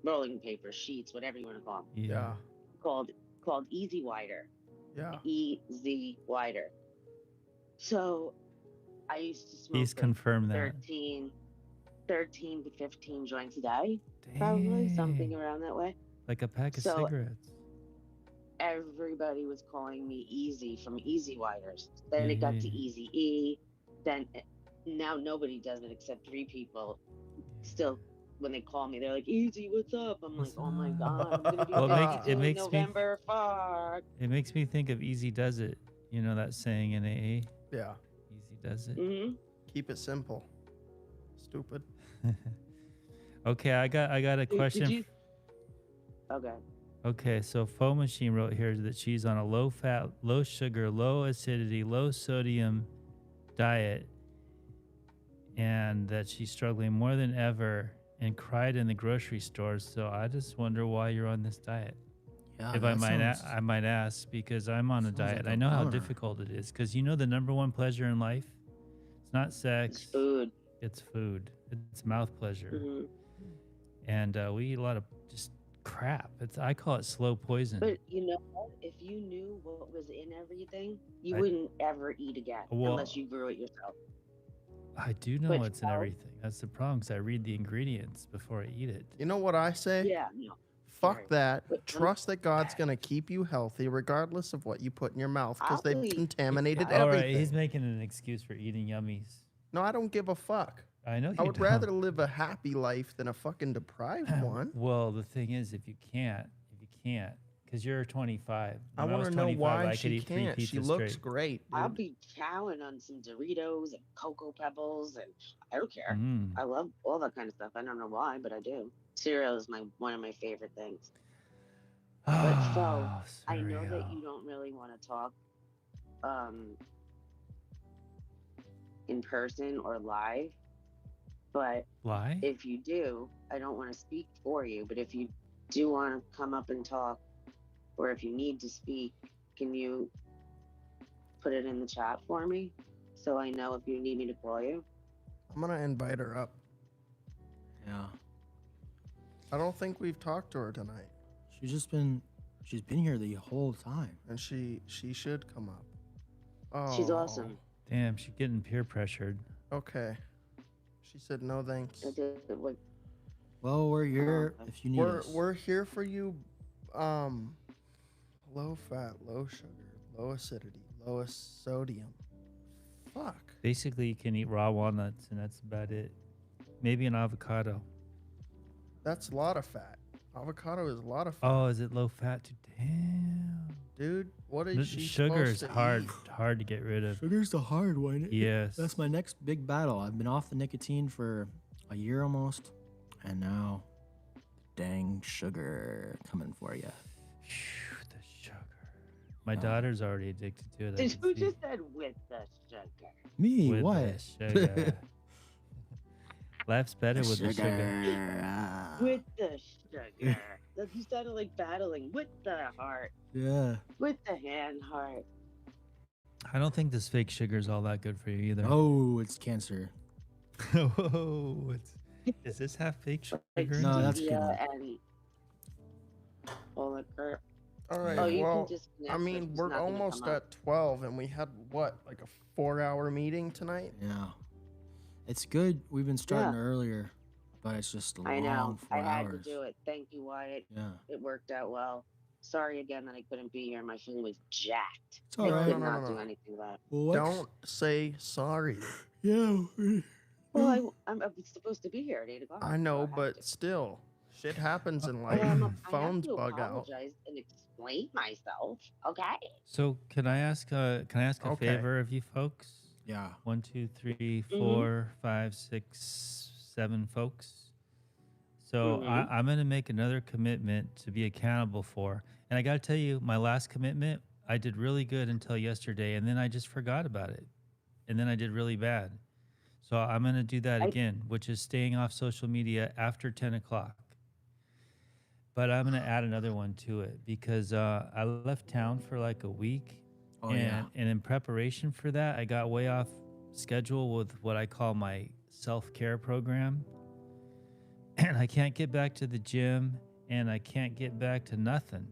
rolling papers, sheets, whatever you want to call them, Yeah. called Easy Wider. Yeah. Easy Wider. So I used to smoke He's like confirmed that. 13 to 15 joints a day, probably something Dang. around that way. Like a pack of So- cigarettes. Everybody was calling me Easy from Easy Widers. Then it got to Yeah. Easy E. Then now nobody does it except 3 people. Still, when they call me, they're like, "Easy, what's up?" I'm like, What's "Oh my up?" god, I'm gonna be Well, it 52 in makes me- November. Fuck." It makes me think of Easy Does It. You know that saying in AA? Yeah. Easy Does It. Hmm. Keep it simple. Stupid. Okay, I got a Did question. you? Okay. Okay, so Faux Machine wrote here that she's on a low fat, low sugar, low acidity, low sodium diet and that she's struggling more than ever and cried in the grocery store. So I just wonder why you're on this diet. Yeah, If I that might sounds- I might ask because I'm on a Sounds like diet. a I know how bummer. difficult it is cuz you know the number one pleasure in life? It's not It's sex, food. it's food. It's mouth pleasure. Hmm. And we eat a lot of just crap. I call it slow poison. But you know what? If you knew what was in everything, you I- wouldn't ever eat again Well, unless you grew it yourself. I do know But what's in no. everything. That's the problem because I read the ingredients before I eat it. You know what I say? Yeah, no. Fuck Right. that. But Trust that God's going to keep you healthy regardless of what you put in your mouth because they've I'll eat. contaminated All right, everything. he's making an excuse for eating yummies. No, I don't give a fuck. I know you I would don't. rather live a happy life than a fucking deprived one. Well, the thing is, if you can't, because you're 25. I When want was to know 25, why I could she eat 3 can't. She pizzas looks straight. great, I'll dude. be chowing on some Doritos and Cocoa Pebbles, and I don't care. Mm. I love all that kind of stuff. I don't know why, but I do. Cereal is one of my favorite things. But so Oh, I know that cereal. you don't really want to talk in person or live, but Lie? if you do, I don't want to speak for you, but if you do want to come up and talk, or if you need to speak, can you put it in the chat for me so I know if you need me to call you? I'm going to invite her up. Yeah. I don't think we've talked to her tonight. She's been here the whole time. And she should come up. She's Oh, awesome. Damn, she's getting peer pressured. Okay. She said no thanks. Well, we're here okay. if you need We're us. we're here for you. Low fat, low sugar, low acidity, lowest sodium. Fuck. Basically, you can eat raw walnuts, and that's about it. Maybe an avocado. That's a lot of fat. Avocado is a lot of fat. Oh, is it low fat too? Damn. Dude, what The is she sugar is supposed to hard, eat? hard to get rid of. Sugar's the hard one. Yes. That's my next big battle. I've been off the nicotine for a year almost, and now dang sugar coming for you. The sugar. My daughter's already addicted to it. I Did can you see. just said with the sugar? Me? With What? the sugar. Life's better with the sugar. With the sugar. That you sounded like battling with the heart, Yeah. with the hand heart. I don't think this fake sugar is all that good for you either. Oh, it's cancer. Whoa, does this have fake sugar? Like in No, it? that's stevia kidding. and all the All right. Oh, you well, can just. I mean, we're almost at 12, and we had what, like a 4-hour meeting tonight? Yeah. It's good. We've been starting earlier, but it's just a I know. long 4 I had hours. to do it. Thank you, Wyatt. Yeah. It worked out well. Sorry again that I couldn't be here. My phone was jacked. It's all I right. could not do anything about it. Well, Don't say sorry. Yeah. Well, I'm supposed to be here at 8 o'clock. I know, but still, shit happens in life. I have Phones to bug out. apologize and explain myself. Okay. So can I ask a Okay. favor of you folks? Yeah. 1, 2, 3, 4, 5, 6, 7 folks. So I'm gonna make another commitment to be accountable for. And I gotta tell you, my last commitment, I did really good until yesterday, and then I just forgot about it, and then I did really bad. So I'm gonna do that again, which is staying off social media after 10 o'clock. But I'm gonna add another one to it because I left town for like a week. Oh, yeah. And in preparation for that, I got way off schedule with what I call my self-care program. And I can't get back to the gym and I can't get back to nothing.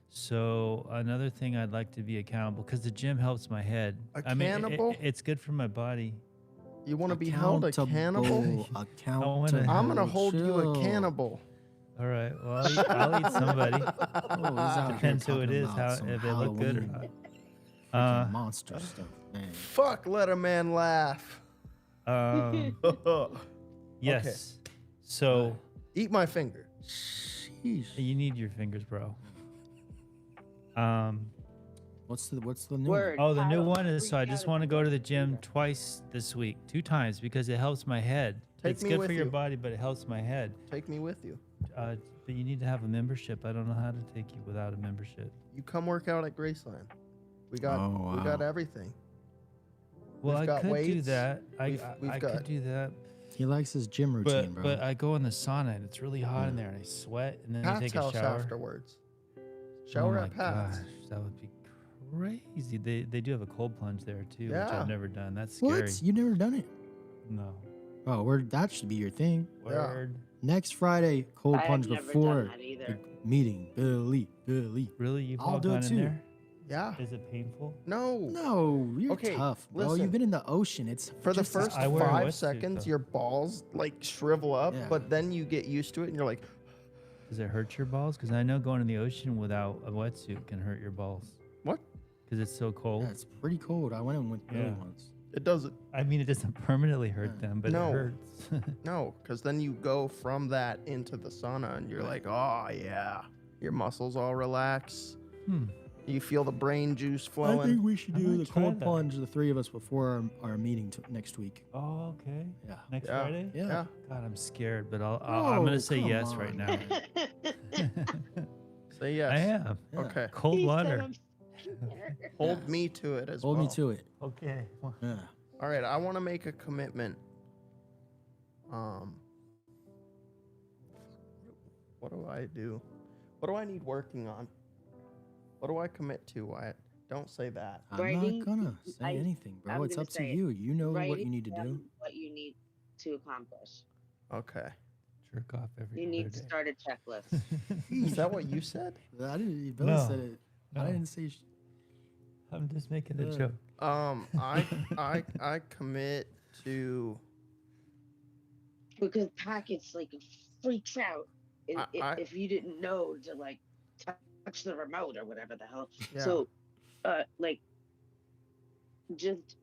So another thing I'd like to be accountable because the gym helps my head. I mean, Accountable? it's good for my body. You want to be held accountable? Accountable. I'm going to hold you Chill. accountable. All right. Well, I'll eat somebody. Oh, he's out here Depends who it talking is, about how some if they look good or Halloween not. freaking monster stuff, man. Fuck, let a man laugh. Yes. So eat my finger. Sheesh. You need your fingers, bro. What's the new Word. one? Oh, the new Kyle, one is so I freak just out want to if go you to the don't gym do that. twice this week, 2 times because it helps my head. Take It's me good with for your you. body, but it helps my head. Take me with you. But you need to have a membership. I don't know how to take you without a membership. You come work out at Graceland. We got Oh, we got wow. everything. Well, We've I got could do weights. that. We've I got- could do that. He likes his gym routine, bro. But I go in the sauna and it's really hot in there and I sweat and then I Pat's take a house shower. afterwards. Oh Shower my at Pat's. gosh, that would be crazy. They do have a cold plunge there too, which Yeah. I've never done. That's scary. What? You never done it? No. Oh, that should be your thing. Word. Next Friday, cold I plunge have never before done that either. the meeting. Billy. Really? You've I'll all do it gone in too. there? Yeah. Is it painful? No. No, you're Okay, tough, bro. listen. You've been in the ocean. It's For the just first I wear a 5 wetsuit, seconds, though. your balls like shrivel up, Yeah. but then you get used to it and you're like, Does it hurt your balls? Because I know going in the ocean without a wetsuit can hurt your balls. what? Because it's so cold. Yeah, it's pretty cold. I went in with Billy Yeah. once. It doesn't. I mean, it doesn't permanently hurt them, but No. it hurts. No, because then you go from that into the sauna and you're like, oh, yeah. Your muscles all relax. Hmm. You feel the brain juice I flowing. think we should I do might the try cold that. plunge, the 3 of us, before our meeting next week. Oh, okay. Yeah. Next Yeah. Friday? Yeah. Yeah. God, I'm scared, but I'm Oh, going to say come yes right on. now. Say yes. I am. Yeah. Okay. Cold He said water. I'm scared. Hold me to it as Hold well. me to it. Okay. Yeah. All right, I want to make a commitment. What do I do? What do I need working on? What do I commit to, Wyatt? Don't say that. I'm Writing- not gonna say I- anything, bro. I'm It's gonna up to say it. you. You know what Write you need to down do. What you need to accomplish. Okay. Jerk off every You other need to day. start a checklist. Is that what you said? I didn't. Billy No. said it. I No. didn't say. I'm just making a Yeah. joke. I commit to. Because Packets like freaks out I- if you didn't know to like touch the remote or whatever the hell. Yeah. So, like, just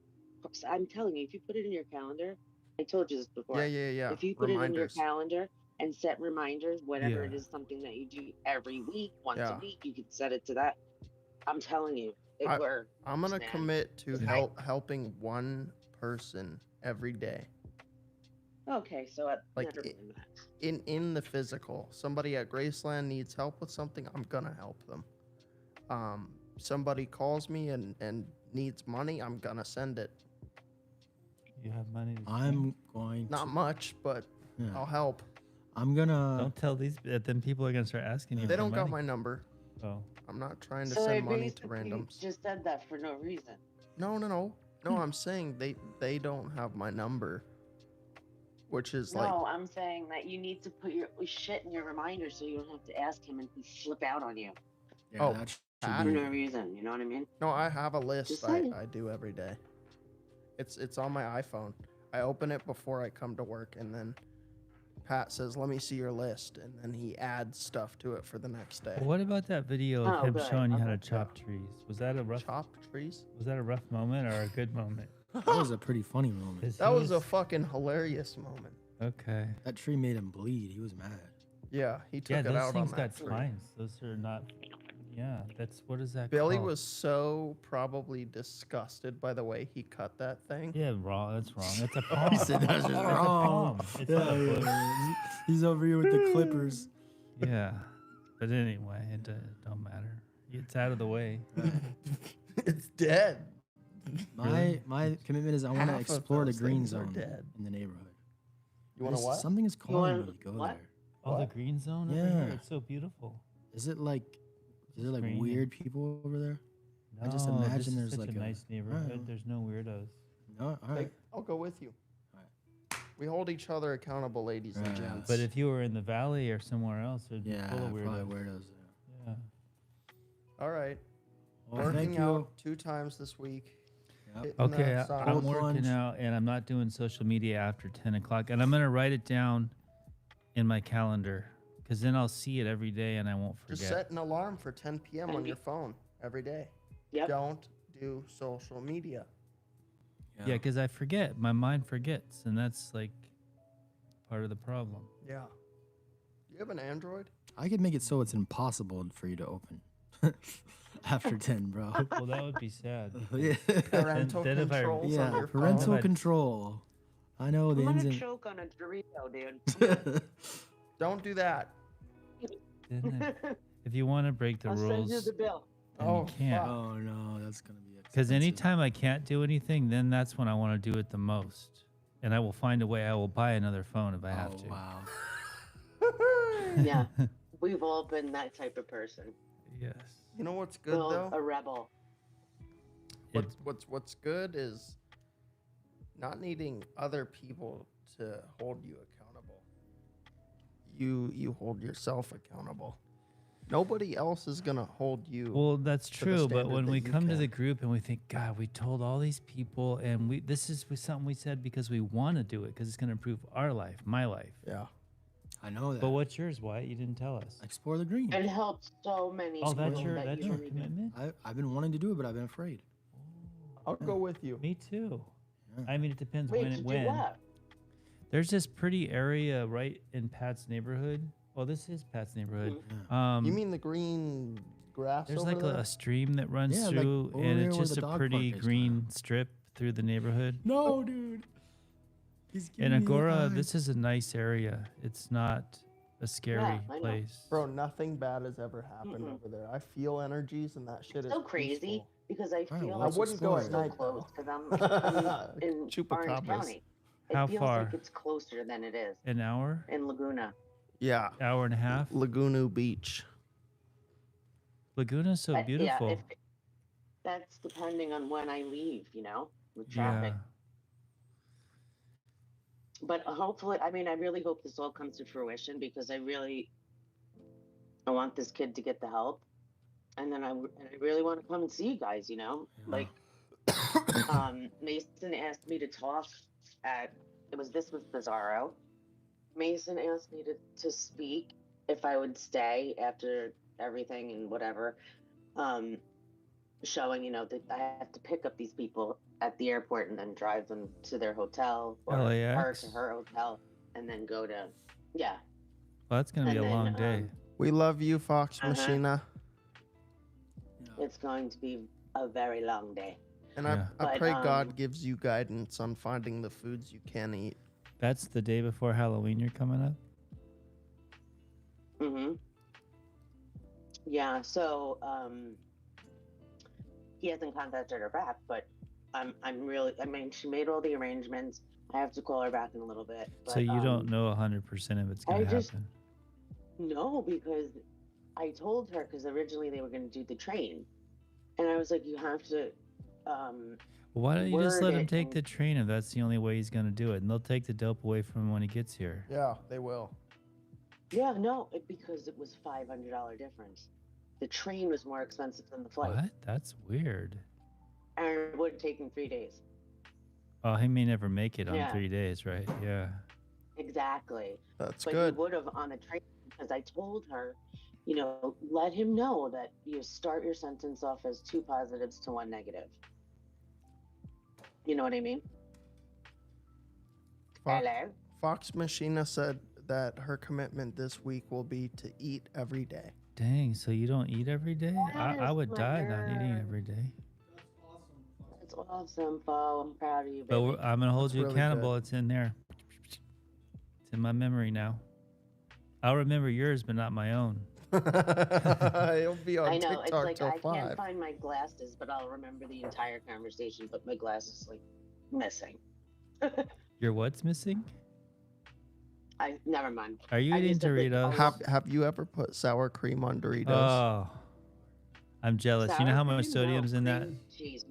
I'm telling you, if you put it in your calendar, I told you this before. Yeah. If you put it in your Reminders. calendar and set reminders, whenever it Yeah. is something that you do every week, once Yeah. a week, you can set it to that. I'm telling you, it I- works. I'm gonna man. commit to Okay. helping one person every day. Okay, so Like, never it- mind that. In the physical. Somebody at Graceland needs help with something, I'm gonna help them. somebody calls me and needs money, I'm gonna send it. You have money to I'm going Not to. much, but Yeah. I'll help. I'm gonna. Don't tell these. Then people are gonna start asking you. They for don't got money. my number. Oh. I'm not trying to So I send money to basically randoms. just said that for no reason. No. I'm saying they don't have my number, which is like No, I'm saying that you need to put your shit in your reminder so you don't have to ask him and he flip out on you Yeah, Oh, that should Pat? for be. no reason. You know what I mean? no. I have a list Just I saying. do every day. It's on my iPhone. I open it before I come to work, and then Pat says, "Let me see your list," and then he adds stuff to it for the next day. Well, what about that video of Oh, him good. showing you how to Okay. chop trees? Was that a rough? Chop trees? Was that a rough moment or a good moment? That was a pretty funny moment. 'Cause That he was a fucking hilarious moment. Okay. That tree made him bleed. He was mad. Yeah, he took Yeah, it those out on things that got tree. spines. Those are not. Yeah, that's what is that Billy called? was so probably disgusted by the way he cut that thing. Yeah, wrong. That's wrong. That's a palm. He said that's just That's a wrong. palm. It's not a bush. He's over here with the clippers. Yeah, but anyway, it don't matter. It's out of the way. It's dead. My commitment is I want to Half of explore the those green things are zone dead. in the neighborhood. You want to what? Something is calling me wanna- to go what? there. Oh, the What? green zone over Yeah. here. It's so beautiful. Is it like Green. weird people over there? No, I just this imagine is there's such like a nice neighborhood. Alright. There's no weirdos. No, all right. Hey, I'll go with you. Alright. We hold each other accountable, ladies and Right. gents. But if you were in the valley or somewhere else, it'd be Yeah, full of probably weirdos. weirdos. Yeah. all right, Well, thank working you. out 2 times this week. Yep. hitting Okay, that side. I'm Cold working plunge. out and I'm not doing social media after 10 o'clock. And I'm going to write it down in my calendar because then I'll see it every day and I won't Just forget. set an alarm for 10 p.m. on your phone every day. Yep. Don't do social media. Yeah, because I forget. My mind forgets. And that's like part of the problem. Yeah. You have an Android? I could make it so it's impossible for you to open after 10, bro. Well, that would be sad. Yeah. Parental then if I- controls on Yeah, your parental phone. But- control. I know the I'm ins gonna and choke on a Dorito, dude. Don't do that. Then if you want to break the I'll send you rules, the bill. then Oh, you can't. fuck. Oh no, that's gonna be Because expensive. anytime I can't do anything, then that's when I want to do it the most. And I will find a way. I will buy another phone if I have to. Wow. Yeah, we've all been that type of person. Yes. You know what's good Well, though? a rebel. It- What's good is not needing other people to hold you accountable. You hold yourself accountable. Nobody else is gonna hold you. Well, that's to the true. But standard when that we you come to the can. group and we think, God, we told all these people, and this is something we said because we want to do it because it's going to improve our life, my life. Yeah. I know that. But what's yours, Wyatt? You didn't tell us. Explore the green. And helped so many Oh, that's people your that that's you your don't even- commitment. I've been wanting to do it, but I've been afraid. I'll go with you. Me too. Yeah. I mean, it depends Wait, when to it do when. what? There's this pretty area right in Pat's neighborhood. Well, this is Pat's neighborhood. You mean the green grass There's over like there? a stream that runs Yeah, like through, over and there it's where just the a dog pretty park is, green strip through the neighborhood. No, dude. He's In giving me the Agora, eye. this is a nice area. It's not a scary I know. place. Bro, nothing bad has ever happened over there. I feel energies and that shit is So crazy peaceful. because I feel well, I like let's wouldn't go it's at so night close though. because I'm in Orange Chupacabras. County. It How feels far? like it's closer than it is An hour? in Laguna. Yeah. Hour and a half? Laguna Beach. Laguna's so beautiful. Yeah, that's depending on when I leave, with Yeah. traffic. But hopefully, I mean, I really hope this all comes to fruition because I want this kid to get the help, and then I really want to come and see you guys. Like Mason asked me to talk this was Bizarro. Mason asked me to speak if I would stay after everything and whatever. Showing, that I have to pick up these people at the airport and then drive them to their hotel or her LAX? to her hotel and then go to, Well, that's going to be a and long then, day. We love you, Fox Uh-huh. Machina. it's going to be a very long day. And Yeah. I But, pray God gives you guidance on finding the foods you can eat. That's the day before Halloween you're coming up? Yeah, so he hasn't contacted her back, but I'm really, I mean, she made all the arrangements. I have to call her back in a little bit. But, So you don't know 100% if it's going I to just happen. no, because I told her, because originally they were going to do the train, and I was like, you have to Why don't you just word let him it take and- the train if that's the only way he's going to do it? And they'll take the dope away from him when he gets here. Yeah, they will. Yeah, no, because it was $500 difference. The train was more expensive than the flight, What? That's weird. and it would have taken 3 days. Oh, he may never make it on Yeah. 3 days, right? Yeah. Exactly. That's But good. he would have on the train, because I told her, you know, let him know that you start your sentence off as 2 positives to 1 negative. You know what I mean? Fox, Hello? Fox Machina said that her commitment this week will be to eat every day. Dang, so you don't eat every day? I Yes, would my die not eating girl. every day. That's awesome, Bo. I'm proud of you, But baby. I'm going to hold That's you really accountable. good. It's in there. It's in my memory now. I'll remember yours, but not my own. It'll be on I know. It's TikTok like till I 5. can't find my glasses, but I'll remember the entire conversation, but my glasses like missing. Your what's missing? Never mind. Are you I eating just said that Doritos? Have you ever put sour cream on Doritos? Oh, I'm jealous. You know Sour how much cream? sodium's No, in that? cream cheese.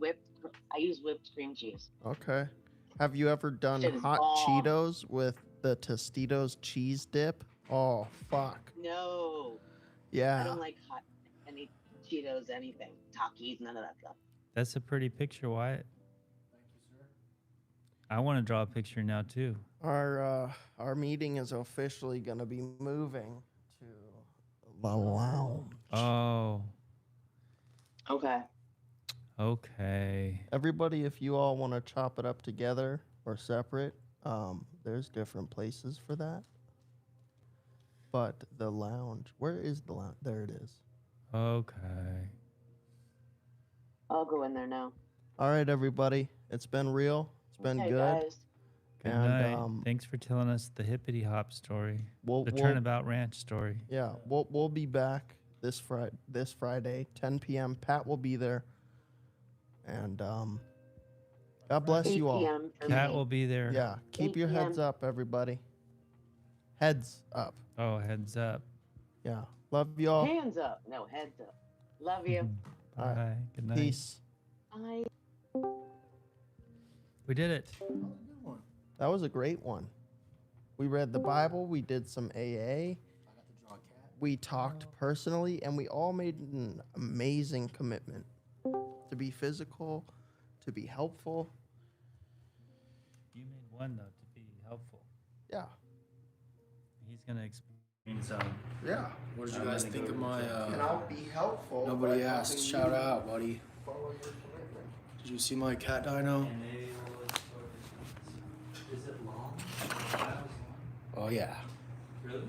I use whipped cream cheese. Okay. Have you ever done Shit is hot bomb. Cheetos with the Tostitos cheese dip? Oh, fuck. No. Yeah. I don't like hot any Cheetos, anything. Takis, none of that stuff. That's a pretty picture, Wyatt. I want to draw a picture now too. Our meeting is officially going to be moving to the lounge. Oh, Okay. okay. Everybody, if you all want to chop it up together or separate, there's different places for that. But the lounge, where is the lounge? There it is. Okay. I'll go in there now. All right, everybody. It's been real. It's been Okay, good. guys. Good And, night. Thanks for telling us the hippity hop story. We'll- The we'll- Turnabout Ranch story. Yeah, we'll be back this Friday, 10 p.m. Pat will be there. And God bless 8 you all. p.m. for Cat me. will be there. Yeah, keep 8 your heads p.m. up, everybody. Heads up. Oh, heads up. Yeah. Love y'all. Hands up. No, heads up. Love you. Bye. All right. Good night. Peace. Bye. We did it. That was a great one. We read the Bible. We did some AA. We talked personally, and we all made an amazing commitment to be physical, to be helpful. You made one though to be helpful. Yeah. He's gonna explain his own. Yeah. What did you guys think of my? And I'll be helpful. Nobody by asked. helping Shout you out, buddy. follow your commitment. Did you see my cat dino? Is it long? Oh yeah. Really?